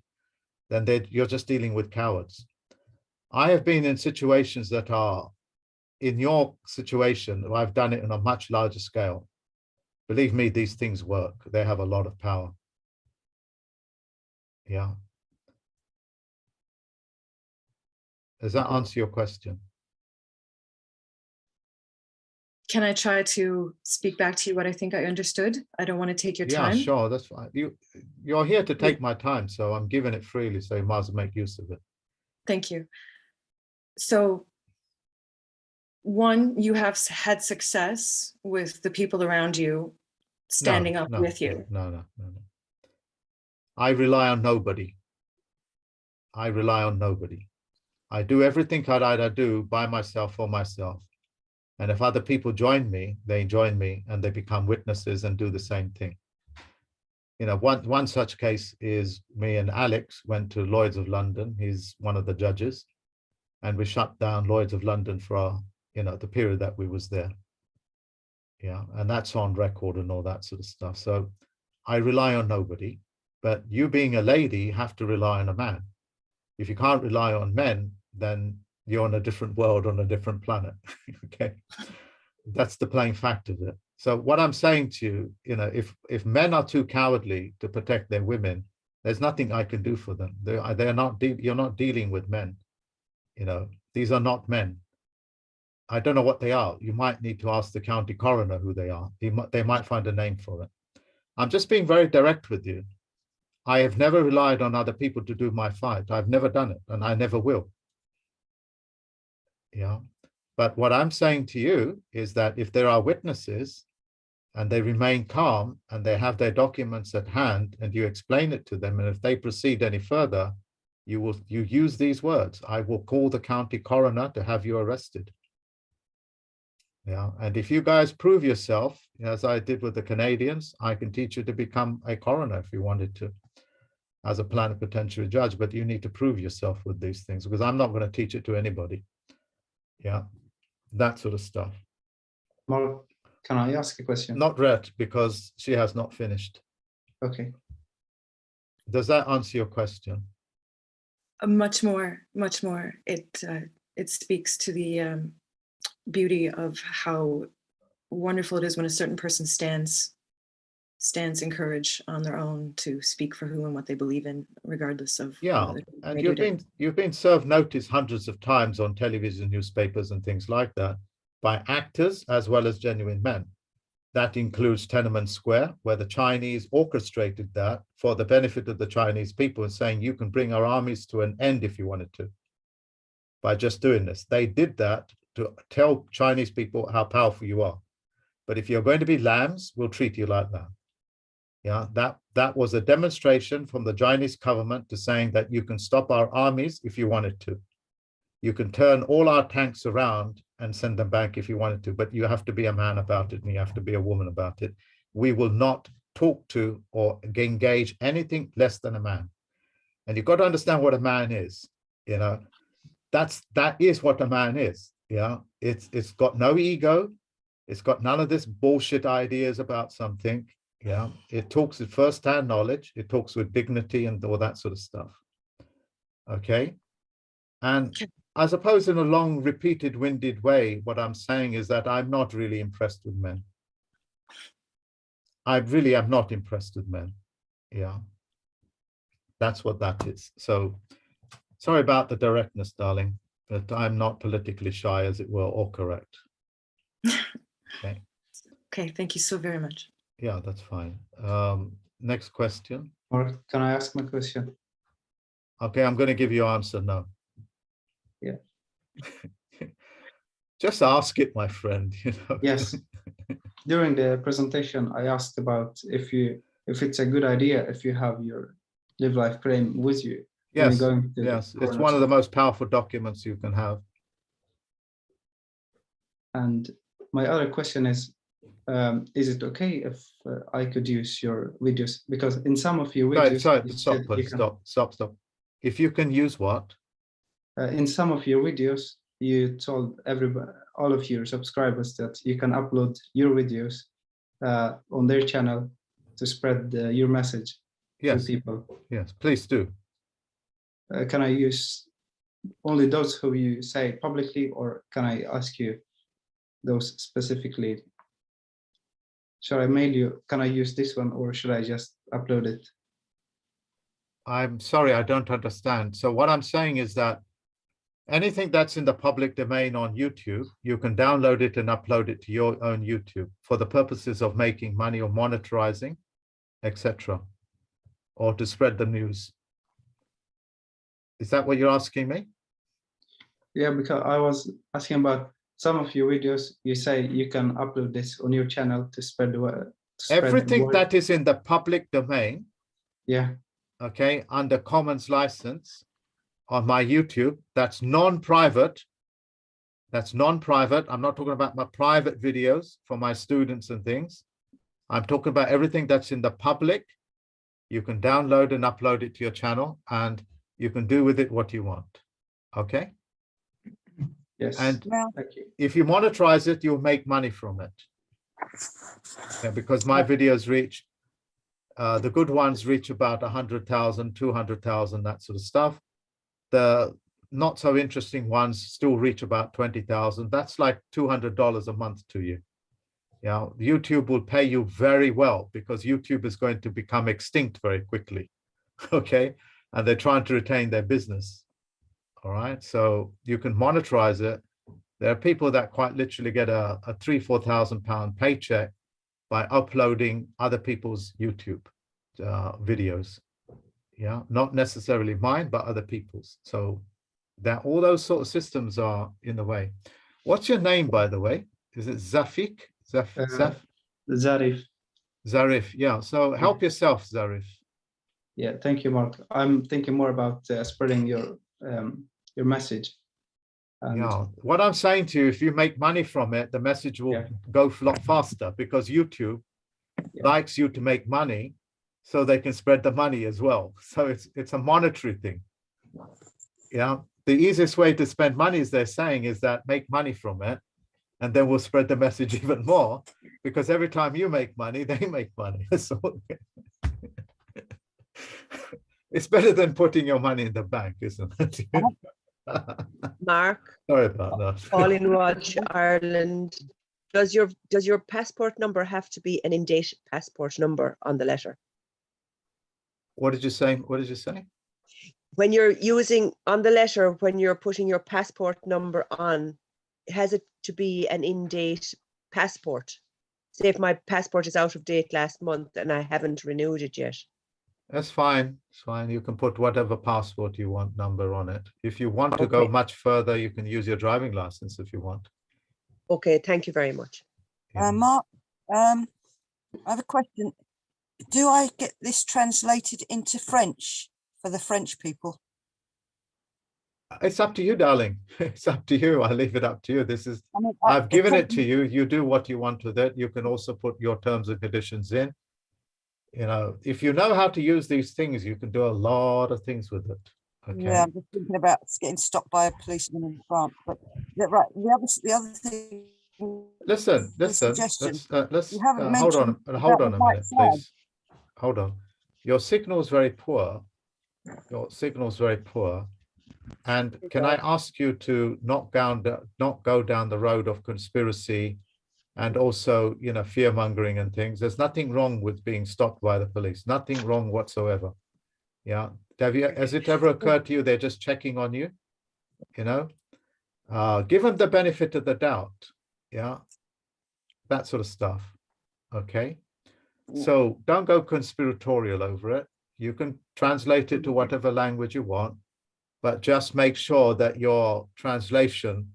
then you're just dealing with cowards. I have been in situations that are in your situation. I've done it on a much larger scale. Believe me, these things work. They have a lot of power. Yeah. Does that answer your question?
Can I try to speak back to you what I think I understood? I don't want to take your time.
Yeah, sure, that's fine. You're here to take my time, so I'm giving it freely, so you might as well make use of it.
Thank you. So, one, you have had success with the people around you standing up with you.
No. I rely on nobody. I rely on nobody. I do everything that I do by myself for myself. And if other people join me, they join me and they become witnesses and do the same thing. You know, one such case is me and Alex went to Lloyd's of London. He's one of the judges. And we shut down Lloyd's of London for, the period that we was there. Yeah, and that's on record and all that sort of stuff. So I rely on nobody, but you being a lady have to rely on a man. If you can't rely on men, then you're on a different world, on a different planet. Okay, that's the plain fact of it. So what I'm saying to you, if men are too cowardly to protect their women, there's nothing I can do for them. They're not. You're not dealing with men. These are not men. I don't know what they are. You might need to ask the county coroner who they are. They might find a name for it. I'm just being very direct with you. I have never relied on other people to do my fight. I've never done it, and I never will. Yeah. But what I'm saying to you is that if there are witnesses and they remain calm and they have their documents at hand and you explain it to them, and if they proceed any further, you use these words: I will call the county coroner to have you arrested. Yeah, and if you guys prove yourself, as I did with the Canadians, I can teach you to become a coroner if you wanted to, as a plenipotentiary judge, but you need to prove yourself with these things, because I'm not going to teach it to anybody. Yeah, that sort of stuff.
Mark, can I ask a question?
Not Rhett, because she has not finished.
Okay.
Does that answer your question?
Much more. It speaks to the beauty of how wonderful it is when a certain person stands in courage on their own to speak for who and what they believe in, regardless of
Yeah, and you've been served notice hundreds of times on television, newspapers, and things like that by actors as well as genuine men. That includes Tiananmen Square, where the Chinese orchestrated that for the benefit of the Chinese people and saying you can bring our armies to an end if you wanted to by just doing this. They did that to tell Chinese people how powerful you are. But if you're going to be lambs, we'll treat you like that. Yeah, that was a demonstration from the Chinese government to saying that you can stop our armies if you wanted to. You can turn all our tanks around and send them back if you wanted to, but you have to be a man about it and you have to be a woman about it. We will not talk to or engage anything less than a man. And you've got to understand what a man is. You know, that is what a man is. Yeah, it's got no ego. It's got none of this bullshit ideas about something. Yeah, it talks with first-hand knowledge. It talks with dignity and all that sort of stuff. Okay, and I suppose in a long, repeated, winded way, what I'm saying is that I'm not really impressed with men. I really am not impressed with men. Yeah, that's what that is. So sorry about the directness, darling, but I'm not politically shy, as it were, or correct. Okay.
Okay, thank you so very much.
Yeah, that's fine. Next question.
Or can I ask my question?
Okay, I'm going to give you an answer. No.
Yeah.
Just ask it, my friend. You know.
Yes. During the presentation, I asked about if it's a good idea if you have your live life claim with you.
Yes. Yes, it's one of the most powerful documents you can have.
And my other question is it okay if I could use your videos? Because in some of your videos,
stop. If you can use what?
In some of your videos, you told everybody, all of your subscribers, that you can upload your videos on their channel to spread your message to people.
Yes, please do.
Can I use only those who you say publicly, or can I ask you those specifically? Should I mail you? Can I use this one, or should I just upload it?
I'm sorry, I don't understand. So what I'm saying is that anything that's in the public domain on YouTube, you can download it and upload it to your own YouTube for the purposes of making money or monetizing, etc., or to spread the news. Is that what you're asking me?
Yeah, because I was asking about some of your videos. You say you can upload this on your channel to spread the word.
Everything that is in the public domain,
yeah,
okay, under Commons license on my YouTube, that's non-private. That's non-private. I'm not talking about my private videos for my students and things. I'm talking about everything that's in the public. You can download and upload it to your channel, and you can do with it what you want. Okay?
Yes.
And
thank you.
if you monetize it, you'll make money from it. Yeah, because my videos reach, the good ones reach about 100,000, 200,000, that sort of stuff. The not so interesting ones still reach about 20,000. That's like $200 a month to you. Yeah, YouTube will pay you very well because YouTube is going to become extinct very quickly. Okay, and they're trying to retain their business. All right, so you can monetize it. There are people that quite literally get a £3,000-4,000 paycheck by uploading other people's YouTube videos. Yeah, not necessarily mine, but other people's. So that all those sort of systems are in the way. What's your name, by the way? Is it Zafik?
Zarif.
Zarif, yeah. So help yourself, Zarif.
Yeah, thank you, Mark. I'm thinking more about spreading your message. And
yeah, what I'm saying to you, if you make money from it, the message will go a lot faster because YouTube likes you to make money so they can spread the money as well. So it's a monetary thing. Yeah, the easiest way to spend money, as they're saying, is that make money from it, and then we'll spread the message even more, because every time you make money, they make money. So It's better than putting your money in the bank, isn't it?
Mark,
Sorry about that.
all in Watch Ireland. Does your passport number have to be an in-date passport number on the letter?
What did you say? What did you say?
When you're using on the letter, when you're putting your passport number on, has it to be an in-date passport? Say if my passport is out of date last month and I haven't renewed it yet.
That's fine. It's fine. You can put whatever passport you want number on it. If you want to go much further, you can use your driving license if you want.
Okay, thank you very much.
Mark, I have a question. Do I get this translated into French for the French people?
It's up to you, darling. It's up to you. I leave it up to you. This is,
I mean,
I've given it to you. You do what you want with it. You can also put your terms and conditions in. You know, if you know how to use these things, you can do a lot of things with it. Okay.
Yeah, I'm just thinking about getting stopped by a policeman in France. But right, the other thing.
Listen. Let's
You haven't
hold on
mentioned
a minute, please. Hold on. Your signal is very poor. Your signal is very poor. And can I ask you to not go down the road of conspiracy and also, you know, fear mongering and things? There's nothing wrong with being stopped by the police. Nothing wrong whatsoever. Yeah. Has it ever occurred to you they're just checking on you? You know, give them the benefit of the doubt. Yeah. That sort of stuff. Okay. So don't go conspiratorial over it. You can translate it to whatever language you want, but just make sure that your translation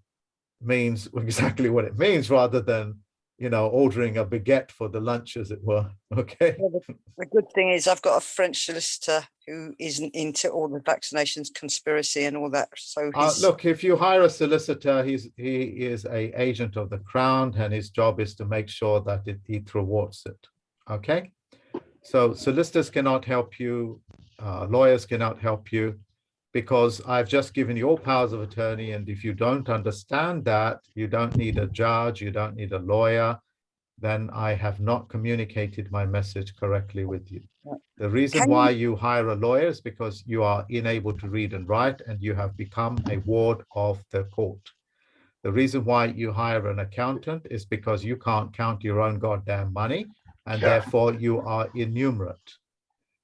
means exactly what it means rather than, you know, ordering a baguette for the lunch, as it were. Okay.
Well, the good thing is I've got a French solicitor who isn't into all the vaccinations conspiracy and all that. So
look, if you hire a solicitor, he is an agent of the Crown, and his job is to make sure that he thwarts it. Okay. So solicitors cannot help you, lawyers cannot help you, because I've just given you all powers of attorney. And if you don't understand that, you don't need a judge, you don't need a lawyer, then I have not communicated my message correctly with you. The reason why you hire a lawyer is because you are unable to read and write, and you have become a ward of the court. The reason why you hire an accountant is because you can't count your own goddamn money, and therefore you are innumerate.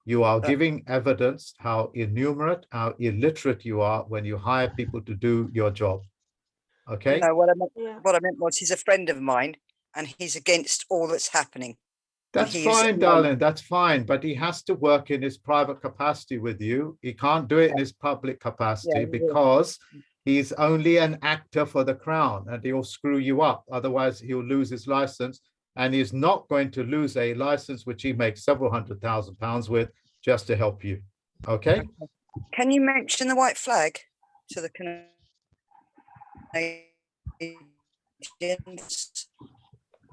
You are giving evidence how innumerate, how illiterate you are when you hire people to do your job. Okay.
No, what I meant was he's a friend of mine and he's against all that's happening.
That's fine, darling. That's fine. But he has to work in his private capacity with you. He can't do it in his public capacity because he's only an actor for the Crown, and he'll screw you up. Otherwise, he'll lose his license. And he's not going to lose a license which he makes several £100,000 with just to help you. Okay.
Can you mention the white flag to the Canadians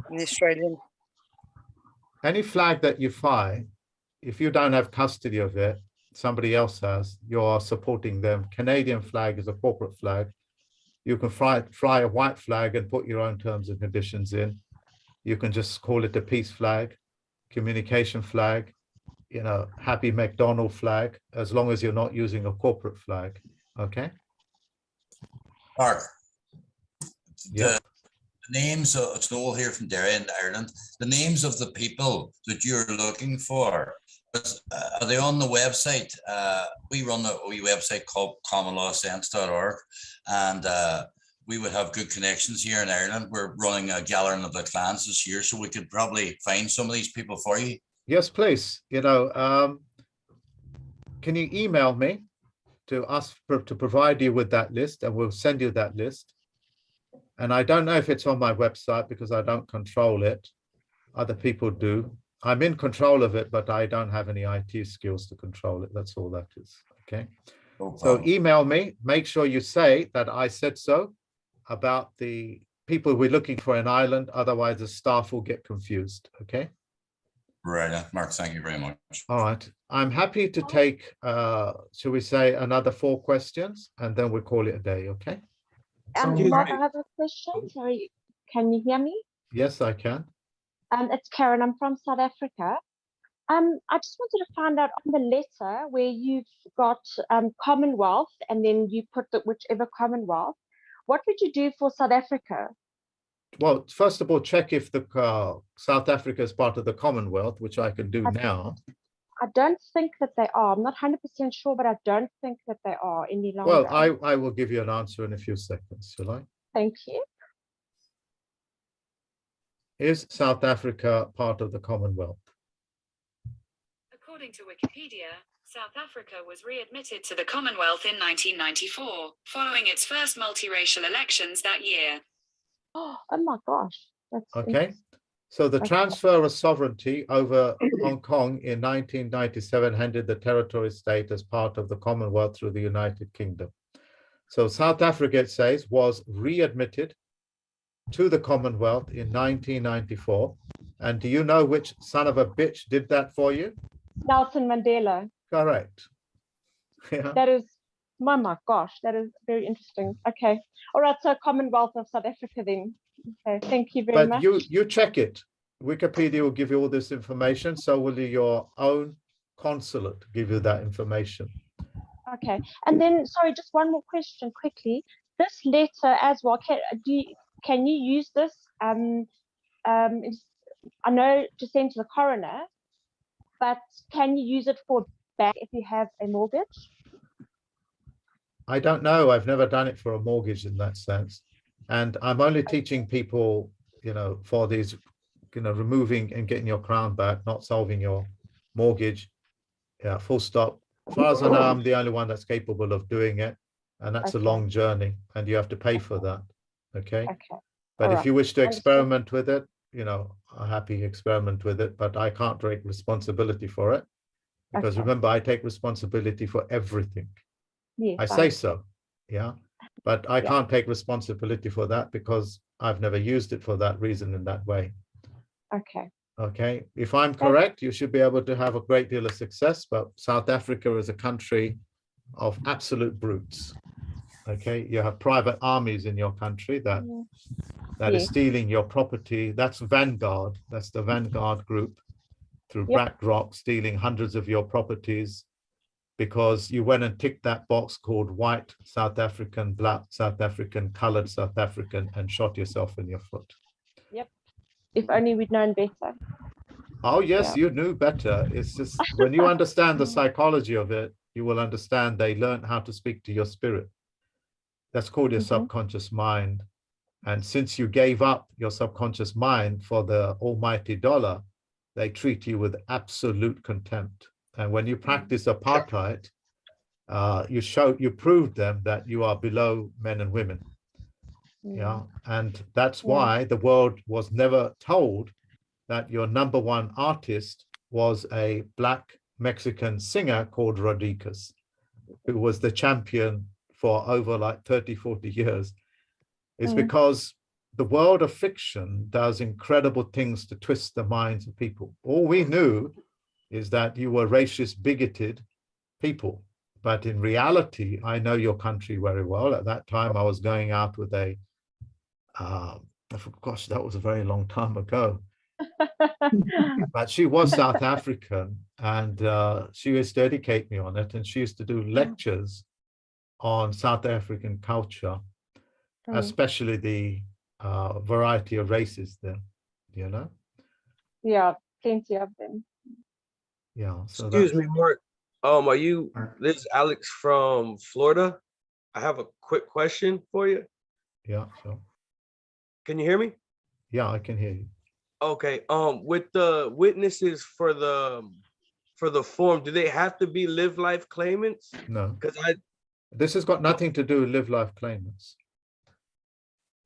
and the Australian?
Any flag that you fly, if you don't have custody of it, somebody else has, you are supporting them. Canadian flag is a corporate flag. You can fly a white flag and put your own terms and conditions in. You can just call it a peace flag, communication flag, you know, happy McDonald flag, as long as you're not using a corporate flag. Okay.
Mark,
yeah.
The names of, it's Noel here from Derry in Ireland, the names of the people that you're looking for, are they on the website? We run a wee website called commonlawsense.org, and we would have good connections here in Ireland. We're running a gathering of the clans this year, so we could probably find some of these people for you.
Yes, please. You know, can you email me to ask to provide you with that list, and we'll send you that list. And I don't know if it's on my website because I don't control it. Other people do. I'm in control of it, but I don't have any IT skills to control it. That's all that is. Okay. So email me. Make sure you say that I said so about the people we're looking for in Ireland. Otherwise, the staff will get confused. Okay.
Right, Mark, thank you very much.
All right. I'm happy to take, shall we say, another 4 questions, and then we'll call it a day, okay?
Mark, I have a question. Sorry, can you hear me?
Yes, I can.
It's Karen. I'm from South Africa. I just wanted to find out on the letter where you've got Commonwealth and then you put whichever Commonwealth. What would you do for South Africa?
Well, first of all, check if the South Africa is part of the Commonwealth, which I can do now.
I don't think that they are. I'm not 100% sure, but I don't think that they are any longer.
Well, I will give you an answer in a few seconds, shall I?
Thank you.
Is South Africa part of the Commonwealth?
According to Wikipedia, South Africa was readmitted to the Commonwealth in 1994, following its first multiracial elections that year.
Oh my gosh. That's
okay. So the transfer of sovereignty over Hong Kong in 1997 handed the territory state as part of the Commonwealth through the United Kingdom. So South Africa, it says, was readmitted to the Commonwealth in 1994. And do you know which son of a bitch did that for you?
Nelson Mandela.
Correct. Yeah.
That is, oh my gosh, that is very interesting. Okay. All right. So Commonwealth of South Africa then. Okay. Thank you very much.
But you check it. Wikipedia will give you all this information. So will your own consulate give you that information.
Okay. And then, sorry, just one more question quickly. This letter as well, can you use this? I know to send to the coroner, but can you use it for back if you have a mortgage?
I don't know. I've never done it for a mortgage in that sense. And I'm only teaching people, for these, removing and getting your crown back, not solving your mortgage. Yeah, full stop. As far as I know, I'm the only one that's capable of doing it. And that's a long journey and you have to pay for that. Okay. But if you wish to experiment with it, a happy experiment with it, but I can't take responsibility for it because remember, I take responsibility for everything.
Yes,
I say so, yeah, but I can't take responsibility for that because I've never used it for that reason in that way.
Okay.
Okay. If I'm correct, you should be able to have a great deal of success, but South Africa is a country of absolute brutes. Okay. You have private armies in your country that is stealing your property. That's Vanguard. That's the Vanguard group through BlackRock stealing hundreds of your properties because you went and ticked that box called white South African, black South African, colored South African, and shot yourself in your foot.
Yep. If only we'd known better.
Oh, yes, you knew better. It's just when you understand the psychology of it, you will understand they learn how to speak to your spirit. That's called your subconscious mind. And since you gave up your subconscious mind for the almighty dollar, they treat you with absolute contempt. And when you practice apartheid, you proved them that you are below men and women. Yeah. And that's why the world was never told that your #1 artist was a black Mexican singer called Rodriguez, who was the champion for over like 30, 40 years. It's because the world of fiction does incredible things to twist the minds of people. All we knew is that you were racist, bigoted people. But in reality, I know your country very well. At that time, I was going out with a, gosh, that was a very long time ago. But she was South African and she used to educate me on it. And she used to do lectures on South African culture, especially the variety of races there,
Yeah, plenty of them.
Yeah. So
excuse me, Mark. This is Alex from Florida. I have a quick question for you.
Yeah, sure.
Can you hear me?
Yeah, I can hear you.
Okay. With the witnesses for the form, do they have to be live life claimants?
No.
Because
this has got nothing to do with live life claimants.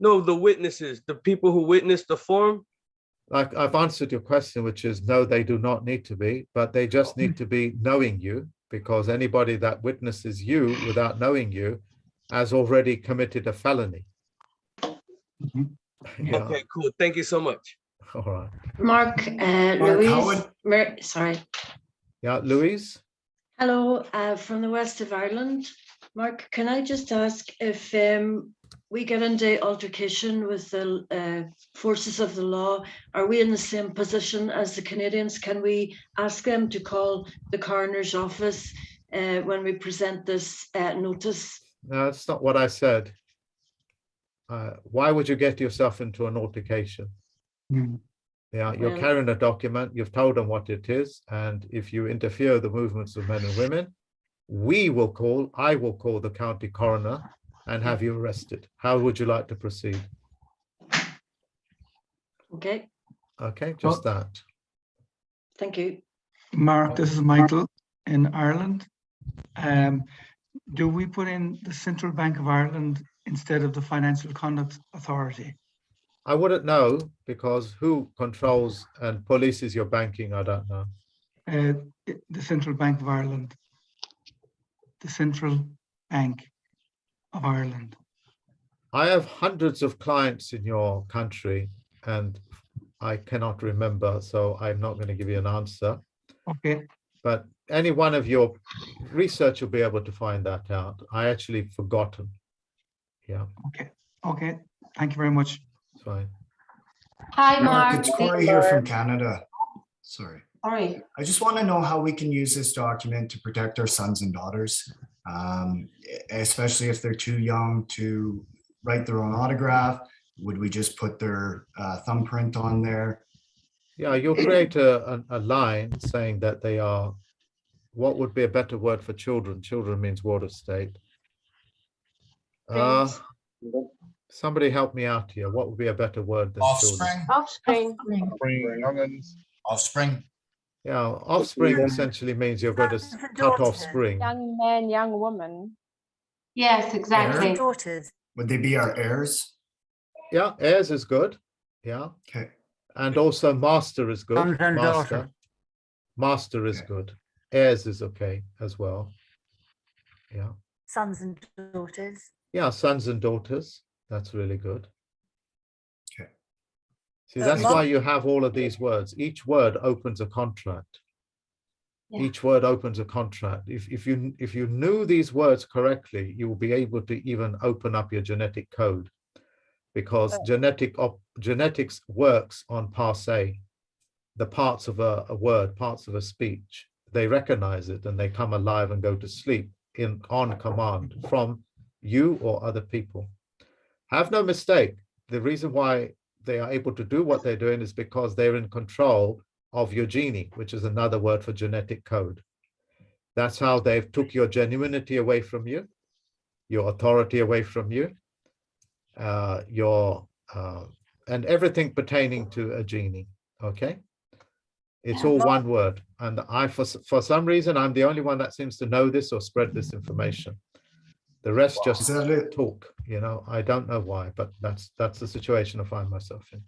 No, the witnesses, the people who witnessed the form.
Like I've answered your question, which is no, they do not need to be, but they just need to be knowing you, because anybody that witnesses you without knowing you has already committed a felony. Yeah.
Okay, cool. Thank you so much.
All right.
Mark, Louise, sorry.
Yeah, Louise.
Hello, from the west of Ireland. Mark, can I just ask if
we get into altercation with the forces of the law, are we in the same position as the Canadians? Can we ask them to call the coroner's office when we present this notice?
No, that's not what I said. Why would you get yourself into an altercation? Yeah, you're carrying a document, you've told them what it is, and if you interfere with the movements of men and women, I will call the county coroner and have you arrested. How would you like to proceed?
Okay.
Okay, just that.
Thank you.
Mark, this is Michael in Ireland. Do we put in the Central Bank of Ireland instead of the Financial Conduct Authority?
I wouldn't know, because who controls and polices your banking? I don't know.
The Central Bank of Ireland. The Central Bank of Ireland.
I have hundreds of clients in your country and I cannot remember, so I'm not going to give you an answer.
Okay.
But any one of your research will be able to find that out. I actually forgotten. Yeah.
Okay. Okay. Thank you very much.
It's fine.
Hi, Mark.
It's Corey here from Canada. Sorry.
All right.
I just want to know how we can use this document to protect our sons and daughters, especially if they're too young to write their own autograph. Would we just put their thumbprint on there?
Yeah, you'll create a line saying that they are, what would be a better word for children? Children means ward of state. Somebody help me out here. What would be a better word than
Offspring.
Offspring.
Offspring.
Yeah, offspring essentially means you're going to cut off spring.
Young man, young woman.
Yes, exactly.
Daughters.
Would they be our heirs?
Yeah, heirs is good. Yeah.
Okay.
And also master is good.
Sons and daughters.
Master is good. Heirs is okay as well. Yeah.
Sons and daughters.
Yeah, sons and daughters. That's really good.
Okay.
See, that's why you have all of these words. Each word opens a contract. Yeah. Each word opens a contract. If you knew these words correctly, you will be able to even open up your genetic code, because genetics works on parse, the parts of a word, parts of a speech. They recognize it and they come alive and go to sleep on command from you or other people. Have no mistake. The reason why they are able to do what they're doing is because they're in control of your gene, which is another word for genetic code. That's how they've took your genuinity away from you, your authority away from you, and everything pertaining to a genie. Okay, it's all one word, and for some reason I'm the only one that seems to know this or spread this information. The rest just talk. You know, I don't know why, but that's the situation I find myself in.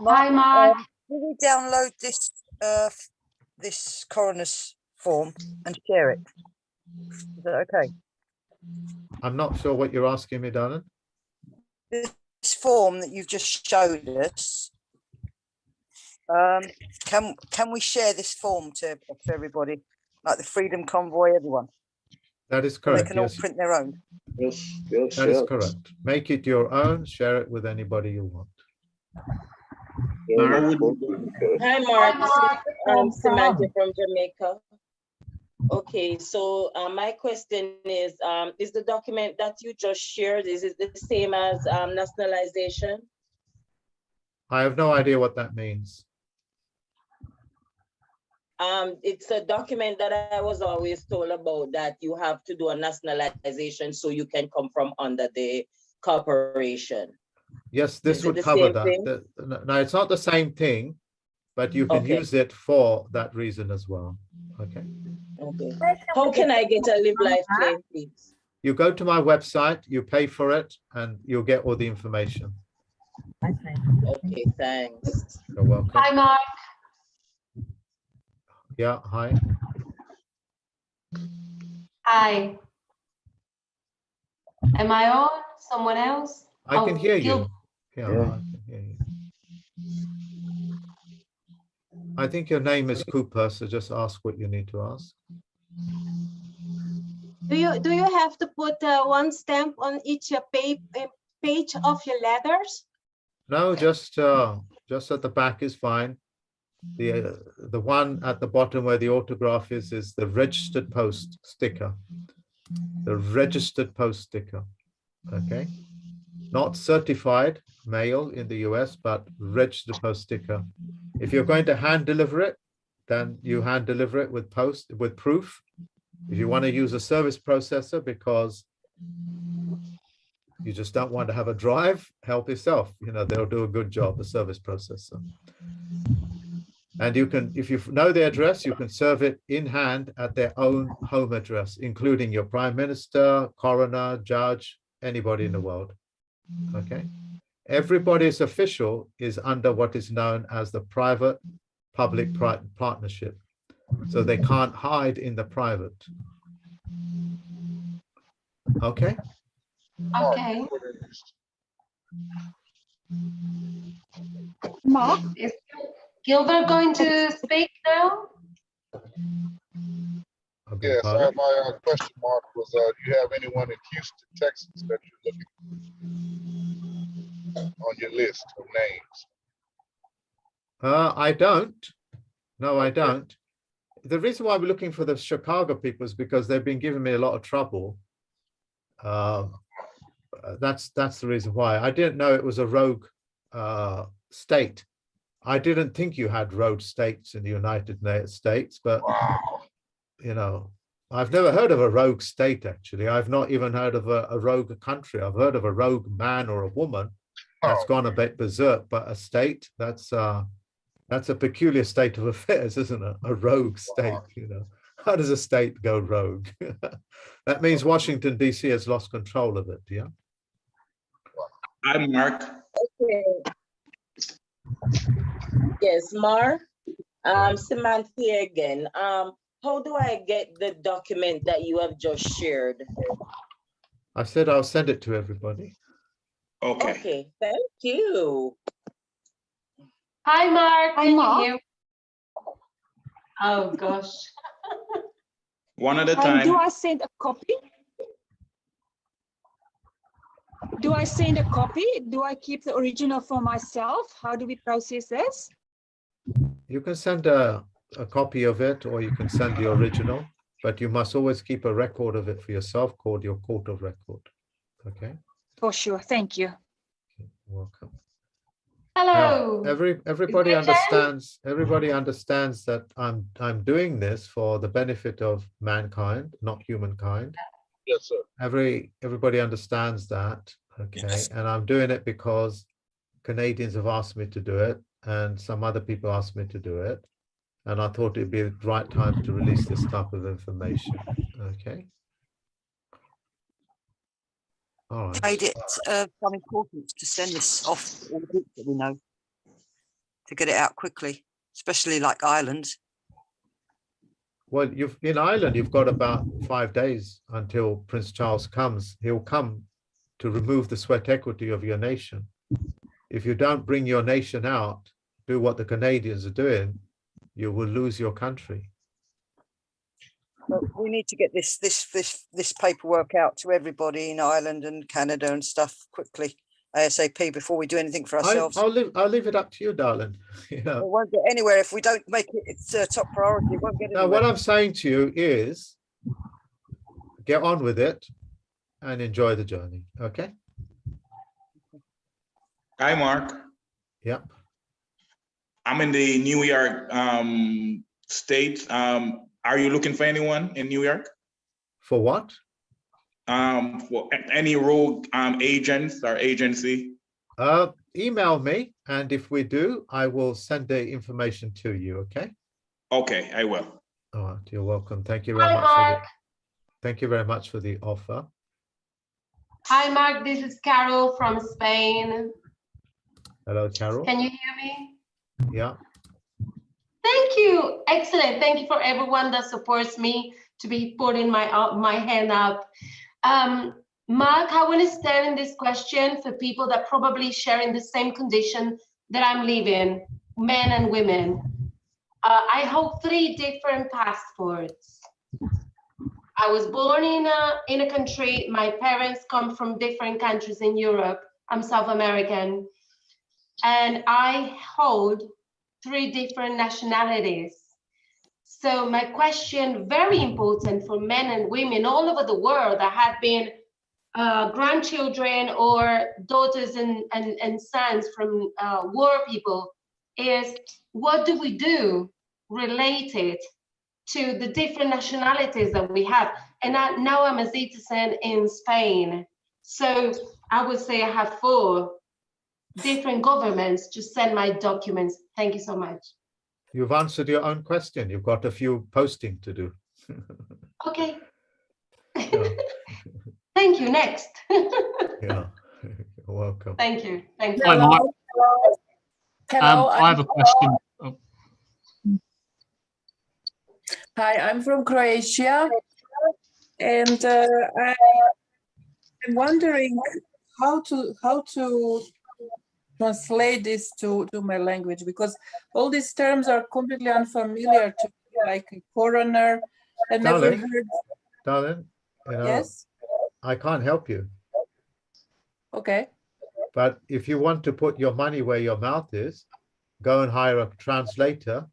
Hi, Mark.
Will we download this this coroner's form and share it? Is that okay?
I'm not sure what you're asking me, darling.
This form that you've just showed us, can we share this form to everybody, like the Freedom Convoy, everyone?
That is correct.
They can all print their own.
Yes, that is correct. Make it your own. Share it with anybody you want.
Hi, Mark. I'm Samantha from Jamaica. Okay, so my question is the document that you just shared, is it the same as nationalization?
I have no idea what that means.
It's a document that I was always told about, that you have to do a nationalization so you can come from under the corporation.
Yes, this would cover that. No, it's not the same thing, but you can use it for that reason as well. Okay.
Okay. How can I get a live life claim, please?
You go to my website, you pay for it, and you'll get all the information.
Okay, thanks.
You're welcome.
Hi, Mark.
Yeah, hi.
Hi. Am I on? Someone else?
I can hear you. Yeah, I can hear you. I think your name is Cooper, so just ask what you need to ask.
Do you have to put one stamp on each page of your letters?
No, just at the back is fine. The one at the bottom where the autograph is the registered post sticker. The registered post sticker. Okay. Not certified mail in the US, but registered post sticker. If you're going to hand deliver it, then you hand deliver it with proof. If you want to use a service processor because you just don't want to have a drive, help yourself. You know, they'll do a good job, the service processor. And you can, if you know the address, you can serve it in hand at their own home address, including your prime minister, coroner, judge, anybody in the world. Okay. Everybody's official is under what is known as the private-public partnership. So they can't hide in the private. Okay.
Okay.
Mark?
Is Gilbert going to speak now?
Yes, my question mark was, do you have anyone in Houston, Texas that you're looking on your list of names?
I don't. No, I don't. The reason why we're looking for the Chicago people is because they've been giving me a lot of trouble. That's the reason why. I didn't know it was a rogue state. I didn't think you had rogue states in the United States, but you know, I've never heard of a rogue state, actually. I've not even heard of a rogue country. I've heard of a rogue man or a woman that's gone a bit berserk, but a state, that's a peculiar state of affairs, isn't it? A rogue state, you know. How does a state go rogue? That means Washington, D.C. has lost control of it, yeah?
I'm Mark.
Okay. Yes, Mark. Samantha here again. How do I get the document that you have just shared?
I said I'll send it to everybody.
Okay. Okay, thank you.
Hi, Mark.
Hi,
Can
Mark.
you hear? Oh, gosh.
One at a time.
Do I send a copy? Do I send a copy? Do I keep the original for myself? How do we process this?
You can send a copy of it, or you can send the original, but you must always keep a record of it for yourself called your court of record. Okay.
For sure. Thank you.
You're welcome.
Hello.
Now, everybody understands. Everybody understands that I'm doing this for the benefit of mankind, not humankind.
Yes, sir.
Everybody understands that. Okay, yes. And I'm doing it because Canadians have asked me to do it, and some other people asked me to do it, and I thought it'd be the right time to release this type of information. Okay. All right.
Made it some importance to send this off to all the groups that we know to get it out quickly, especially like Ireland.
Well, in Ireland, you've got about 5 days until Prince Charles comes. He'll come to remove the sweat equity of your nation. If you don't bring your nation out, do what the Canadians are doing, you will lose your country.
But we need to get this paperwork out to everybody in Ireland and Canada and stuff quickly, ASAP, before we do anything for ourselves.
I'll leave it up to you, darling. You know.
We won't get anywhere if we don't make it its top priority. It won't get anywhere.
Now, what I'm saying to you is, get on with it and enjoy the journey. Okay.
Hi, Mark.
Yep.
I'm in the New York state. Are you looking for anyone in New York?
For what?
For any rogue agents or agency?
Email me, and if we do, I will send the information to you. Okay.
Okay, I will.
All right. You're welcome. Thank you very much. Thank you very much for the offer.
Hi, Mark. This is Carol from Spain.
Hello, Carol.
Can you hear me?
Yeah.
Thank you. Excellent. Thank you for everyone that supports me to be putting my hand up. Mark, I want to start in this question for people that probably share in the same condition that I'm living, men and women. I hold 3 different passports. I was born in a country. My parents come from different countries in Europe. I'm South American, and I hold 3 different nationalities. So my question, very important for men and women all over the world that have been grandchildren or daughters and sons from war people, is what do we do related to the different nationalities that we have? And now I'm a citizen in Spain. So I would say I have 4 different governments to send my documents. Thank you so much.
You've answered your own question. You've got a few posting to do.
Okay. Thank you. Next.
Yeah, you're welcome.
Thank you. Thank you.
Hi, Mark.
Hello.
I have a question. Oh.
Hi, I'm from Croatia, and I'm wondering how to translate this to my language, because all these terms are completely unfamiliar to me, like a coroner. I never heard.
Darling, you know,
yes.
I can't help you.
Okay.
But if you want to put your money where your mouth is, go and hire a translator.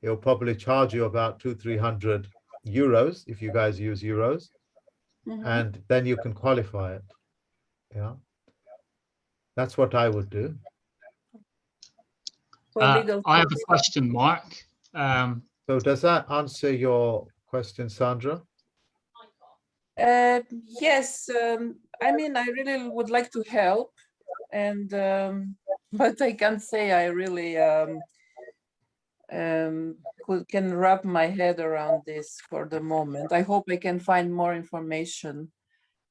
He'll probably charge you about 200-300 euros if you guys use euros, and then you can qualify it. Yeah, that's what I would do.
I have a question, Mark.
So does that answer your question, Sandra?
Yes. I mean, I really would like to help, and but I can't say I really can wrap my head around this for the moment. I hope I can find more information.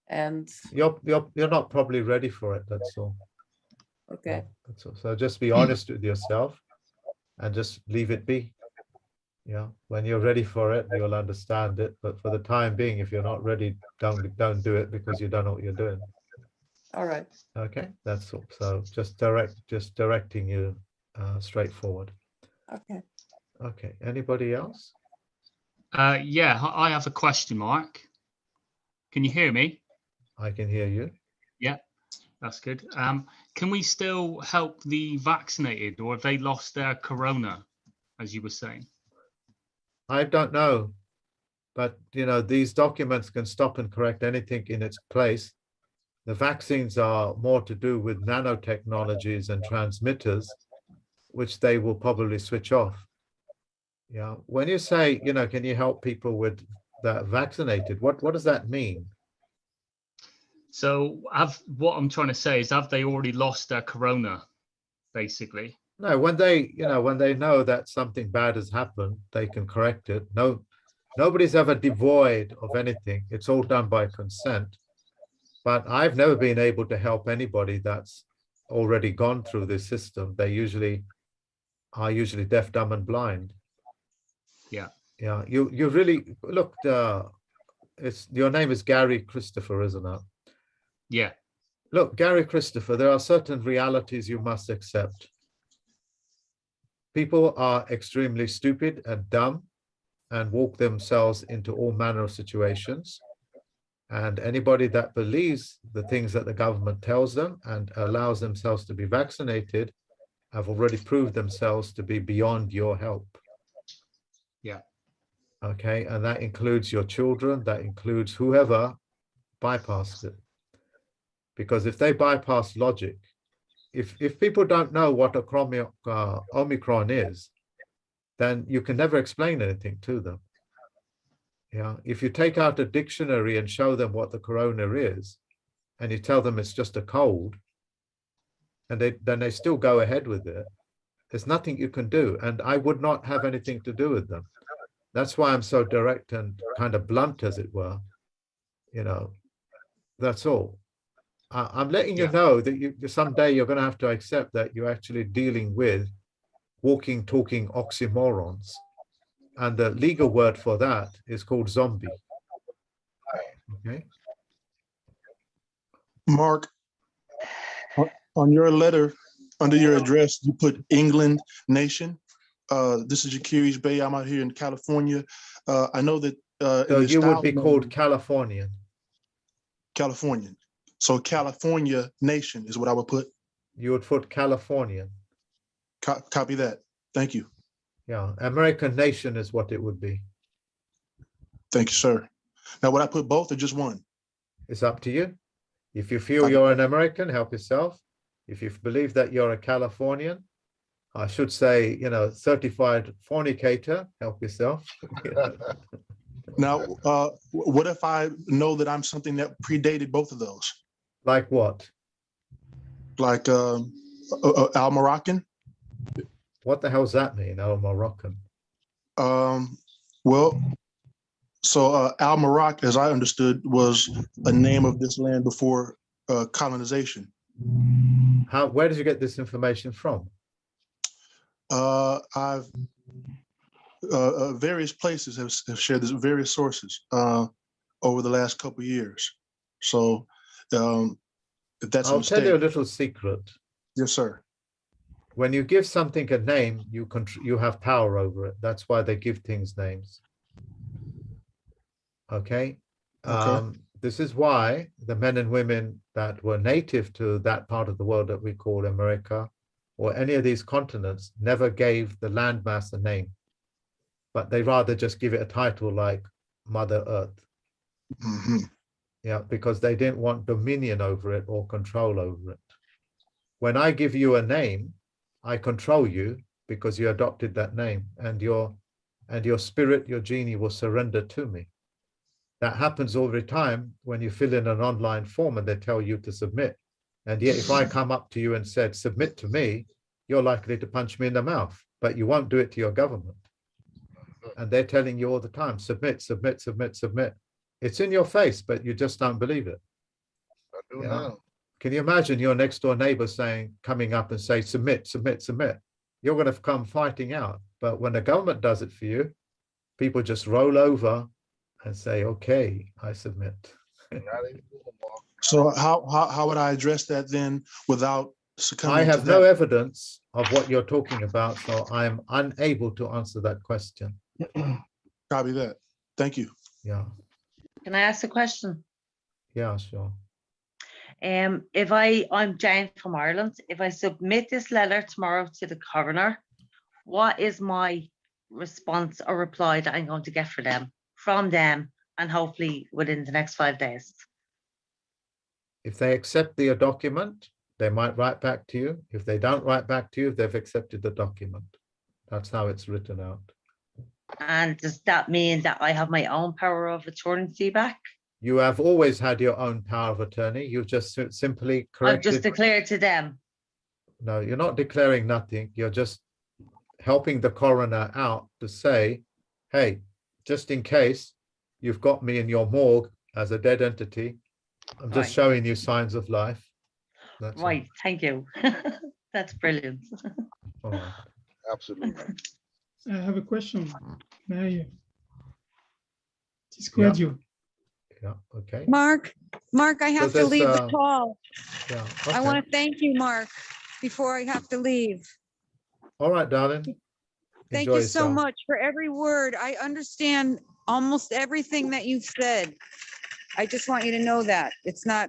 And
you're not probably ready for it. That's all.
Okay.
That's all. So just be honest with yourself, and just leave it be. Yeah. When you're ready for it, you'll understand it. But for the time being, if you're not ready, don't do it, because you don't know what you're doing.
All right.
Okay. That's all. So just directing you straightforward.
Okay.
Okay. Anybody else?
Yeah, I have a question, Mark. Can you hear me?
I can hear you.
Yeah, that's good. Can we still help the vaccinated, or have they lost their corona, as you were saying?
I don't know, but you know, these documents can stop and correct anything in its place. The vaccines are more to do with nanotechnologies and transmitters, which they will probably switch off. Yeah. When you say, you know, can you help people with that vaccinated, what does that mean?
So what I'm trying to say is, have they already lost their corona, basically?
No, when they know that something bad has happened, they can correct it. No, nobody's ever devoid of anything. It's all done by consent. But I've never been able to help anybody that's already gone through this system. They are usually deaf, dumb, and blind.
Yeah.
Yeah. You really look. Your name is Gary Christopher, isn't it?
Yeah.
Look, Gary Christopher, there are certain realities you must accept. People are extremely stupid and dumb and walk themselves into all manner of situations. And anybody that believes the things that the government tells them and allows themselves to be vaccinated have already proved themselves to be beyond your help.
Yeah.
Okay. And that includes your children. That includes whoever bypassed it. Because if they bypass logic, if people don't know what Omicron is, then you can never explain anything to them. Yeah. If you take out a dictionary and show them what the corona is, and you tell them it's just a cold, and then they still go ahead with it, there's nothing you can do. And I would not have anything to do with them. That's why I'm so direct and kind of blunt, as it were. You know, that's all. I'm letting you know that someday you're going to have to accept that you're actually dealing with walking, talking oxymorons. And the legal word for that is called zombie. Okay.
Mark, on your letter, under your address, you put England nation. This is Yakiri's Bay. I'm out here in California. I know that in
So
the
you would
style
be
name,
called Californian.
Californian. So California nation is what I would put.
You would put Californian.
Copy that. Thank you.
Yeah, American nation is what it would be.
Thank you, sir. Now, would I put both or just one?
It's up to you. If you feel you're an American, help yourself. If you believe that you're a Californian, I should say, you know, certified fornicator, help yourself.
Now, what if I know that I'm something that predated both of those?
Like what?
Like Al Moroccan?
What the hell does that mean, Al Moroccan?
Well, so Al Morocc, as I understood, was a name of this land before colonization.
Where did you get this information from?
I've various places have shared this, various sources over the last couple of years. So if that's a
I'll
mistake,
tell you a little secret.
Yes, sir.
When you give something a name, you have power over it. That's why they give things names. Okay. This is why the men and women that were native to that part of the world that we call America, or any of these continents, never gave the landmass a name, but they rather just give it a title like Mother Earth.
Mm-hmm.
Yeah, because they didn't want dominion over it or control over it. When I give you a name, I control you because you adopted that name, and your spirit, your genie, will surrender to me. That happens all the time when you fill in an online form and they tell you to submit. And yet, if I come up to you and said, submit to me, you're likely to punch me in the mouth, but you won't do it to your government. And they're telling you all the time, submit, submit, submit, submit. It's in your face, but you just don't believe it.
I do now.
Can you imagine your next door neighbor coming up and say, submit, submit, submit? You're going to come fighting out. But when the government does it for you, people just roll over and say, okay, I submit.
So how would I address that then without succumbing
I have
to
no
that?
evidence of what you're talking about, so I am unable to answer that question.
Copy that. Thank you.
Yeah.
Can I ask a question?
Yeah, sure.
If I'm Jane from Ireland, if I submit this letter tomorrow to the coroner, what is my response or reply that I'm going to get from them, and hopefully within the next 5 days?
If they accept the document, they might write back to you. If they don't write back to you, they've accepted the document. That's how it's written out.
And does that mean that I have my own power of attorney back?
You have always had your own power of attorney. You've just simply corrected.
I've just declared to them.
No, you're not declaring nothing. You're just helping the coroner out to say, hey, just in case you've got me in your morgue as a dead entity, I'm just showing you signs of life. That's
right. Thank you. That's brilliant.
All right.
Absolutely.
I have a question. May I dissuade you?
Yeah, okay.
Mark, I have to leave the call.
Yeah,
I want to thank you, Mark, before I have to leave.
All right, darling.
Thank
Enjoy
you so
yourself.
much for every word. I understand almost everything that you've said. I just want you to know that. It's not.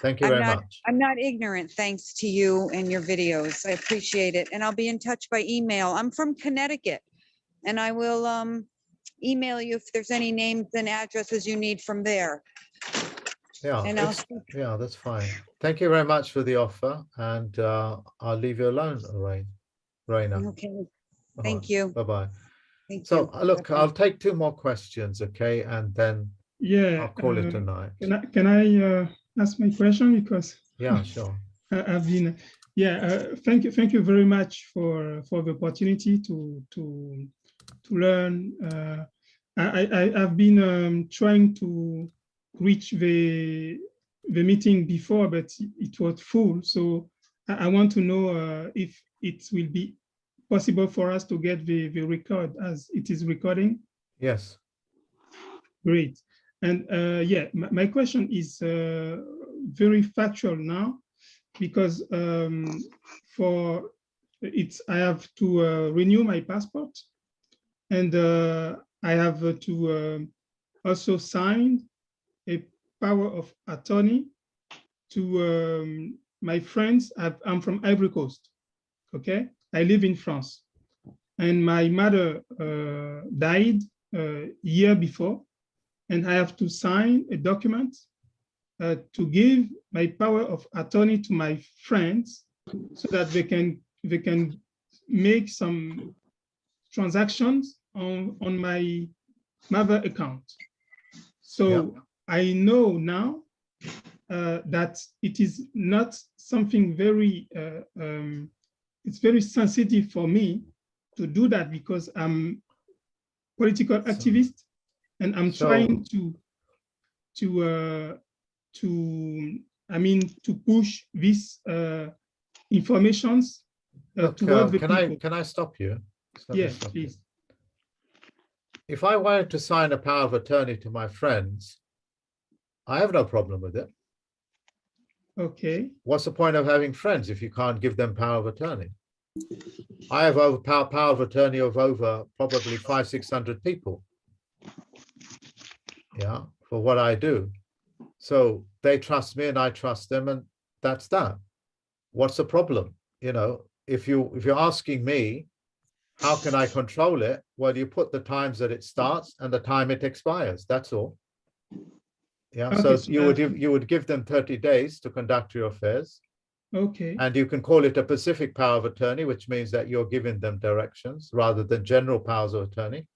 Thank you very much.
I'm not ignorant, thanks to you and your videos. I appreciate it. And I'll be in touch by email. I'm from Connecticut, and I will email you if there's any names and addresses you need from there.
Yeah,
And
yeah, that's fine. Thank you very much for the offer, and I'll leave you alone, Raina.
Okay. Thank you.
Bye-bye.
Thank
So
you.
look,
Bye-bye.
I'll take 2 more questions, okay, and then
Yeah.
I'll call it a night.
Can I ask my question? Because
yeah, sure.
I've been thank you very much for the opportunity to learn. I've been trying to reach the meeting before, but it was full. So I want to know if it will be possible for us to get the record as it is recording.
Yes.
Great. And yeah, my question is very factual now, because I have to renew my passport, and I have to also sign a power of attorney to my friends. I'm from Ivory Coast, okay? I live in France. And my mother died a year before, and I have to sign a document to give my power of attorney to my friends so that they can make some transactions on my mother account. So I know now that it is not something very, it's very sensitive for me to do that because I'm political activist and I'm trying to push these informations toward the people.
Can I stop you?
Yes, please.
If I wanted to sign a power of attorney to my friends, I have no problem with it.
Okay.
What's the point of having friends if you can't give them power of attorney? I have power of attorney of over probably 500-600 people. Yeah, for what I do. So they trust me and I trust them, and that's that. What's the problem? You know, if you're asking me, how can I control it? Well, you put the times that it starts and the time it expires. That's all. Yeah.
Okay,
so you would give them 30 days to conduct your affairs.
Okay.
And you can call it a specific power of attorney, which means that you're giving them directions rather than general powers of attorney.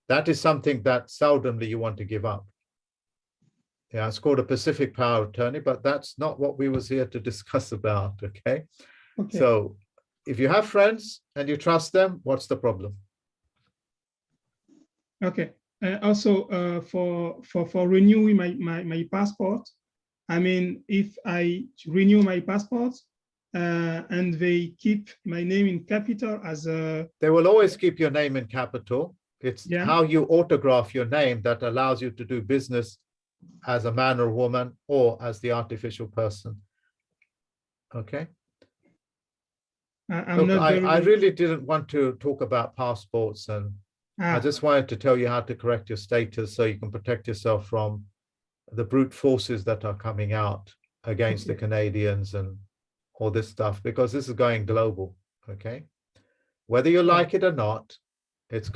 That is something that seldomly you want to give up. Yeah, it's called a specific power of attorney, but that's not what we was here to discuss about, okay? So if you have friends and you trust them, what's the problem?
Okay. Also, for renewing my passport, I mean, if I renew my passport and they keep my name in capital as a...
They will always keep your name in capital. It's how you autograph your name that allows you to do business as a man or woman or as the artificial person. Okay. I really didn't want to talk about passports, and I just wanted to tell you how to correct your status so you can protect yourself from the brute forces that are coming out against the Canadians and all this stuff, because this is going global. Okay. Whether you like it or not, it's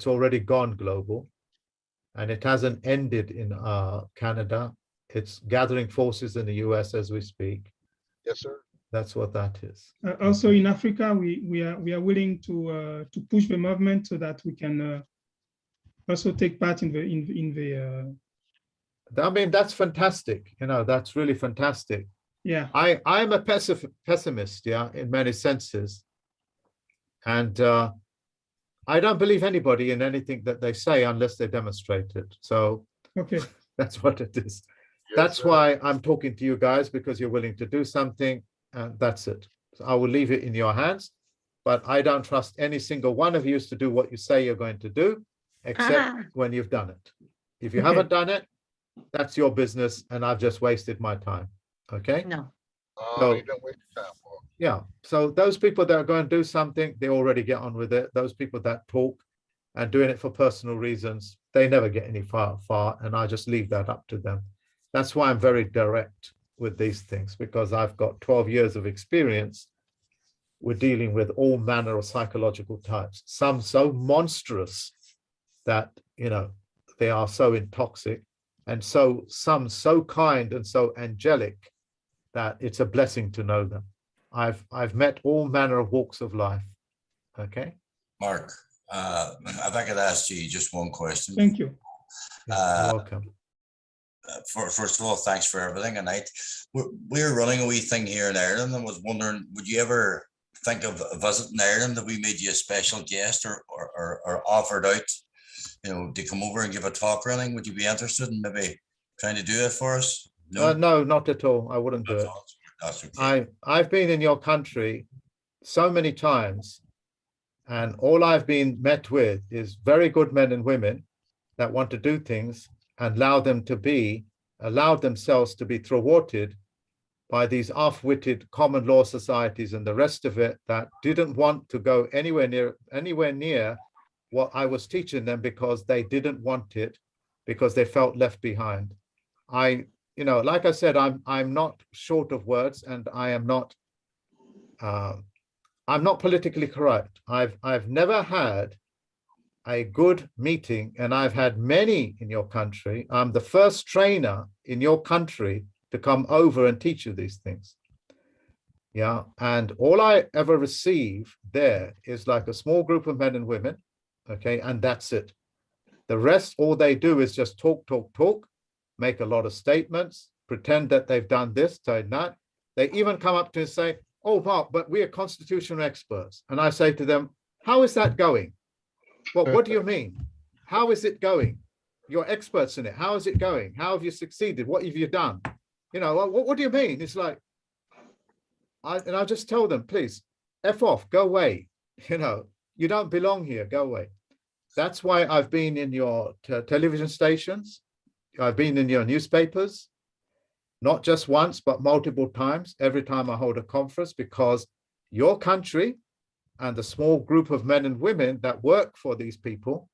already gone global, and it hasn't ended in Canada. It's gathering forces in the US as we speak.
Yes, sir.
That's what that is.
Also in Africa, we are willing to push the movement so that we can also take part in the.
I mean, that's fantastic. You know, that's really fantastic.
Yeah.
I'm a pessimist, yeah, in many senses, and I don't believe anybody in anything that they say unless they demonstrate it. So that's what it is. That's why I'm talking to you guys, because you're willing to do something, and that's it. So I will leave it in your hands, but I don't trust any single one of you to do what you say you're going to do, except when you've done it. If you haven't done it, that's your business, and I've just wasted my time. Okay?
No.
So, yeah, so those people that are going to do something, they already get on with it. Those people that talk and doing it for personal reasons, they never get any far, and I just leave that up to them. That's why I'm very direct with these things, because I've got 12 years of experience with dealing with all manner of psychological types, some so monstrous that, you know, they are so intoxic, and some so kind and so angelic that it's a blessing to know them. I've met all manner of walks of life. Okay.
Mark, if I could ask you just one question.
Thank you.
You're welcome.
First of all, thanks for everything. And we're running a wee thing here in Ireland, and was wondering, would you ever think of visiting Ireland if we made you a special guest or offered out, you know, to come over and give a talk or anything? Would you be interested in maybe trying to do it for us?
No, not at all. I wouldn't do it.
That's okay.
I've been in your country so many times, and all I've been met with is very good men and women that want to do things and allow themselves to be thwarted by these half-witted common law societies and the rest of it that didn't want to go anywhere near what I was teaching them because they didn't want it, because they felt left behind. You know, like I said, I'm not short of words, and I'm not politically correct. I've never had a good meeting, and I've had many in your country. I'm the first trainer in your country to come over and teach you these things. Yeah, and all I ever receive there is like a small group of men and women, okay, and that's it. The rest, all they do is just talk, make a lot of statements, pretend that they've done this, done that. They even come up to and say, oh, Mark, but we are constitutional experts. And I say to them, how is that going? Well, what do you mean? How is it going? You're experts in it. How is it going? How have you succeeded? What have you done? You know, what do you mean? It's like, and I just tell them, please, F off, go away. You know, you don't belong here, go away. That's why I've been in your television stations. I've been in your newspapers, not just once, but multiple times, every time I hold a conference, because your country and the small group of men and women that work for these people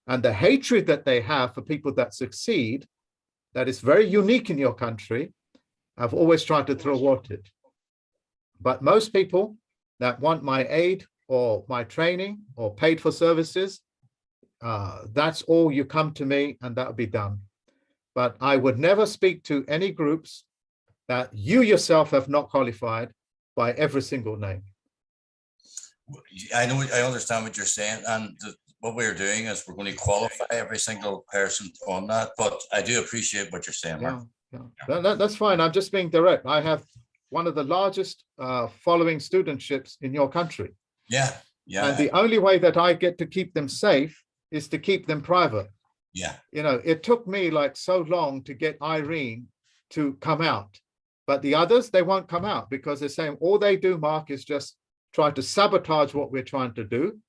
and the hatred that they have for people that succeed, that is very unique in your country, I've always tried to thwart it. But most people that want my aid or my training or paid for services, that's all, you come to me and that'll be done. But I would never speak to any groups that you yourself have not qualified by every single name.
I understand what you're saying, and what we're doing is we're going to qualify every single person on that, but I do appreciate what you're saying, Mark.
Yeah. That's fine. I'm just being direct. I have one of the largest following studentships in your country.
Yeah.
And the only way that I get to keep them safe is to keep them private.
Yeah.
You know, it took me like so long to get Irene to come out, but the others, they won't come out because they're saying all they do, Mark, is just try to sabotage what we're trying to do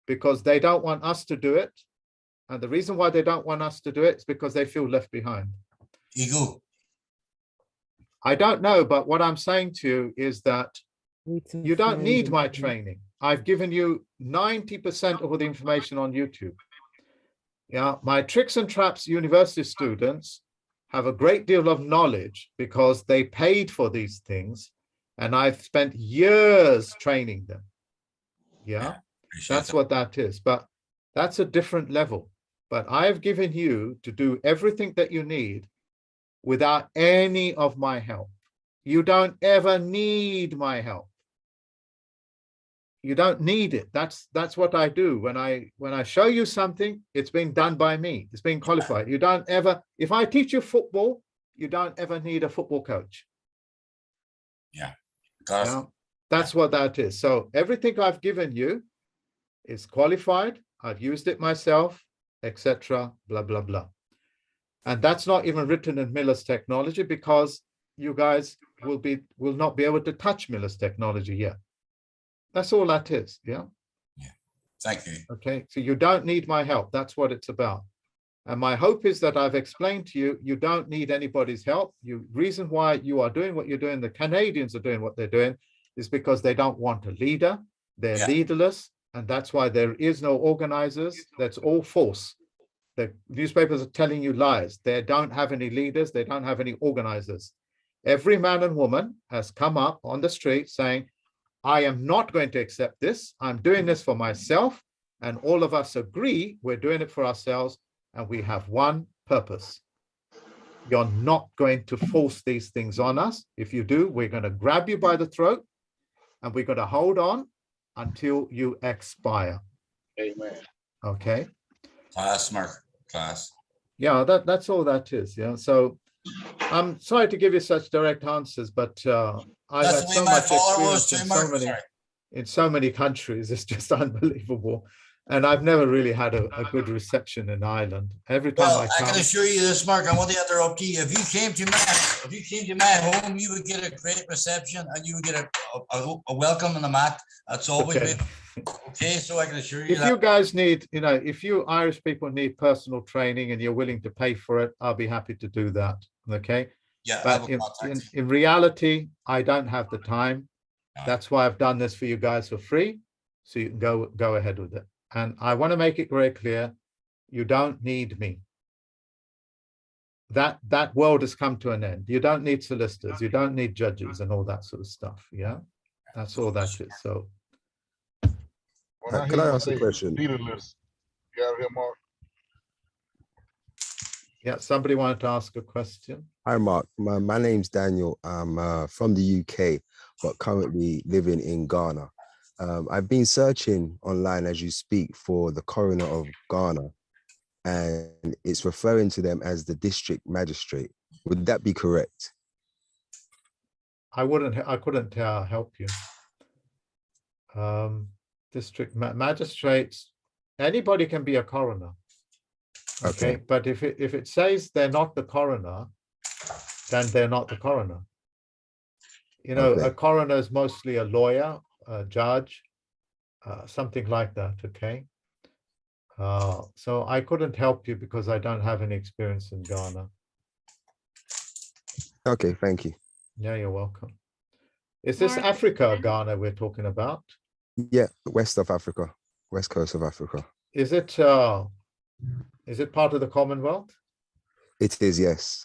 because they don't want us to do it. And the reason why they don't want us to do it is because they feel left behind.
Ego.
I don't know, but what I'm saying to you is that you don't need my training. I've given you 90% of all the information on YouTube. Yeah, my tricks and traps university students have a great deal of knowledge because they paid for these things, and I've spent years training them. Yeah, that's what that is. But that's a different level. But I've given you to do everything that you need without any of my help. You don't ever need my help. You don't need it. That's what I do. When I show you something, it's been done by me. It's been qualified. You don't ever, if I teach you football, you don't ever need a football coach.
Yeah.
That's what that is. So everything I've given you is qualified. I've used it myself, etc. Blah, blah, blah. And that's not even written in Miller's technology because you guys will not be able to touch Miller's technology yet. That's all that is. Yeah.
Thank you.
Okay. So you don't need my help. That's what it's about. And my hope is that I've explained to you, you don't need anybody's help. The reason why you are doing what you're doing, the Canadians are doing what they're doing, is because they don't want a leader. They're leaderless. And that's why there is no organizers. That's all false. The newspapers are telling you lies. They don't have any leaders. They don't have any organizers. Every man and woman has come up on the street saying, I am not going to accept this. I'm doing this for myself. And all of us agree we're doing it for ourselves. And we have one purpose. You're not going to force these things on us. If you do, we're going to grab you by the throat and we're going to hold on until you expire.
Amen.
Okay.
Class, Mark. Class.
Yeah, that's all that is. Yeah. So I'm sorry to give you such direct answers, but I've had so much experience in so many countries. It's just unbelievable. And I've never really had a good reception in Ireland. Every time I come,
I can assure you this, Mark. I want to interrupt you. If you came to my home, you would get a great reception and you would get a welcome on the mat. That's always been okay. So I can assure you.
If you guys need, if you Irish people need personal training and you're willing to pay for it, I'll be happy to do that. Okay.
Yeah.
But in reality, I don't have the time. That's why I've done this for you guys for free, so you can go ahead with it. And I want to make it very clear, you don't need me. That world has come to an end. You don't need solicitors, you don't need judges and all that sort of stuff. Yeah, that's all that is. So
can I ask a question? Leaderless. You out here, Mark?
Yeah, somebody wanted to ask a question.
Hi, Mark. My name's Daniel. I'm from the UK, but currently living in Ghana. I've been searching online as you speak for the coroner of Ghana, and it's referring to them as the district magistrate. Would that be correct?
I couldn't help you. District magistrates, anybody can be a coroner. Okay, but if it says they're not the coroner, then they're not the coroner. You know, a coroner is mostly a lawyer, a judge, something like that. Okay. So I couldn't help you because I don't have any experience in Ghana.
Okay, thank you.
Yeah, you're welcome. Is this Africa, Ghana, we're talking about?
Yeah, west of Africa, west coast of Africa.
Is it part of the Commonwealth?
It is, yes.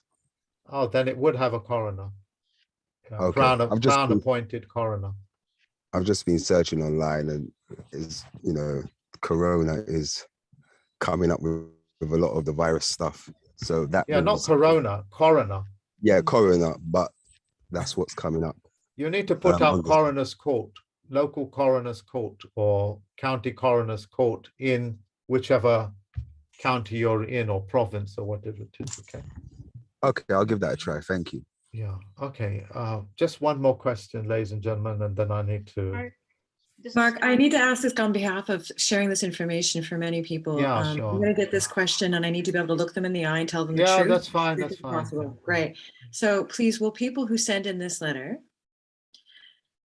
Oh, then it would have a coroner.
Okay.
Crown appointed coroner.
I've just been searching online, and is corona is coming up with a lot of the virus stuff. So that
not corona, coroner.
Yeah, coroner, but that's what's coming up.
You need to put up coroner's court, local coroner's court, or county coroner's court in whichever county you're in, or province, or whatever it is. Okay.
Okay, I'll give that a try. Thank you.
Yeah. Okay. Just one more question, ladies and gentlemen, and then I need to.
Mark, I need to ask this on behalf of sharing this information for many people.
Yeah, sure.
I'm going to get this question, and I need to be able to look them in the eye and tell them the truth.
Yeah, that's fine. That's fine.
Possible. Great. So please, will people who send in this letter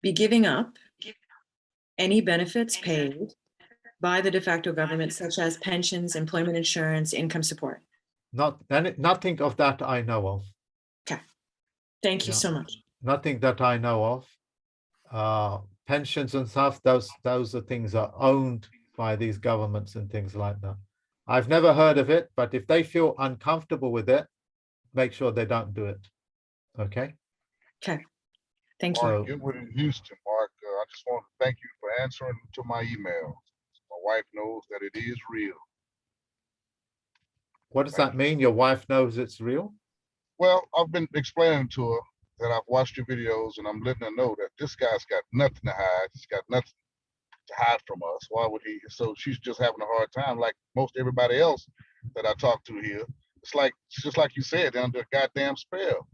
be giving up any benefits paid by the de facto government, such as pensions, employment insurance, income support?
Nothing of that I know of.
Okay. Thank you so much.
Nothing that I know of. Pensions and stuff, those are things are owned by these governments and things like that. I've never heard of it, but if they feel uncomfortable with it, make sure they don't do it. Okay?
Okay. Thank you.
Mark, you were in Houston, Mark. I just want to thank you for answering to my email. My wife knows that it is real.
What does that mean? Your wife knows it's real?
Well, I've been explaining to her that I've watched your videos, and I'm letting her know that this guy's got nothing to hide. He's got nothing to hide from us. Why would he? So she's just having a hard time, like most everybody else that I talk to here. It's just like you said, they're under a goddamn spell.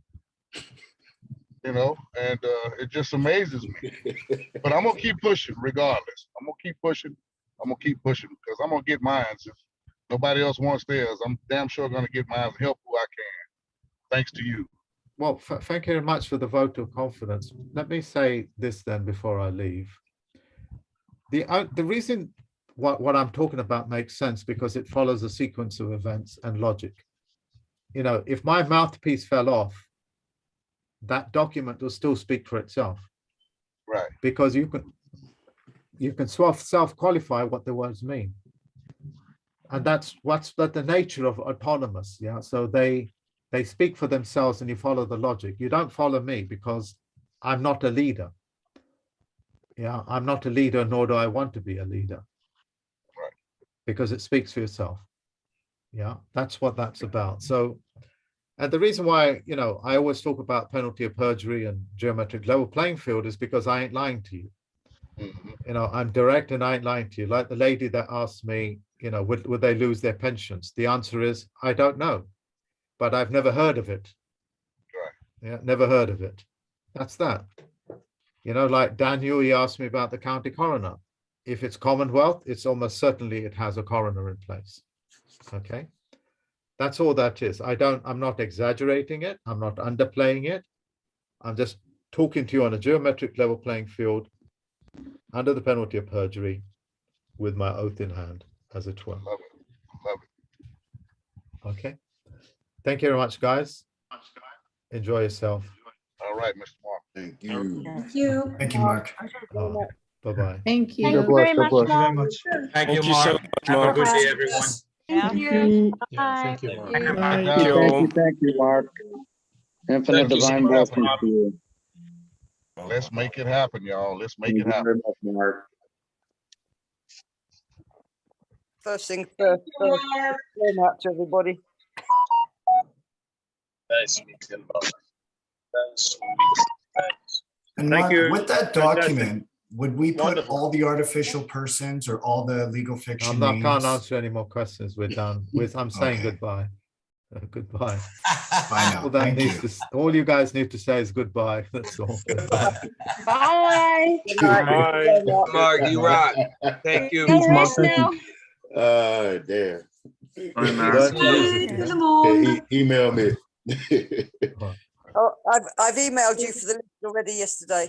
And it just amazes me. But I'm gonna keep pushing regardless. I'm gonna keep pushing because I'm gonna get mine. If nobody else wants theirs, I'm damn sure gonna get mine and help who I can. Thanks to you.
Well, thank you very much for the vote of confidence. Let me say this then before I leave. The reason what I'm talking about makes sense because it follows a sequence of events and logic. If my mouthpiece fell off, that document will still speak for itself.
Right.
Because you can self-qualify what the words mean. And that's the nature of autonomous. Yeah. So they speak for themselves and you follow the logic. You don't follow me because I'm not a leader. Yeah, I'm not a leader, nor do I want to be a leader.
Right.
Because it speaks for yourself. Yeah, that's what that's about. So, and the reason why, I always talk about penalty of perjury and geometric level playing field is because I ain't lying to you.
Mm-hmm.
I'm direct and I ain't lying to you. Like the lady that asked me, would they lose their pensions? The answer is, I don't know. But I've never heard of it.
Right.
Yeah, never heard of it. That's that. Like Daniel, he asked me about the county coroner. If it's Commonwealth, it's almost certainly it has a coroner in place. Okay. That's all that is. I'm not exaggerating it. I'm not underplaying it. I'm just talking to you on a geometric level playing field under the penalty of perjury with my oath in hand, as it were.
Love it. Love it.
Okay. Thank you very much, guys. Enjoy yourself.
All right, Mr. Mark.
Thank you.
Thank you.
Thank you, Mark.
Bye-bye.
Thank you.
Thank you very much.
Thank you very
Mark.
much.
Thank you,
Thank you so
Mark.
much,
Have a
Mark.
good day, everyone.
Thank
Thank
you.
you.
Bye.
Thank you, Mark.
Bye.
Thank you.
Thank you, Mark. Infinite
Thank you so
divine
much,
blessings
Mark.
to you.
Let's make it happen, y'all. Let's make
Thank
it
you
happen.
very much, Mark.
First thing first, very much, everybody.
Nice meeting, Mark. Nice
And
Thank
Mark,
you.
with that
Fantastic.
document, would we put
Wonderful.
all the artificial persons or all the legal fiction names?
Can't answer any more questions. We're done. I'm saying
Okay.
goodbye. Goodbye.
Bye now.
All, that
Thank
needs
you.
all you guys need to say is goodbye. That's all.
Bye.
Bye.
Mark, you rock. Thank you.
Go rest now.
Damn.
Learn to use it, you know?
Yeah, email me.
Oh, I've emailed you for the list already yesterday.